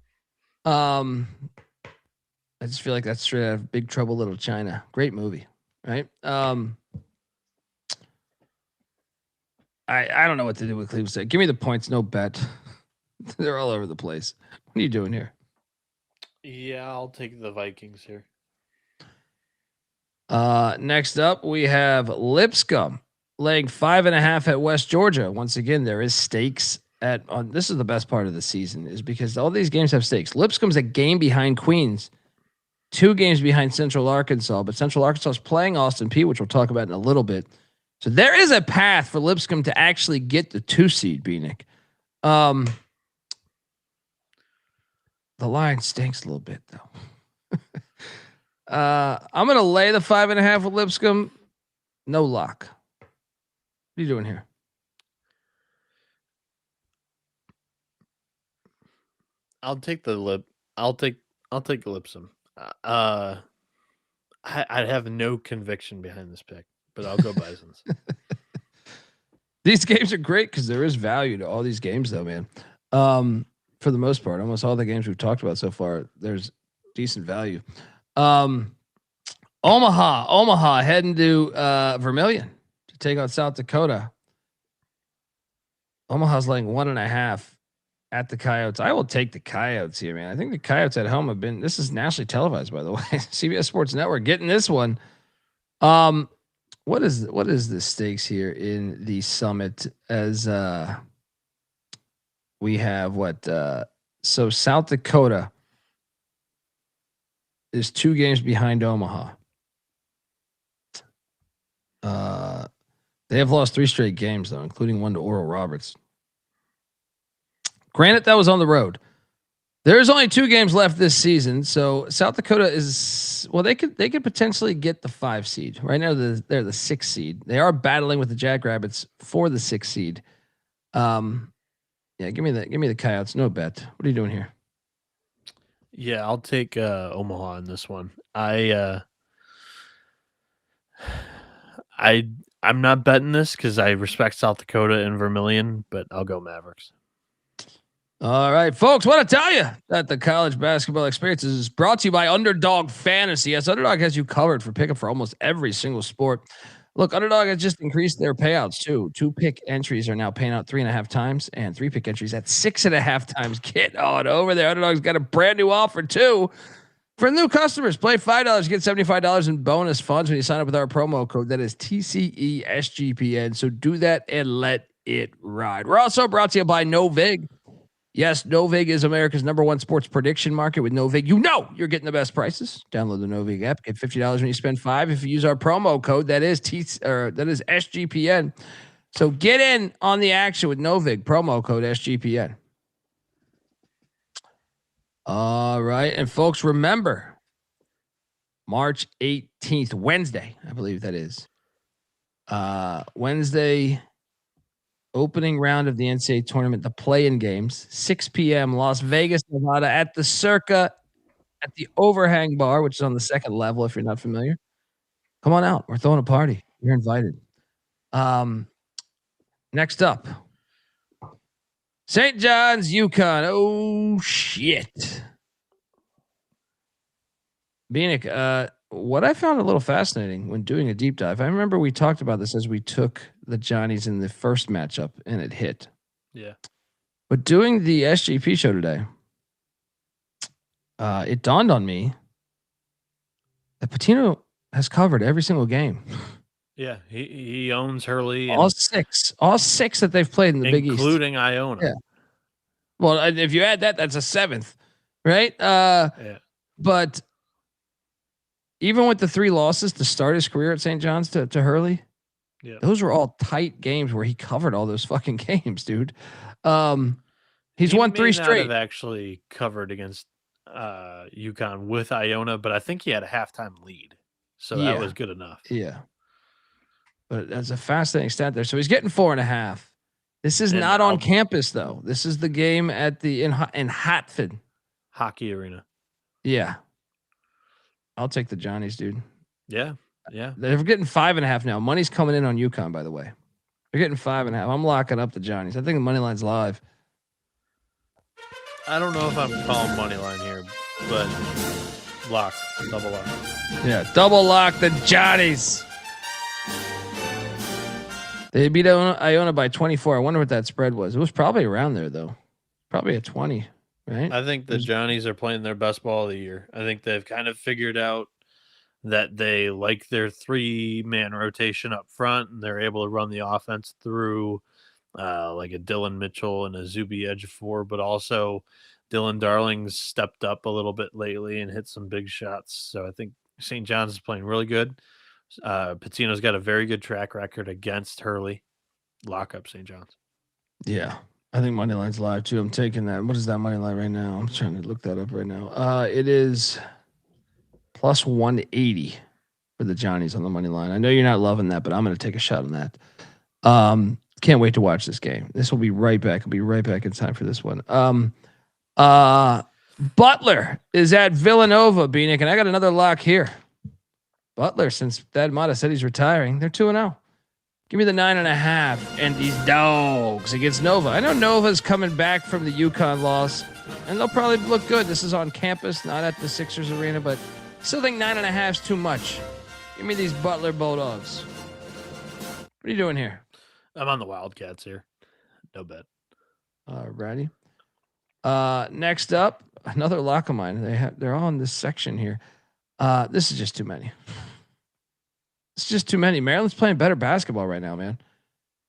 I just feel like that's straight out of Big Trouble Little China. Great movie, right? I don't know what to do with Cleveland State. Give me the points, no bet. They're all over the place. What are you doing here? Yeah, I'll take the Vikings here. Next up, we have Lipscomb laying 5.5 at West Georgia. Once again, there is stakes this is the best part of the season, is because all these games have stakes. Lipscomb's a game behind Queens, 2 games behind Central Arkansas, but Central Arkansas is playing Austin Peay, which we'll talk about in a little bit. So there is a path for Lipscomb to actually get the 2 seed, Bieniek. The line stinks a little bit though. I'm gonna lay the 5.5 with Lipscomb. No lock. What are you doing here? I'll take Lipscomb. I have no conviction behind this pick, but I'll go Bisons. These games are great because there is value to all these games, though, man. For the most part, almost all the games we've talked about so far, there's decent value. Omaha heading to Vermilion to take on South Dakota. Omaha's laying 1.5 at the Coyotes. I will take the Coyotes here, man. I think the Coyotes at home have been. This is nationally televised, by the way. CBS Sports Network getting this one. What is the stakes here in the Summit as we have so South Dakota is 2 games behind Omaha. They have lost 3 straight games though, including one to Oral Roberts. Granted, that was on the road. There's only 2 games left this season, so South Dakota is they could potentially get the 5 seed. Right now they're the 6 seed. They are battling with the Jackrabbits for the 6 seed. Yeah, give me the Coyotes. No bet. What are you doing here? Yeah, I'll take Omaha in this one. I'm not betting this because I respect South Dakota and Vermilion, but I'll go Mavericks. All right, folks, want to tell you that the college basketball experience is brought to you by Underdog Fantasy. Yes, Underdog has you covered for pickup for almost every single sport. Look, Underdog has just increased their payouts too. 2-pick entries are now paying out 3.5 times, and 3-pick entries at 6.5 times. Get on over there. Underdog's got a brand new offer too. For new customers, play $5, get $75 in bonus funds when you sign up with our promo code. That is TCESGPN. So do that and let it ride. We're also brought to you by Novig. Yes, Novig is America's #1 sports prediction market. With Novig, you know you're getting the best prices. Download the Novig app. Get $50 when you spend $5 if you use our promo code. That is SGPN. So get in on the action with Novig. Promo code SGPN. All right, and folks, remember March 18th, Wednesday, I believe that is. Wednesday. Opening round of the NCAA tournament, the play-in games, 6 p.m. Las Vegas, Nevada, at the Circa, at the Overhang Bar, which is on the 2nd level. If you're not familiar, come on out. We're throwing a party. You're invited. Next up, St. John's, UConn. Oh shit, Bieniek. What I found a little fascinating when doing a deep dive, I remember we talked about this as we took the Johnnies in the first matchup and it hit. Yeah. But doing the SGP show today, it dawned on me that Pitino has covered every single game. Yeah, he owns Hurley. All six that they've played in the Big East. Including Iona. Yeah. Well, if you add that, that's a 7th, right? Yeah. But even with the 3 losses to start his career at St. John's to Hurley, those were all tight games where he covered all those fucking games, dude. He's won 3 straight. Have actually covered against UConn with Iona, but I think he had a halftime lead, so that was good enough. Yeah, but that's a fascinating stat there. So he's getting 4.5. This is not on campus though. This is the game at the in Hatfield Hockey Arena. Yeah. I'll take the Johnnies, dude. Yeah. They're getting 5.5 now. Money's coming in on UConn, by the way. They're getting 5.5. I'm locking up the Johnnies. I think the money line's live. I don't know if I'm calling money line here, but double lock. Yeah, double lock the Johnnies. They beat Iona by 24. I wonder what that spread was. It was probably around there though. Probably a 20. Right? I think the Johnnies are playing their best ball of the year. I think they've kind of figured out that they like their 3-man rotation up front, and they're able to run the offense through like a Dylan Mitchell and a Zuby edge 4, but also Dylan Darling's stepped up a little bit lately and hit some big shots. So I think St. John's is playing really good. Pitino's got a very good track record against Hurley. Lock up St. John's. Yeah. I think money line's live too. I'm taking that. What is that money line right now? I'm trying to look that up right now. It is plus 180 for the Johnnies on the money line. I know you're not loving that, but I'm going to take a shot on that. Can't wait to watch this game. This will be right back. I'll be right back in time for this one. Butler is at Villanova, Bieniek, and I got another lock here. Butler, since Thad Matta said he's retiring, they're 2-0. Give me the 9.5 and these dogs against Nova. I know Nova's coming back from the UConn loss, and they'll probably look good. This is on campus, not at the Sixers arena, but still think 9.5 is too much. Give me these Butler Bulldogs. What are you doing here? I'm on the Wildcats here. No bet. Alrighty. Next up, another lock of mine. They're all in this section here. This is just too many. It's just too many. Maryland's playing better basketball right now, man.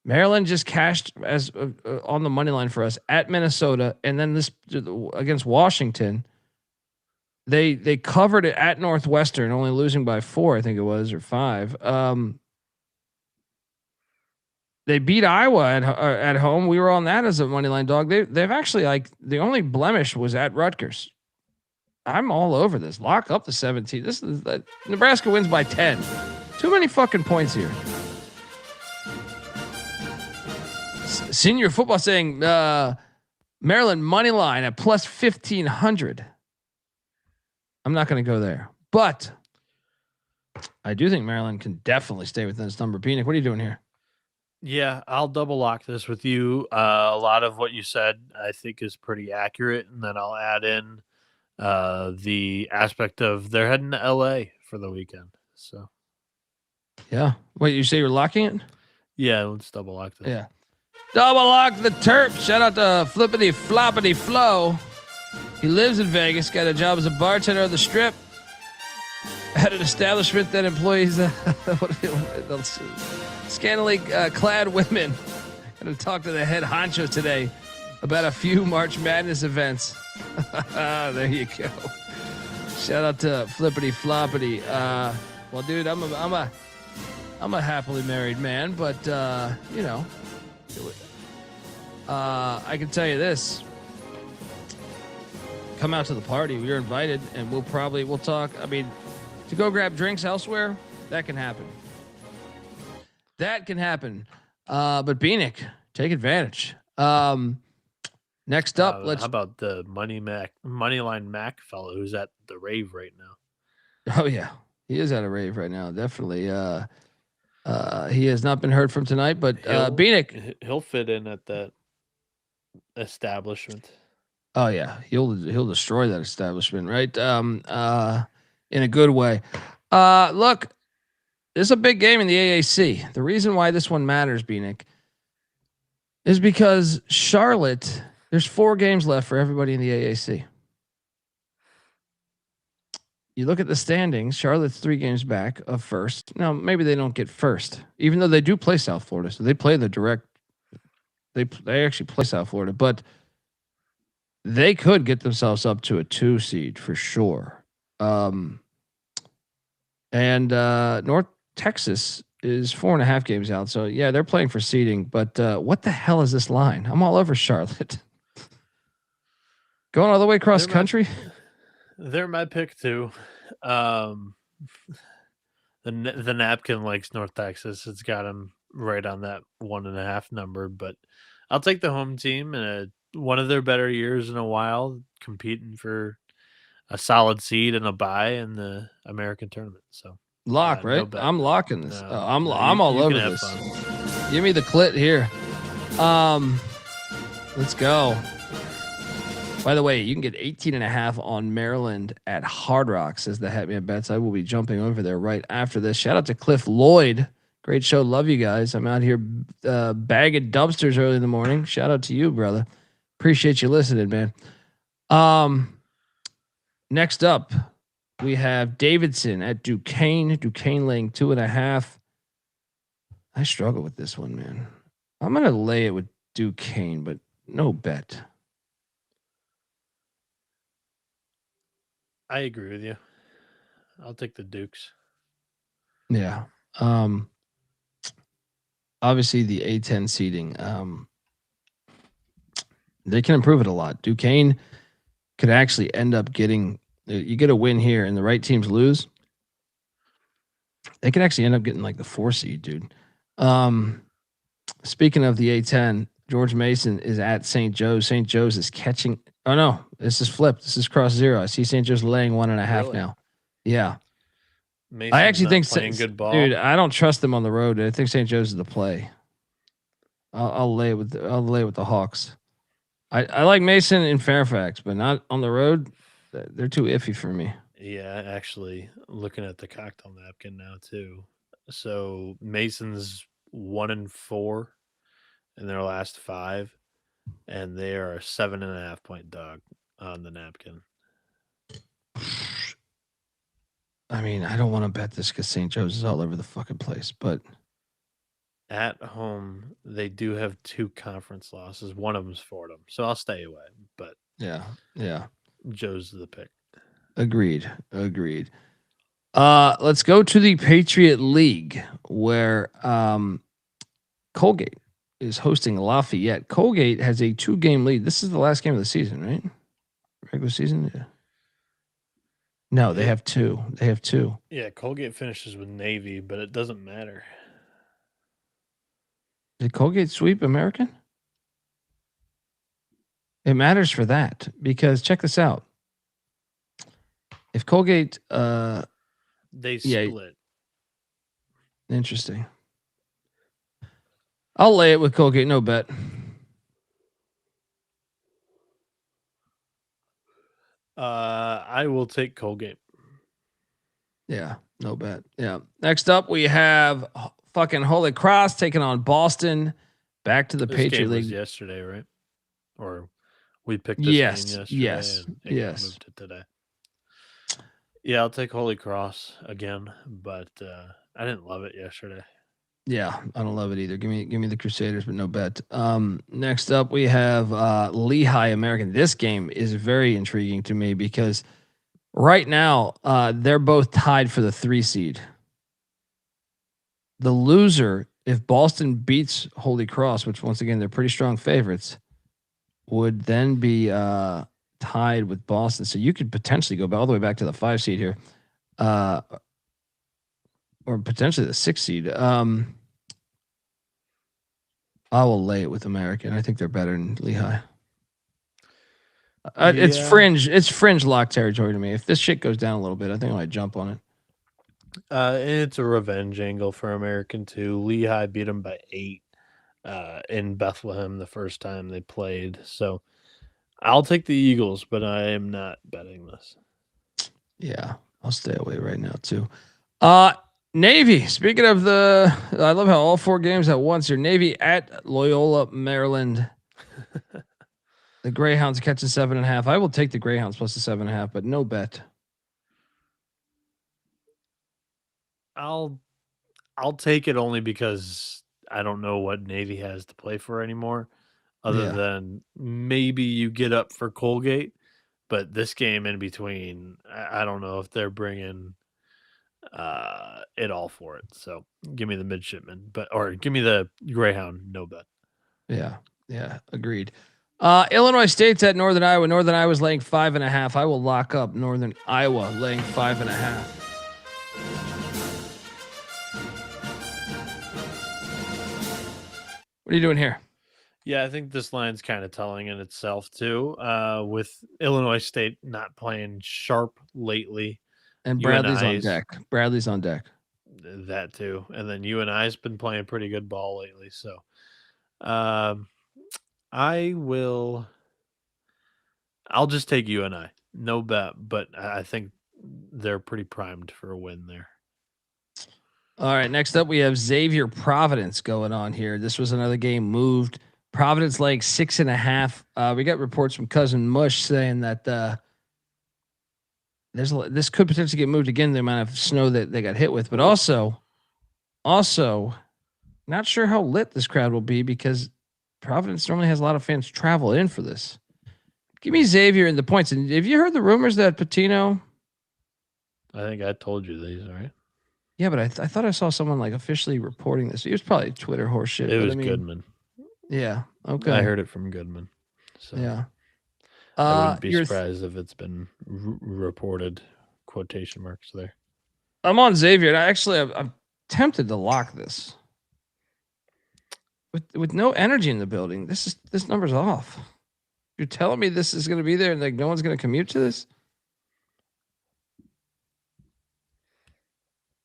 Maryland just cashed as on the money line for us at Minnesota, and then this against Washington. They covered it at Northwestern, only losing by 4, I think it was, or 5. They beat Iowa at home. We were on that as a money line dog. They've actually, like, the only blemish was at Rutgers. I'm all over this. Lock up the 17. This is Nebraska wins by 10. Too many fucking points here. Senior football saying Maryland money line at plus 1,500. I'm not going to go there, but I do think Maryland can definitely stay within this number. Bieniek, what are you doing here? Yeah, I'll double lock this with you. A lot of what you said I think is pretty accurate, and then I'll add in the aspect of they're heading to LA for the weekend. So yeah. Wait, you say you're locking it? Yeah, let's double lock this. Yeah. Double lock the Terp. Shout out to Flippity Floppity Flo. He lives in Vegas, got a job as a bartender on the Strip at an establishment that employs scantily clad women. Going to talk to the head honcho today about a few March Madness events. There you go. Shout out to Flippity Floppity. Well, dude, I'm a happily married man, but you know, I can tell you this. Come out to the party. You're invited, and we'll talk. I mean, to go grab drinks elsewhere, that can happen. That can happen. But Bieniek, take advantage. Next up, how about the Moneyline Mac fellow who's at the rave right now? Oh yeah, he is at a rave right now. Definitely. He has not been heard from tonight, but Bieniek, he'll fit in at that establishment. Oh yeah, he'll destroy that establishment, right? In a good way. Look, this is a big game in the AAC. The reason why this one matters, Bieniek, is because Charlotte. There's 4 games left for everybody in the AAC. You look at the standings. Charlotte's 3 games back of first. Now maybe they don't get first, even though they do play South Florida, so they play the direct. They actually play South Florida, but they could get themselves up to a 2 seed for sure. And North Texas is 4.5 games out. So yeah, they're playing for seeding, but what the hell is this line? I'm all over Charlotte. Going all the way across country. They're my pick too. The napkin likes North Texas. It's got them right on that 1.5 number, but I'll take the home team in one of their better years in a while, competing for a solid seed and a bye in the American tournament. So lock, right? No, I'm locking this. No, I'm all over this. Fun. Give me the clit here. Let's go. By the way, you can get 18.5 on Maryland at Hard Rock, says the Hatman Bets. I will be jumping over there right after this. Shout out to Cliff Lloyd. Great show. Love you guys. I'm out here bagging dumpsters early in the morning. Shout out to you, brother. Appreciate you listening, man. Next up, we have Davidson at Duquesne. Duquesne laying 2.5. I struggle with this one, man. I'm going to lay it with Duquesne, but no bet. I agree with you. I'll take the Dukes. Yeah. Obviously the A10 seeding, they can improve it a lot. Duquesne could actually end up getting, you get a win here and the right teams lose. They could actually end up getting like the 4 seed, dude. Speaking of the A10, George Mason is at St. Joe's. St. Joe's is catching. Oh no, this is flipped. This is cross 0. I see St. Joe's laying 1.5 now. Yeah. Mason's I actually not think, playing good ball. dude, I don't trust them on the road. I think St. Joe's is the play. I'll lay it with the Hawks. I like Mason in Fairfax, but not on the road. They're too iffy for me. Yeah, actually, looking at the cocktail napkin now too. So Mason's 1-4 in their last 5, and they are a 7.5 point dog on the napkin. I mean, I don't want to bet this because St. Joe's is all over the fucking place, but At home, they do have 2 conference losses. One of them's Fordham, so I'll stay away. But yeah. Joe's the pick. Agreed. Let's go to the Patriot League where Colgate is hosting Lafayette. Colgate has a 2-game lead. This is the last game of the season, right? Regular season? Yeah. No, they have 2. Yeah, Colgate finishes with Navy, but it doesn't matter. Did Colgate sweep American? It matters for that because check this out. If Colgate They split. Interesting. I'll lay it with Colgate, no bet. I will take Colgate. Yeah, no bet. Yeah. Next up, we have fucking Holy Cross taking on Boston. Back to the This Patriot game League was yesterday, right? Or we picked this game yesterday. And it got moved to today. Yeah, I'll take Holy Cross again, but I didn't love it yesterday. Yeah, I don't love it either. Give me the Crusaders, but no bet. Next up, we have Lehigh American. This game is very intriguing to me because right now they're both tied for the 3 seed. The loser, if Boston beats Holy Cross, which once again they're pretty strong favorites, would then be tied with Boston. So you could potentially go all the way back to the 5 seed here, or potentially the 6 seed. I will lay it with American. I think they're better than Lehigh. It's fringe. It's fringe lock territory to me. If this shit goes down a little bit, I think I might jump on it. It's a revenge angle for American too. Lehigh beat them by 8 in Bethlehem the first time they played. So I'll take the Eagles, but I am not betting this. Yeah, I'll stay away right now too. Navy. Speaking of I love how all 4 games at once. Your Navy at Loyola, Maryland. The Greyhounds catching 7.5. I will take the Greyhounds plus the 7.5, but no bet. I'll take it only because I don't know what Navy has to play for anymore, other than maybe you get up for Colgate. But this game in between, I don't know if they're bringing it all for it. So give me the midshipman, or give me the Greyhound, no bet. Yeah, agreed. Illinois State's at Northern Iowa. Northern Iowa's laying 5.5. I will lock up Northern Iowa laying 5.5. What are you doing here? Yeah, I think this line's kind of telling in itself too. With Illinois State not playing sharp lately, and Bradley's on deck. Bradley's on deck. That too, and then UNI's been playing pretty good ball lately. So, I'll just take UNI. No bet, but I think they're pretty primed for a win there. All right, next up we have Xavier Providence going on here. This was another game moved. Providence laying 6.5. We got reports from Cousin Mush saying that this could potentially get moved again. The amount of snow that they got hit with, but also, not sure how lit this crowd will be because Providence normally has a lot of fans travel in for this. Give me Xavier in the points. And have you heard the rumors that Patino? I think I told you these, right? Yeah, but I thought I saw someone like officially reporting this. It was probably Twitter horse shit. It was Goodman. Yeah. Okay. I heard it from Goodman. So yeah. I wouldn't be surprised if it's been reported. Quotation marks there. I'm on Xavier, and I'm tempted to lock this. With no energy in the building, this number's off. You're telling me this is going to be there, and like no one's going to commute to this?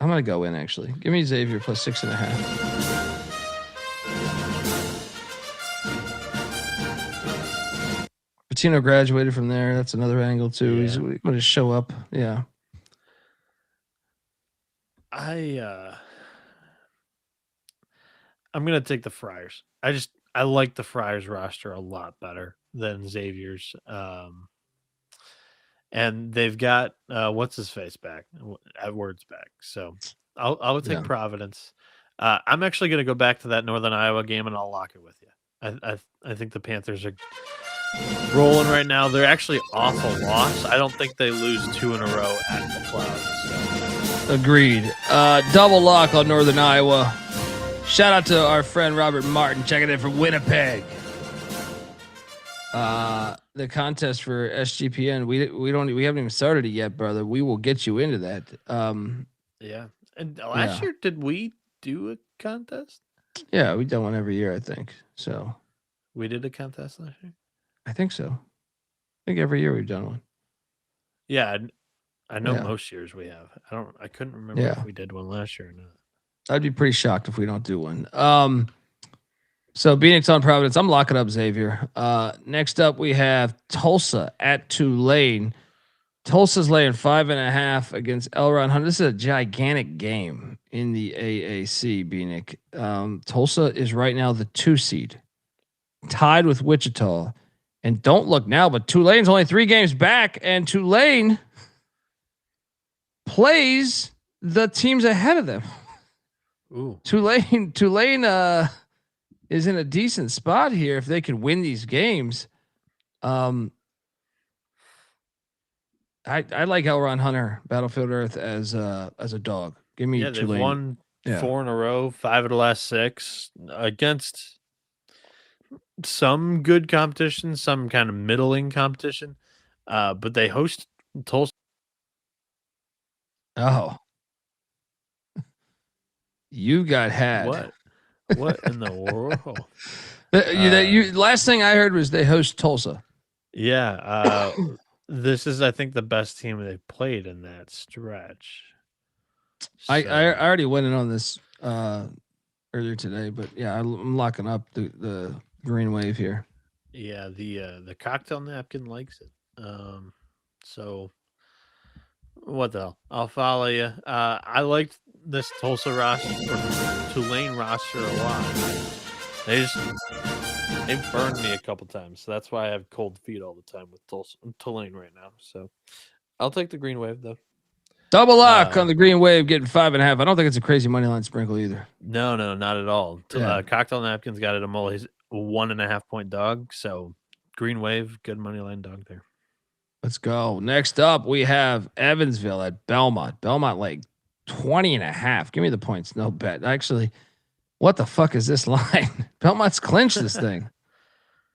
I'm gonna go in actually. Give me Xavier plus 6.5. Patino graduated from there. That's another angle too. He's going to show up. Yeah. I'm gonna take the Friars. I like the Friars roster a lot better than Xavier's. And they've got what's his face back, Edwards back. So I'll take Providence. I'm actually gonna go back to that Northern Iowa game and I'll lock it with you. I think the Panthers are rolling right now. They're actually off a loss. I don't think they lose 2 in a row at the Clouds. So. Agreed. Double lock on Northern Iowa. Shout out to our friend Robert Martin checking in from Winnipeg. The contest for SGPN, we haven't even started it yet, brother. We will get you into that. Yeah. And last year, did we do a contest? Yeah, we've done one every year, I think. So we did a contest last year? I think so. I think every year we've done one. Yeah, I know most years we have. I couldn't remember if we did one last year or not. I'd be pretty shocked if we don't do one. So Phoenix on Providence. I'm locking up Xavier. Next up we have Tulsa at Tulane. Tulsa's laying 5.5 against L. Ron Hunt. This is a gigantic game in the AAC, Bieniek. Tulsa is right now the 2 seed, tied with Wichita. And don't look now, but Tulane's only 3 games back, and Tulane plays the teams ahead of them. Ooh. Tulane is in a decent spot here if they can win these games. I like L. Ron Hunter, Battlefield Earth as a dog. Give me Tulane. They've won 4 in a row, 5 of the last 6 against some good competition, some kind of middling competition. But they host Tulsa. Oh, you got had. What in the world? Last thing I heard was they host Tulsa. Yeah. This is, I think, the best team they've played in that stretch. So. I already went in on this earlier today, but yeah, I'm locking up the green wave here. Yeah, the cocktail napkin likes it. So what the hell? I'll follow you. I liked this Tulsa roster or Tulane roster a lot. They've burned me a couple times, so that's why I have cold feet all the time with Tulane right now. So I'll take the green wave though. Double lock on the green wave, getting 5.5. I don't think it's a crazy money line sprinkle either. No, not at all. Cocktail napkins got it a mole. He's 1.5 point dog. So green wave, good money line dog there. Let's go. Next up, we have Evansville at Belmont. Belmont like 20.5. Give me the points. No bet. Actually, what the fuck is this line? Belmont's clinched this thing.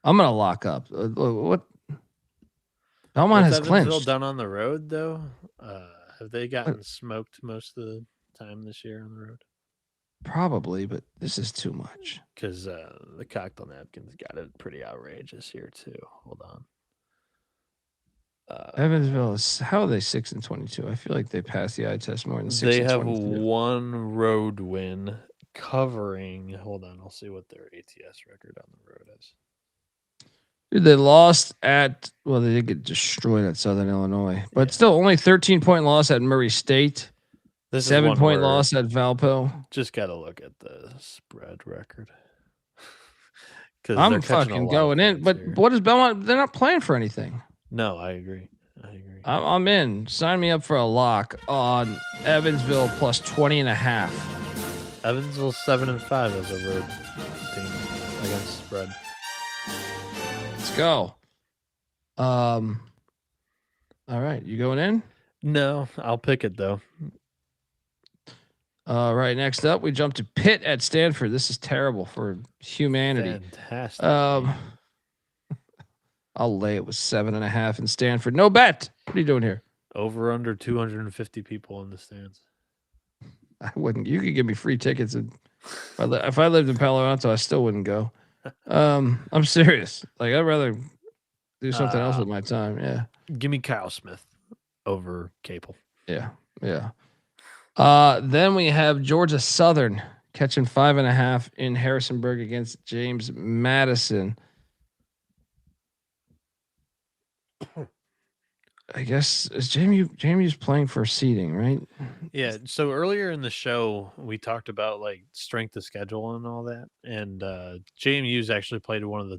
I'm gonna lock up. What? Belmont has Evansville clinched. Done on the road though. Have they gotten smoked most of the time this year on the road? Probably, but this is too much. Because the cocktail napkins got it pretty outrageous here too. Hold on. Evansville is, how are they 6-22? I feel like they passed the eye test more than 6-22. They have 1 road win covering. Hold on, I'll see what their ATS record on the road is. Dude, they lost at, well, they did get destroyed at Southern Illinois, but still only 13-point loss at Murray State. 7-point loss at Valpo. Just got to look at the spread record. I'm fucking going in, but here. What is Belmont? They're not playing for anything. No, I agree. I'm in. Sign me up for a lock on Evansville plus 20.5. Evansville 7-5 as a road team against spread. Let's go. All right, you going in? No, I'll pick it though. All right, next up we jump to Pitt at Stanford. This is terrible for humanity. Fantastic. I'll lay it with 7.5 in Stanford. No bet. What are you doing here? Over under 250 people in the stands. I wouldn't. You could give me free tickets, and if I lived in Palo Alto, I still wouldn't go. I'm serious. Like, I'd rather do something else with my time. Yeah. Give me Kyle Smith over Capel. Yeah. Then we have Georgia Southern catching 5.5 in Harrisonburg against James Madison. I guess is Jamie's playing for seeding, right? Yeah. So earlier in the show, we talked about like strength of schedule and all that, and JMU's actually played one of the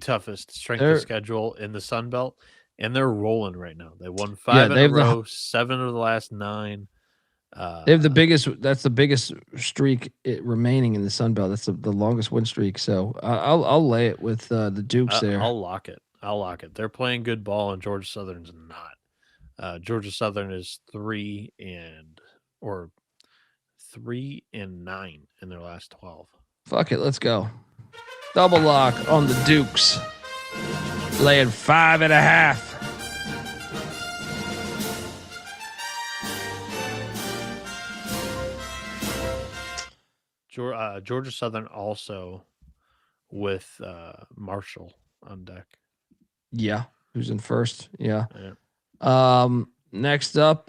toughest strength of schedule in the Sun Belt, and they're rolling right now. They won 5 in a row, 7 of the last 9. They have the biggest. That's the biggest streak remaining in the Sun Belt. That's the longest win streak. So I'll lay it with the Dukes there. I'll lock it. They're playing good ball, and Georgia Southern's not. Georgia Southern is 3 and 9 in their last 12. Fuck it, let's go. Double lock on the Dukes, laying 5.5. Georgia Southern also with Marshall on deck. Yeah, who's in first? Yeah. Next up,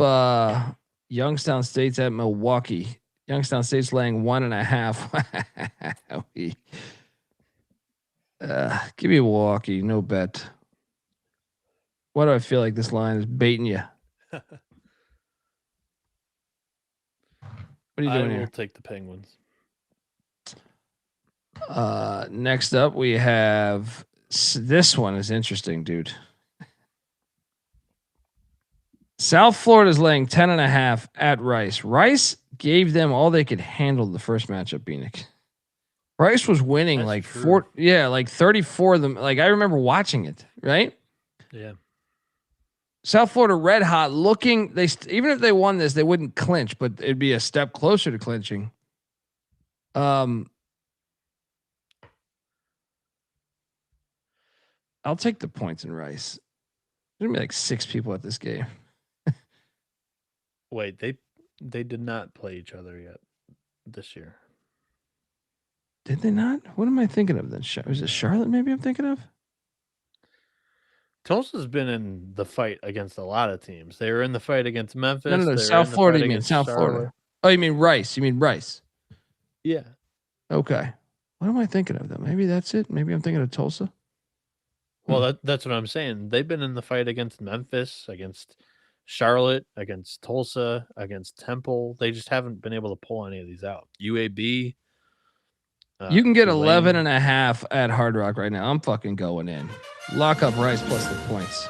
Youngstown State's at Milwaukee. Youngstown State's laying 1.5. Give me Milwaukee, no bet. Why do I feel like this line is baiting you? What are you doing here? I will take the Penguins. Next up, we have this one is interesting, dude. South Florida is laying 10.5 at Rice. Rice gave them all they could handle the first matchup, Bieniek. Rice was winning. That's like true. 34 of them. Like I remember watching it, right? Yeah. South Florida red hot looking. Even if they won this, they wouldn't clinch, but it'd be a step closer to clinching. I'll take the points in Rice. There's gonna be like 6 people at this game. Wait, they did not play each other yet this year. Did they not? What am I thinking of then? Is it Charlotte maybe I'm thinking of? Tulsa's been in the fight against a lot of teams. They were in the fight against Memphis. No. South Florida, you mean South Florida. Oh, you mean Rice. Yeah. Okay. What am I thinking of then? Maybe that's it. Maybe I'm thinking of Tulsa. Well, that's what I'm saying. They've been in the fight against Memphis, against Charlotte, against Tulsa, against Temple. They just haven't been able to pull any of these out. UAB. You can get 11.5 at Hard Rock right now. I'm fucking going in. Lock up Rice plus the points.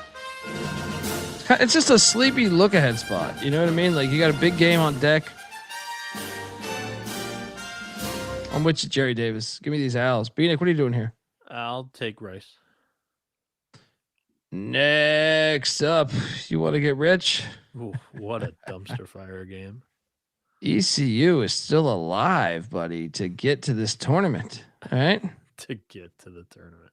It's just a sleepy look ahead spot. You know what I mean? Like you got a big game on deck. I'm with you, Jerry Davis. Give me these Owls. Bieniek, what are you doing here? I'll take Rice. Next up, you want to get rich? Ooh, what a dumpster fire game. ECU is still alive, buddy, to get to this tournament. All right? To get to the tournament.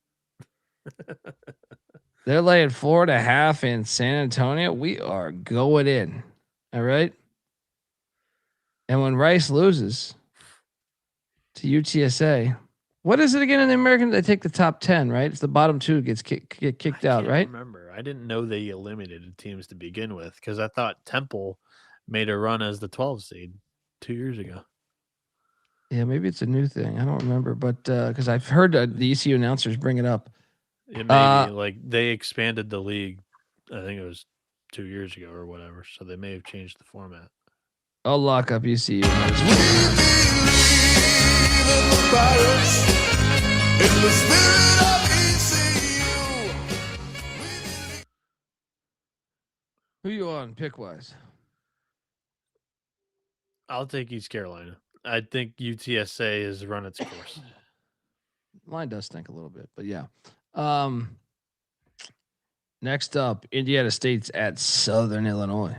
They're laying 4.5 in San Antonio. We are going in. All right? And when Rice loses to UTSA, what is it again in the American? They take the top 10, right? It's the bottom 2 get kicked out, right? Remember, I didn't know they eliminated teams to begin with because I thought Temple made a run as the 12 seed 2 years ago. Yeah, maybe it's a new thing. I don't remember, but because I've heard the ECU announcers bring it up. It may be like they expanded the league. I think it was 2 years ago or whatever, so they may have changed the format. I'll lock up ECU. Who you on pick wise? I'll take East Carolina. I think UTSA has run its course. Line does stink a little bit, but yeah. Next up, Indiana State's at Southern Illinois.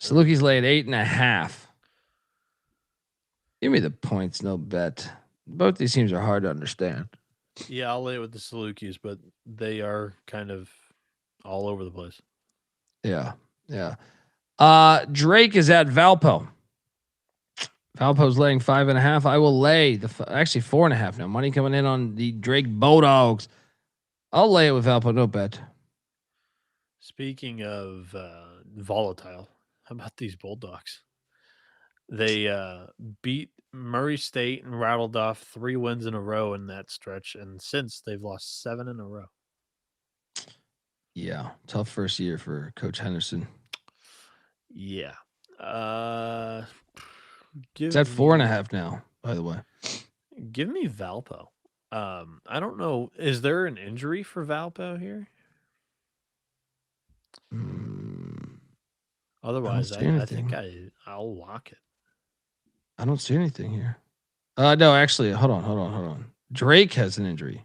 Salukis laid 8.5. Give me the points, no bet. Both these teams are hard to understand. Yeah, I'll lay it with the Salukis, but they are kind of all over the place. Yeah. Drake is at Valpo. Valpo's laying 5.5. I will lay actually 4.5 now. Money coming in on the Drake Bulldogs. I'll lay it with Valpo, no bet. Speaking of volatile, How about these Bulldogs? They beat Murray State and rattled off 3 wins in a row in that stretch, and since they've lost 7 in a row. Yeah, tough first year for Coach Henderson. Yeah. It's at 4.5 now, by the way. Give me Valpo. I don't know. Is there an injury for Valpo here? Otherwise, I think I'll lock it. I don't see anything here. No, actually, hold on. Drake has an injury.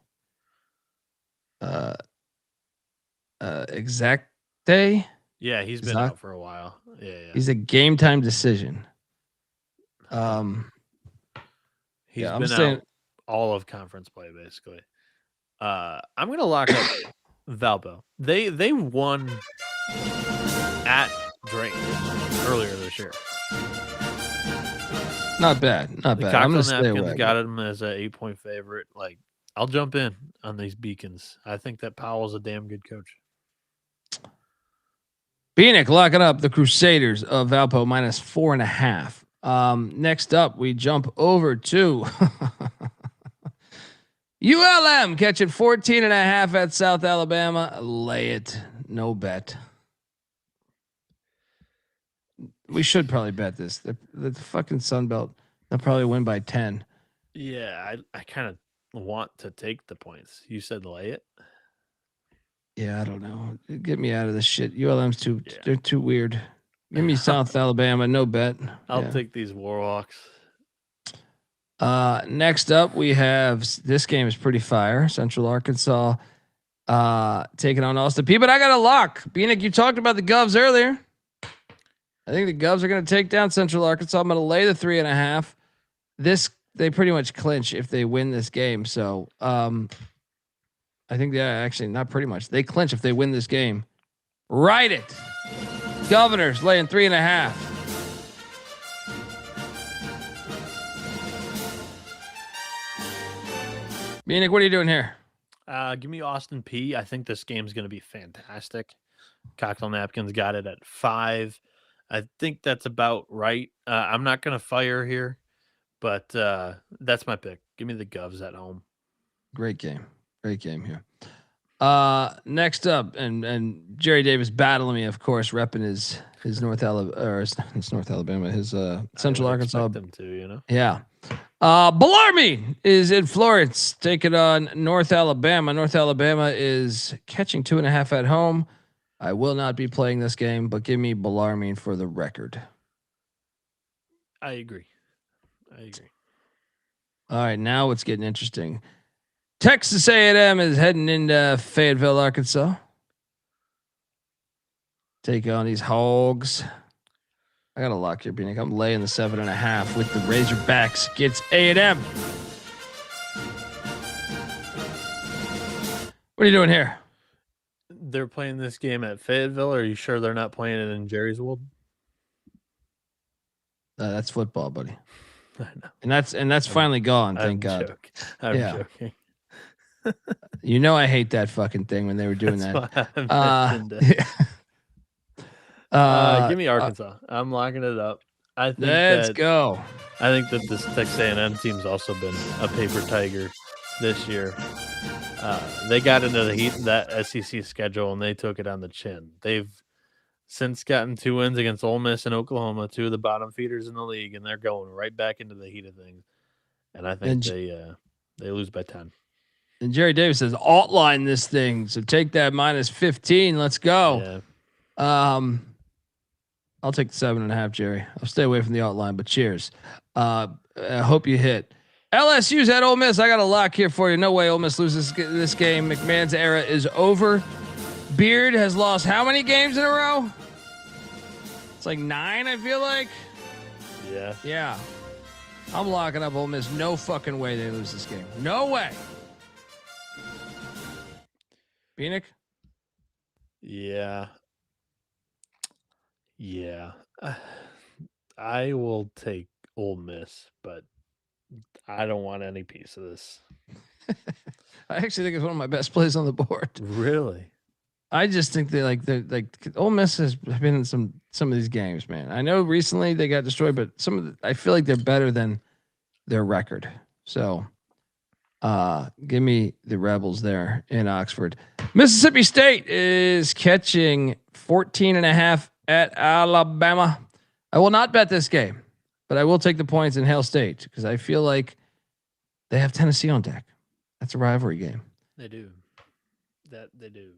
Exact day. Yeah, he's been out for a while. Yeah. He's a game time decision. He's been out all of conference play, basically. I'm gonna lock up Valpo. They won at Drake earlier this year. Not bad. I'm gonna stay away. Got him as an 8-point favorite. Like, I'll jump in on these Beacons. I think that Powell's a damn good coach. Bieniek locking up the Crusaders of Valpo minus 4.5. Next up, we jump over to ULM catching 14.5 at South Alabama. Lay it. No bet. We should probably bet this. The fucking Sun Belt, they'll probably win by 10. Yeah, I kind of want to take the points. You said lay it? Yeah, I don't know. Get me out of this shit. ULM's they're too weird. Give me South Alabama, no bet. I'll take these Warhawks. Next up, we have this game is pretty fire. Central Arkansas taking on Austin Peay, but I got a lock. Bieniek, you talked about the Govs earlier. I think the Govs are going to take down Central Arkansas. I'm going to lay the 3.5. They pretty much clinch if they win this game. So I think actually not pretty much. They clinch if they win this game. Write it. Governors laying 3.5. Bieniek, what are you doing here? Give me Austin Peay. I think this game's going to be fantastic. Cocktail Napkins got it at 5. I think that's about right. I'm not going to fire here, but that's my pick. Give me the Govs at home. Great game here. Next up, and Jerry Davis battling me, of course, repping his North Alabama, his Central Arkansas. Them to, you know. Yeah. Bellarmine is in Florence taking on North Alabama. North Alabama is catching 2.5 at home. I will not be playing this game, but give me Bellarmine for the record. I agree. All right, now it's getting interesting. Texas A&M is heading into Fayetteville, Arkansas. Take on these Hogs. I got a lock here, Bieniek. I'm laying the 7.5 with the Razorbacks. Gets A&M. What are you doing here? They're playing this game at Fayetteville. Are you sure they're not playing it in Jerry's World? That's football, buddy. I know. And that's finally gone. Thank God. I'm joking. You know I hate that fucking thing when they were doing that. Give me Arkansas. I'm locking it up. Let's go. I think that this Texas A&M team's also been a paper tiger this year. They got into the heat of that SEC schedule and they took it on the chin. They've since gotten 2 wins against Ole Miss and Oklahoma, 2 of the bottom feeders in the league, and they're going right back into the heat of things. And I think they lose by 10. And Jerry Davis says outline this thing, so take that minus 15. Let's go. Yeah. I'll take the 7.5, Jerry. I'll stay away from the outline, but cheers. I hope you hit. LSU's at Ole Miss. I got a lock here for you. No way Ole Miss loses this game. McMahon's era is over. Beard has lost how many games in a row? It's like 9, I feel like. Yeah. I'm locking up Ole Miss. No fucking way they lose this game. No way. Bieniek? Yeah. I will take Ole Miss, but I don't want any piece of this. I actually think it's one of my best plays on the board. Really? I just think they're like Ole Miss has been in some of these games, man. I know recently they got destroyed, but I feel like they're better than their record. So give me the Rebels there in Oxford. Mississippi State is catching 14.5 at Alabama. I will not bet this game, but I will take the points in Hail State because I feel like they have Tennessee on deck. That's a rivalry game. They do. They do.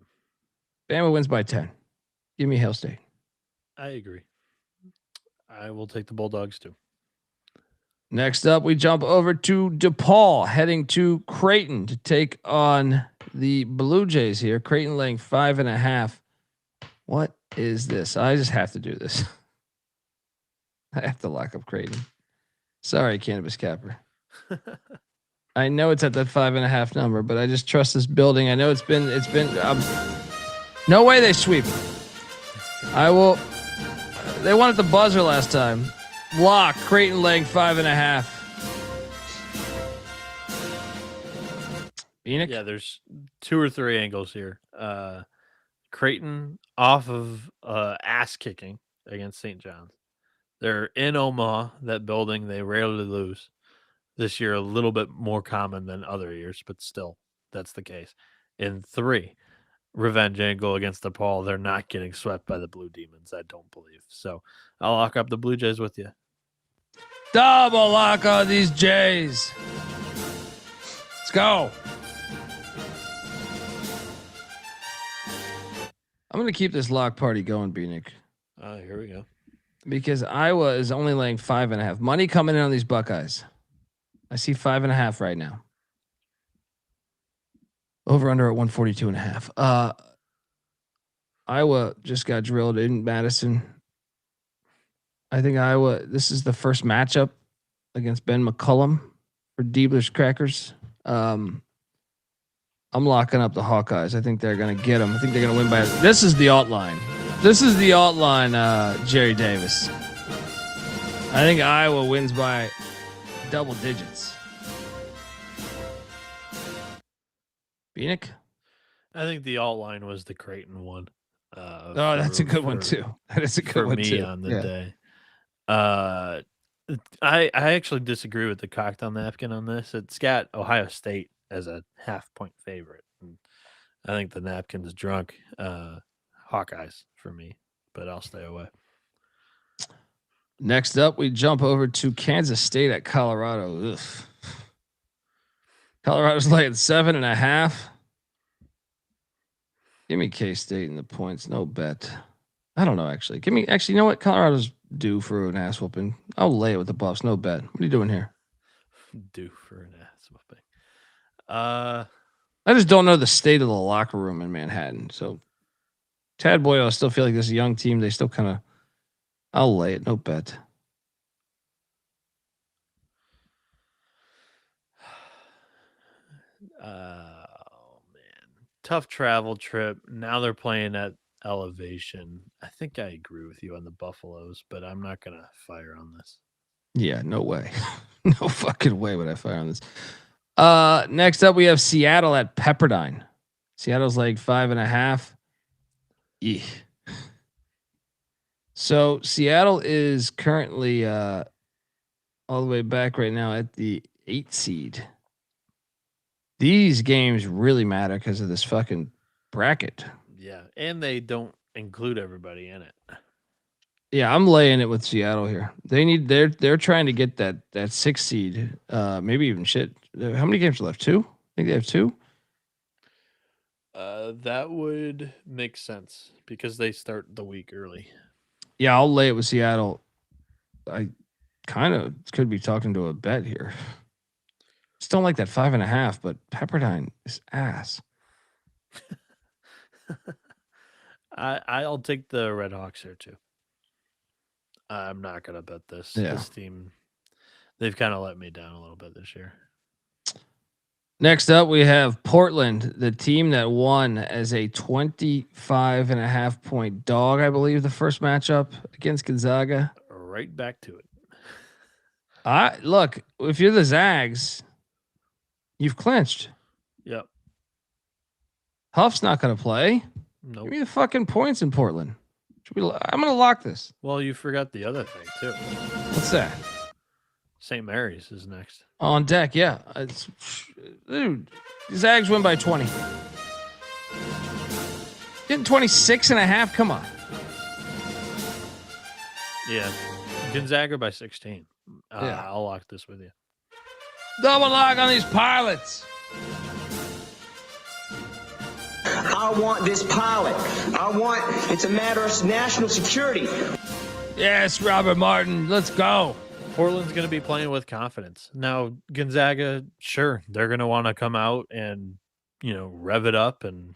Bama wins by 10. Give me Hail State. I agree. I will take the Bulldogs too. Next up, we jump over to DePaul, heading to Creighton to take on the Blue Jays here. Creighton laying 5.5. What is this? I just have to do this. I have to lock up Creighton. Sorry, Cannabis Capper. I know it's at that 5.5 number, but I just trust this building. I know it's been. No way they sweep. I will. They won at the buzzer last time. Lock Creighton laying 5.5. Bieniek? Yeah, there's 2 or 3 angles here. Creighton off of ass kicking against St. John's. They're in Omaha, that building. They rarely lose. This year, a little bit more common than other years, but still, that's the case. In 3, revenge angle against DePaul. They're not getting swept by the Blue Demons, I don't believe. So I'll lock up the Blue Jays with you. Double lock on these Jays. Let's go. I'm going to keep this lock party going, Bieniek. Here we go. Because Iowa is only laying 5.5. Money coming in on these Buckeyes. I see 5.5 right now. Over under at 142.5. Iowa just got drilled in Madison. I think Iowa, this is the first matchup against Ben McCullum for Diebler's Crackers. I'm locking up the Hawkeyes. I think they're going to get them. I think they're going to win by. This is the alt line. Jerry Davis. I think Iowa wins by double digits. Bieniek? I think the alt line was the Creighton one. That's a good one too. That is a good one too. For me on the day. I actually disagree with the cocktail napkin on this. It's got Ohio State as a 0.5-point favorite. And I think the napkin's drunk. Hawkeyes for me, but I'll stay away. Next up, we jump over to Kansas State at Colorado. Ugh. Colorado's laying 7.5. Give me K-State in the points. No bet. I don't know, actually. You know what? Colorado's due for an ass whooping. I'll lay it with the Buffs. No bet. What are you doing here? Due for an ass whooping. I just don't know the state of the locker room in Manhattan. So, Tad Boyle, I still feel like this young team, they still kind of, I'll lay it. No bet. Oh, man. Tough travel trip. Now they're playing at elevation. I think I agree with you on the Buffaloes, but I'm not going to fire on this. Yeah, no way. No fucking way would I fire on this. Next up, we have Seattle at Pepperdine. Seattle's like 5.5. Yeah. So Seattle is currently all the way back right now at the 8 seed. These games really matter because of this fucking bracket. Yeah, and they don't include everybody in it. Yeah, I'm laying it with Seattle here. They're trying to get that 6 seed. Maybe even shit. How many games are left? 2? I think they have 2. That would make sense because they start the week early. Yeah, I'll lay it with Seattle. I kind of could be talking to a bet here. Just don't like that 5.5, but Pepperdine is ass. I'll take the Red Hawks here too. I'm not gonna bet this. Yeah. This team, they've kind of let me down a little bit this year. Next up, we have Portland, the team that won as a 25.5 point dog, I believe, the first matchup against Gonzaga. Right back to it. Look, if you're the Zags, you've clinched. Yep. Huff's not going to play. Nope. Give me the fucking points in Portland. I'm going to lock this. Well, you forgot the other thing, too. What's that? St. Mary's is next. On deck, yeah. Dude, Zags win by 20. Getting 26.5. Come on. Yeah. Gonzaga by 16. Yeah. I'll lock this with you. Double lock on these pilots. I want this pilot. It's a matter of national security. Yes, Robert Martin. Let's go. Portland's going to be playing with confidence. Now, Gonzaga, sure, they're going to want to come out and, rev it up and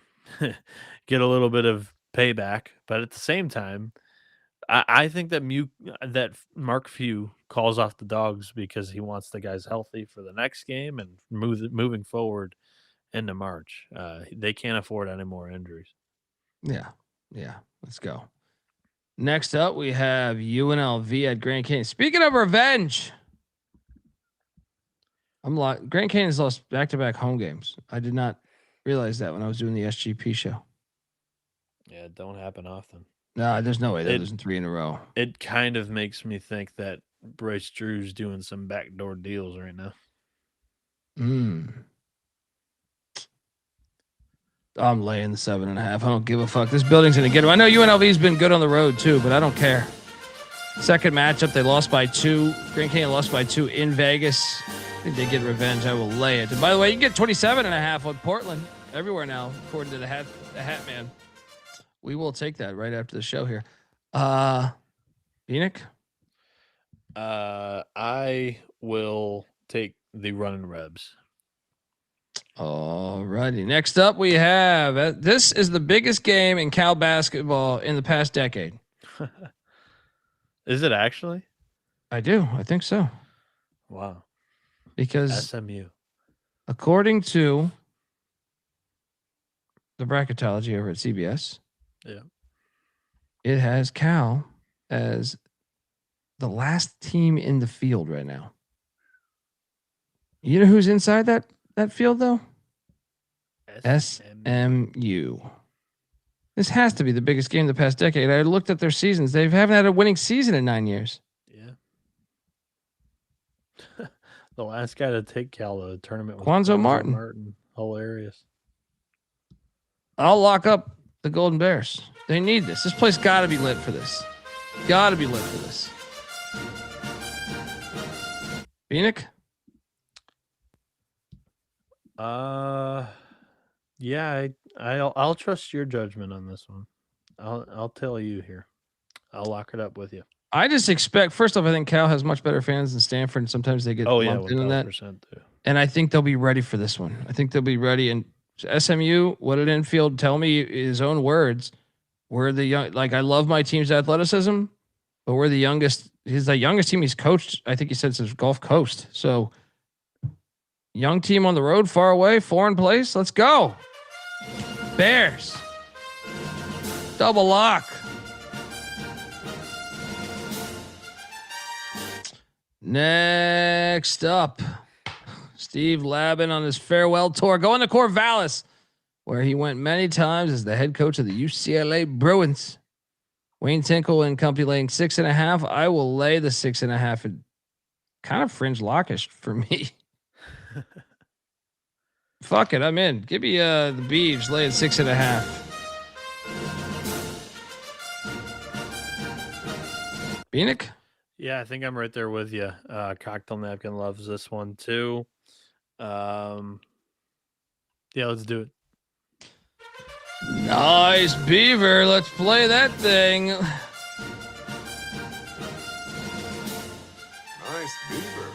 get a little bit of payback. But at the same time, I think that Mark Few calls off the dogs because he wants the guys healthy for the next game and moving forward into March. They can't afford any more injuries. Yeah. Let's go. Next up, we have UNLV at Grand Canyon. Speaking of revenge, Grand Canyon's lost back-to-back home games. I did not realize that when I was doing the SGP show. Yeah, it don't happen often. No, there's no way they're losing 3 in a row. It kind of makes me think that Bryce Drew's doing some backdoor deals right now. I'm laying the 7.5. I don't give a fuck. This building's gonna get him. I know UNLV's been good on the road too, but I don't care. Second matchup, they lost by 2. Grand Canyon lost by 2 in Vegas. I think they get revenge. I will lay it. And by the way, you can get 27.5 on Portland everywhere now, according to the hat man. We will take that right after the show here. Bieniek? I will take the running Rebs. All righty. Next up, we have this is the biggest game in Cal basketball in the past decade. Is it actually? I do. I think so. Wow. Because SMU, according to the bracketology over at CBS, it has Cal as the last team in the field right now. You know who's inside that field though? SMU. This has to be the biggest game of the past decade. I looked at their seasons. They haven't had a winning season in 9 years. Yeah. The last guy to take Cal to the tournament was Quanzo Martin. Hilarious. I'll lock up the Golden Bears. They need this. This place got to be lit for this. Got to be lit for this. Bieniek? Yeah, I'll trust your judgment on this one. I'll tell you here. I'll lock it up with you. I just expect, first off, I think Cal has much better fans than Stanford, and sometimes they get lumped into that. Too. And I think they'll be ready for this one. I think they'll be ready. And SMU, what an infield, tell me his own words. We're the young, like I love my team's athleticism, but we're the youngest. He's the youngest team he's coached. I think he said since Gulf Coast. So young team on the road, far away, foreign place. Let's go. Bears. Double lock. Next up, Steve Labin on his farewell tour, going to Corvallis, where he went many times as the head coach of the UCLA Bruins. Wayne Tinkle and company laying 6.5. I will lay the 6.5. And kind of fringe lockish for me. Fuck it, I'm in. Give me the Beavs laying 6.5. Bieniek? Yeah, I think I'm right there with you. Cocktail Napkin loves this one too. Yeah, let's do it. Nice Beaver. Let's play that thing. Nice Beaver.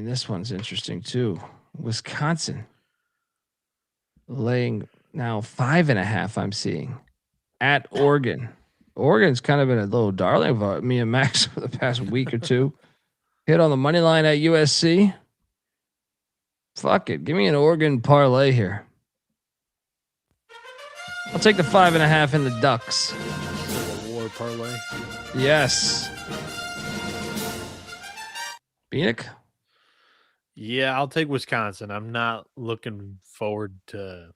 This one's interesting too. Wisconsin laying now 5.5. I'm seeing at Oregon. Oregon's kind of been a little darling of me and Max for the past week or two. Hit on the money line at USC. Fuck it. Give me an Oregon parlay here. I'll take the 5.5 in the Ducks. Civil War parlay. Yes. Bieniek? Yeah, I'll take Wisconsin. I'm not looking forward to,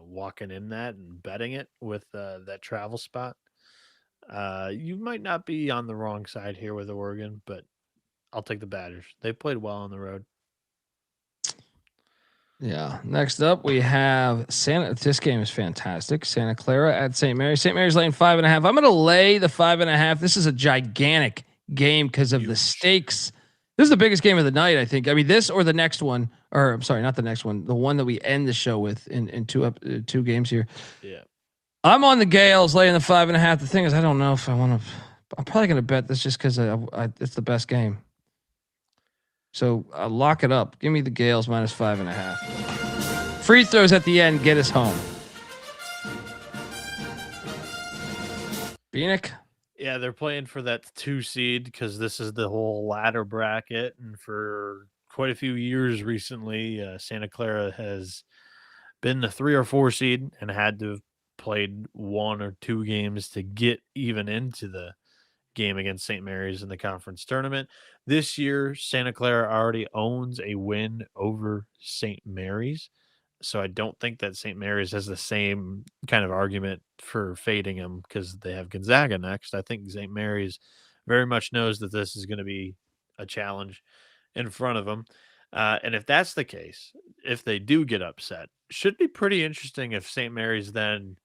walking in that and betting it with that travel spot. You might not be on the wrong side here with Oregon, but I'll take the Badgers. They played well on the road. Yeah. Next up, we have Santa. This game is fantastic. Santa Clara at St. Mary's. St. Mary's laying 5.5. I'm going to lay the 5.5. This is a gigantic game because of the stakes. This is the biggest game of the night, I think. I mean, this or the next one, or I'm sorry, not the next one. The one that we end the show with in two games here. Yeah. I'm on the Gales laying the 5.5. The thing is, I don't know if I want to. I'm probably going to bet this just because it's the best game. So lock it up. Give me the Gales minus 5.5. Free throws at the end get us home. Bieniek? Yeah, they're playing for that 2 seed because this is the whole ladder bracket. And for quite a few years recently, Santa Clara has been the 3 or 4 seed and had to have played 1 or 2 games to get even into the game against St. Mary's in the conference tournament. This year, Santa Clara already owns a win over St. Mary's. So I don't think that St. Mary's has the same kind of argument for fading them because they have Gonzaga next. I think St. Mary's very much knows that this is going to be a challenge in front of them. And if that's the case, if they do get upset, should be pretty interesting if St. Mary's then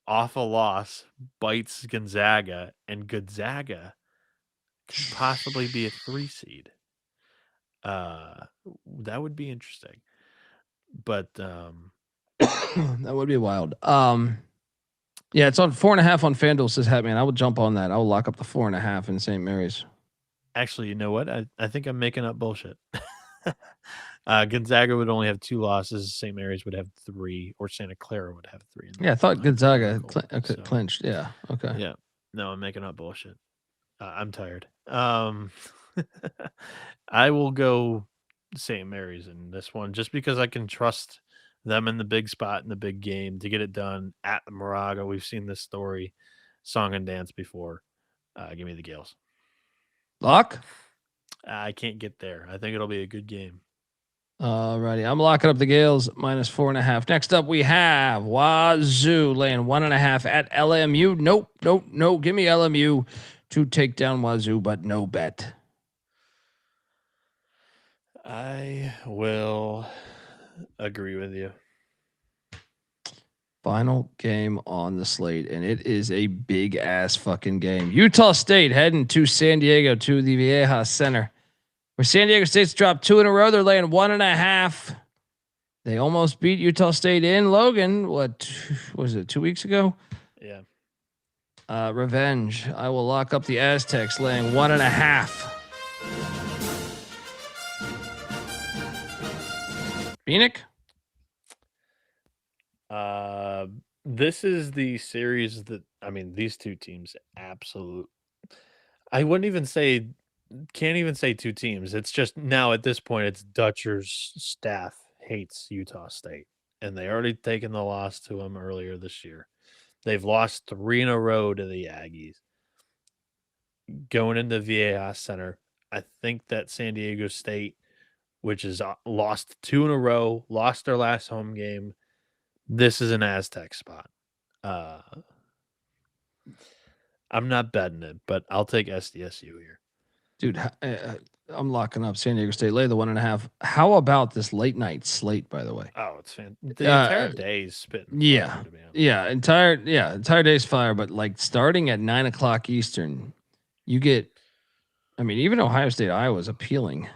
off a loss bites Gonzaga, and Gonzaga could possibly be a 3 seed. That would be interesting. But that would be wild. Yeah, it's on 4.5 on FanDuel, says Hatman. I would jump on that. I will lock up the 4.5 in St. Mary's. Actually, you know what? I think I'm making up bullshit. Gonzaga would only have 2 losses. St. Mary's would have 3, or Santa Clara would have 3. Yeah, I thought Gonzaga clinched. Yeah. Okay. Yeah. No, I'm making up bullshit. I'm tired. I will go St. Mary's in this one just because I can trust them in the big spot in the big game to get it done at the Moraga. We've seen this story, song and dance before. Give me the Gales. Lock? I can't get there. I think it'll be a good game. Alrighty, I'm locking up the Gales minus 4.5. Next up, we have Wazoo laying 1.5 at LMU. Nope. Give me LMU to take down Wazoo, but no bet. I will agree with you. Final game on the slate, and it is a big ass fucking game. Utah State heading to San Diego to the Viejas Center, where San Diego State's dropped 2 in a row. They're laying 1.5. They almost beat Utah State in Logan. What was it? 2 weeks ago? Yeah. Revenge. I will lock up the Aztecs laying 1.5. Bieniek? This is the series that, these 2 teams I wouldn't even say, can't even say 2 teams. It's just now at this point, it's Dutcher's staff hates Utah State, and they already taken the loss to them earlier this year. They've lost 3 in a row to the Aggies. Going into Viejas Center, I think that San Diego State, which is lost 2 in a row, lost their last home game. This is an Aztec spot. I'm not betting it, but I'll take SDSU here. Dude, I'm locking up San Diego State. Lay the 1.5. How about this late night slate, by the way? Oh, it's fantastic. The entire day is spitting. Yeah. Entire day's fire, but like starting at 9:00 Eastern, you get, even Ohio State, Iowa is appealing.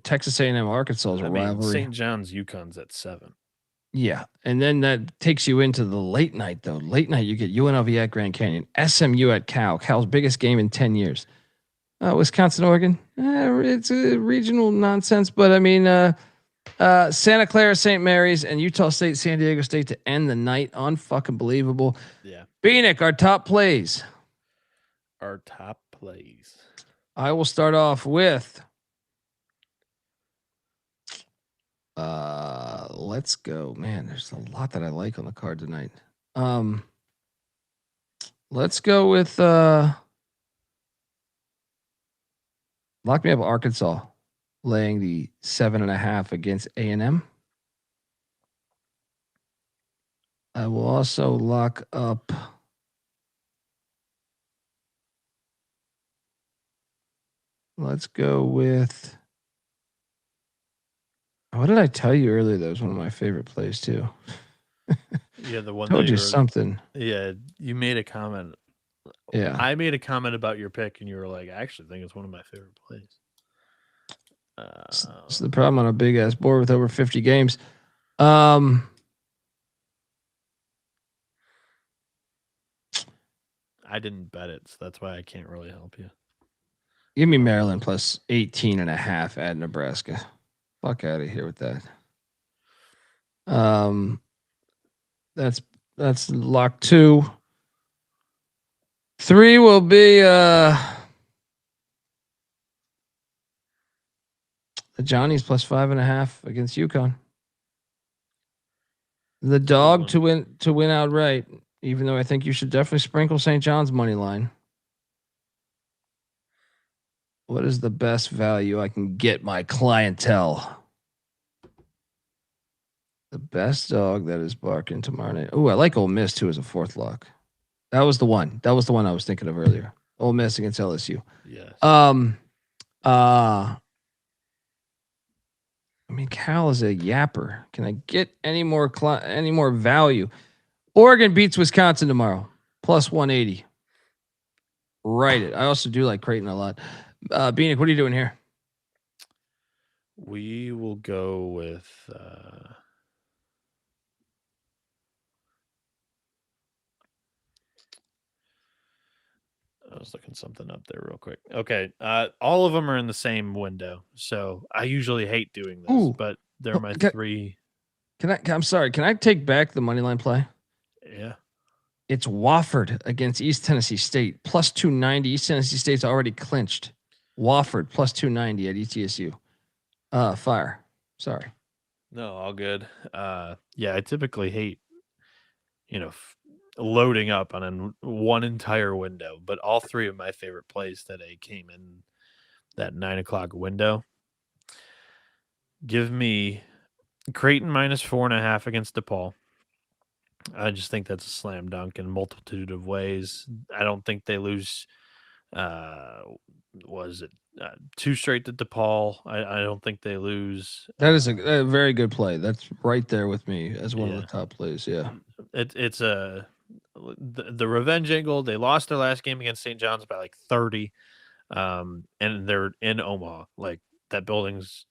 Texas A&M, Arkansas is a rivalry. St. John's, UConn's at 7. Yeah, and then that takes you into the late night, though. Late night, you get UNLV at Grand Canyon, SMU at Cal's biggest game in 10 years. Wisconsin, Oregon, it's a regional nonsense, but Santa Clara, St. Mary's, and Utah State, San Diego State to end the night. Unfucking believable. Yeah. Bieniek, our top plays. I will start off with. Let's go, man. There's a lot that I like on the card tonight. Let's go with lock me up Arkansas laying the 7.5 against A&M. I will also lock up let's go with what did I tell you earlier? That was one of my favorite plays too. Yeah, the one Told that you were, something. Yeah, you made a comment. Yeah. I made a comment about your pick, and you were like, I actually think it's one of my favorite plays. It's the problem on a big ass board with over 50 games. I didn't bet it, so that's why I can't really help you. Give me Maryland plus 18.5 at Nebraska. Fuck out of here with that. That's lock 2. 3 will be the Johnnies plus 5.5 against UConn. The dog to win outright, even though I think you should definitely sprinkle St. John's money line. What is the best value I can get my clientele? The best dog that is barking tomorrow night. Oh, I like Ole Miss too as a 4th lock. That was the one. That was the one I was thinking of earlier. Ole Miss against LSU. Yes. I mean, Cal is a yapper. Can I get any more value? Oregon beats Wisconsin tomorrow, plus 180. Write it. I also do like Creighton a lot. Bieniek, what are you doing here? We will go with I was looking something up there real quick. Okay. All of them are in the same window. So I usually hate doing this, but they're my 3. I'm sorry. Can I take back the money line play? Yeah. It's Wofford against East Tennessee State plus 290. East Tennessee State's already clinched. Wofford plus 290 at ETSU. Fire. Sorry. No, all good. Yeah, I typically hate, loading up on one entire window, but all 3 of my favorite plays today came in that 9:00 window. Give me Creighton minus 4.5 against DePaul. I just think that's a slam dunk in a multitude of ways. I don't think they lose. Was it 2 straight to DePaul? I don't think they lose. That is a very good play. That's right there with me as one of the top plays. Yeah, it's the revenge angle. They lost their last game against St. John's by like 30, and they're in Omaha. Like that building's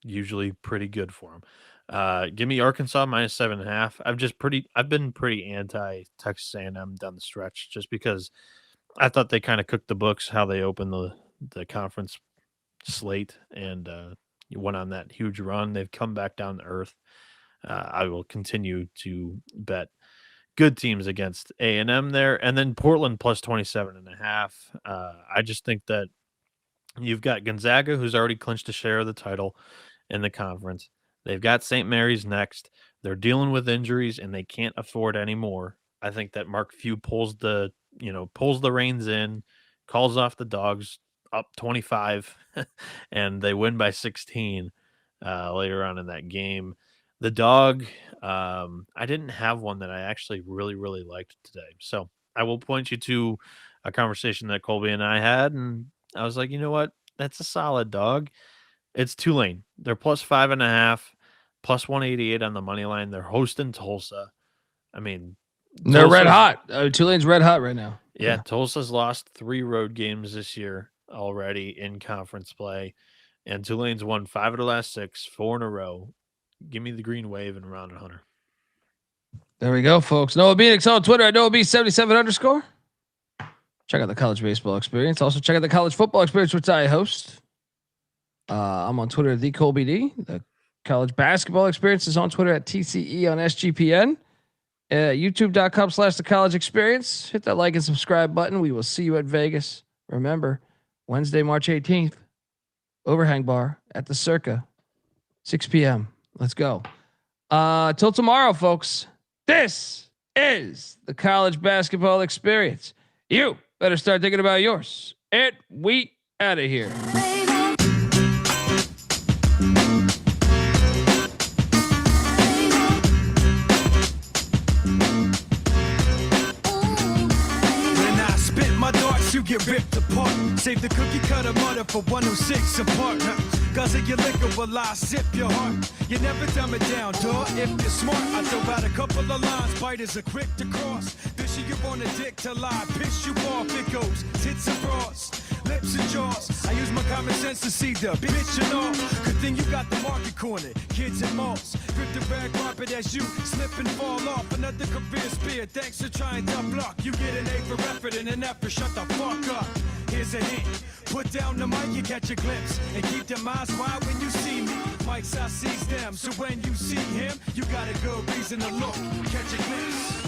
usually pretty good for them. Give me Arkansas minus 7.5. I've been pretty anti Texas A&M down the stretch, just because I thought they kind of cooked the books how they opened the conference slate and went on that huge run. They've come back down to earth. I will continue to bet good teams against A&M there, and then Portland plus 27.5. I just think that you've got Gonzaga, who's already clinched a share of the title in the conference. They've got St. Mary's next. They're dealing with injuries, and they can't afford any more. I think that Mark Few pulls the reins in, calls off the dogs up 25, and they win by 16 later on in that game. The dog, I didn't have one that I actually really, really liked today. So I will point you to a conversation that Colby and I had, and I was like, you know what? That's a solid dog. It's Tulane. They're plus 5.5, plus 188 on the money line. They're hosting Tulsa. I mean, they're red hot. Tulane's red hot right now. Yeah, Tulsa's lost 3 road games this year already in conference play, and Tulane's won 5 of the last 6, 4 in a row. Give me the green wave and round Hunter. There we go, folks. Noah Bieniek on Twitter at NoahB77_. Check out the college baseball experience. Also check out the college football experience, which I host. I'm on Twitter at the Colby D. The college basketball experience is on Twitter at TCE on SGPN. YouTube.com/the college experience. Hit that like and subscribe button. We will see you at Vegas. Remember, Wednesday, March 18th, Overhang Bar at the Circa, 6 p.m. Let's go. Till tomorrow, folks. This is the college basketball experience. You better start thinking about yours. And we out of here. get ripped apart. Save the cookie cutter mother for 106 apart. Cause of your liquor will I sip your heart. You never dumb it down, dawg. If you're smart, I throw out a couple of lines. Biters are quick to cross. Bishop you on a dick till I piss you off. It goes tits and bras, lips and jaws. I use my common sense to see the bitch and all. Good thing you got the market corner, kids and malls. Grip the red carpet as you slip and fall off. Another career spear, thanks for trying to block. You get an A for effort and an F for shut the fuck up. Here's a hint, put down the mic, you catch a glimpse. And keep your eyes wide when you see me. Mics, I seize them, so when you see him, you got a good reason to look, catch a glimpse.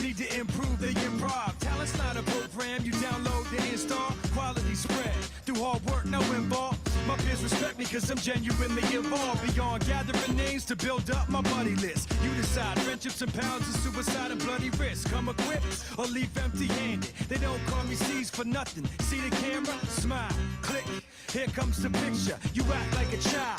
Need to improve the improv. Talent's not a program you download to install. Quality spread through hard work, no involved. My peers respect me cause I'm genuinely involved. Beyond gathering names to build up my buddy list. You decide, friendships and pounds of suicide and bloody risk. Come equipped or leave empty-handed. They don't call me C's for nothing. See the camera? Smile, click. Here comes the picture. You act like a child.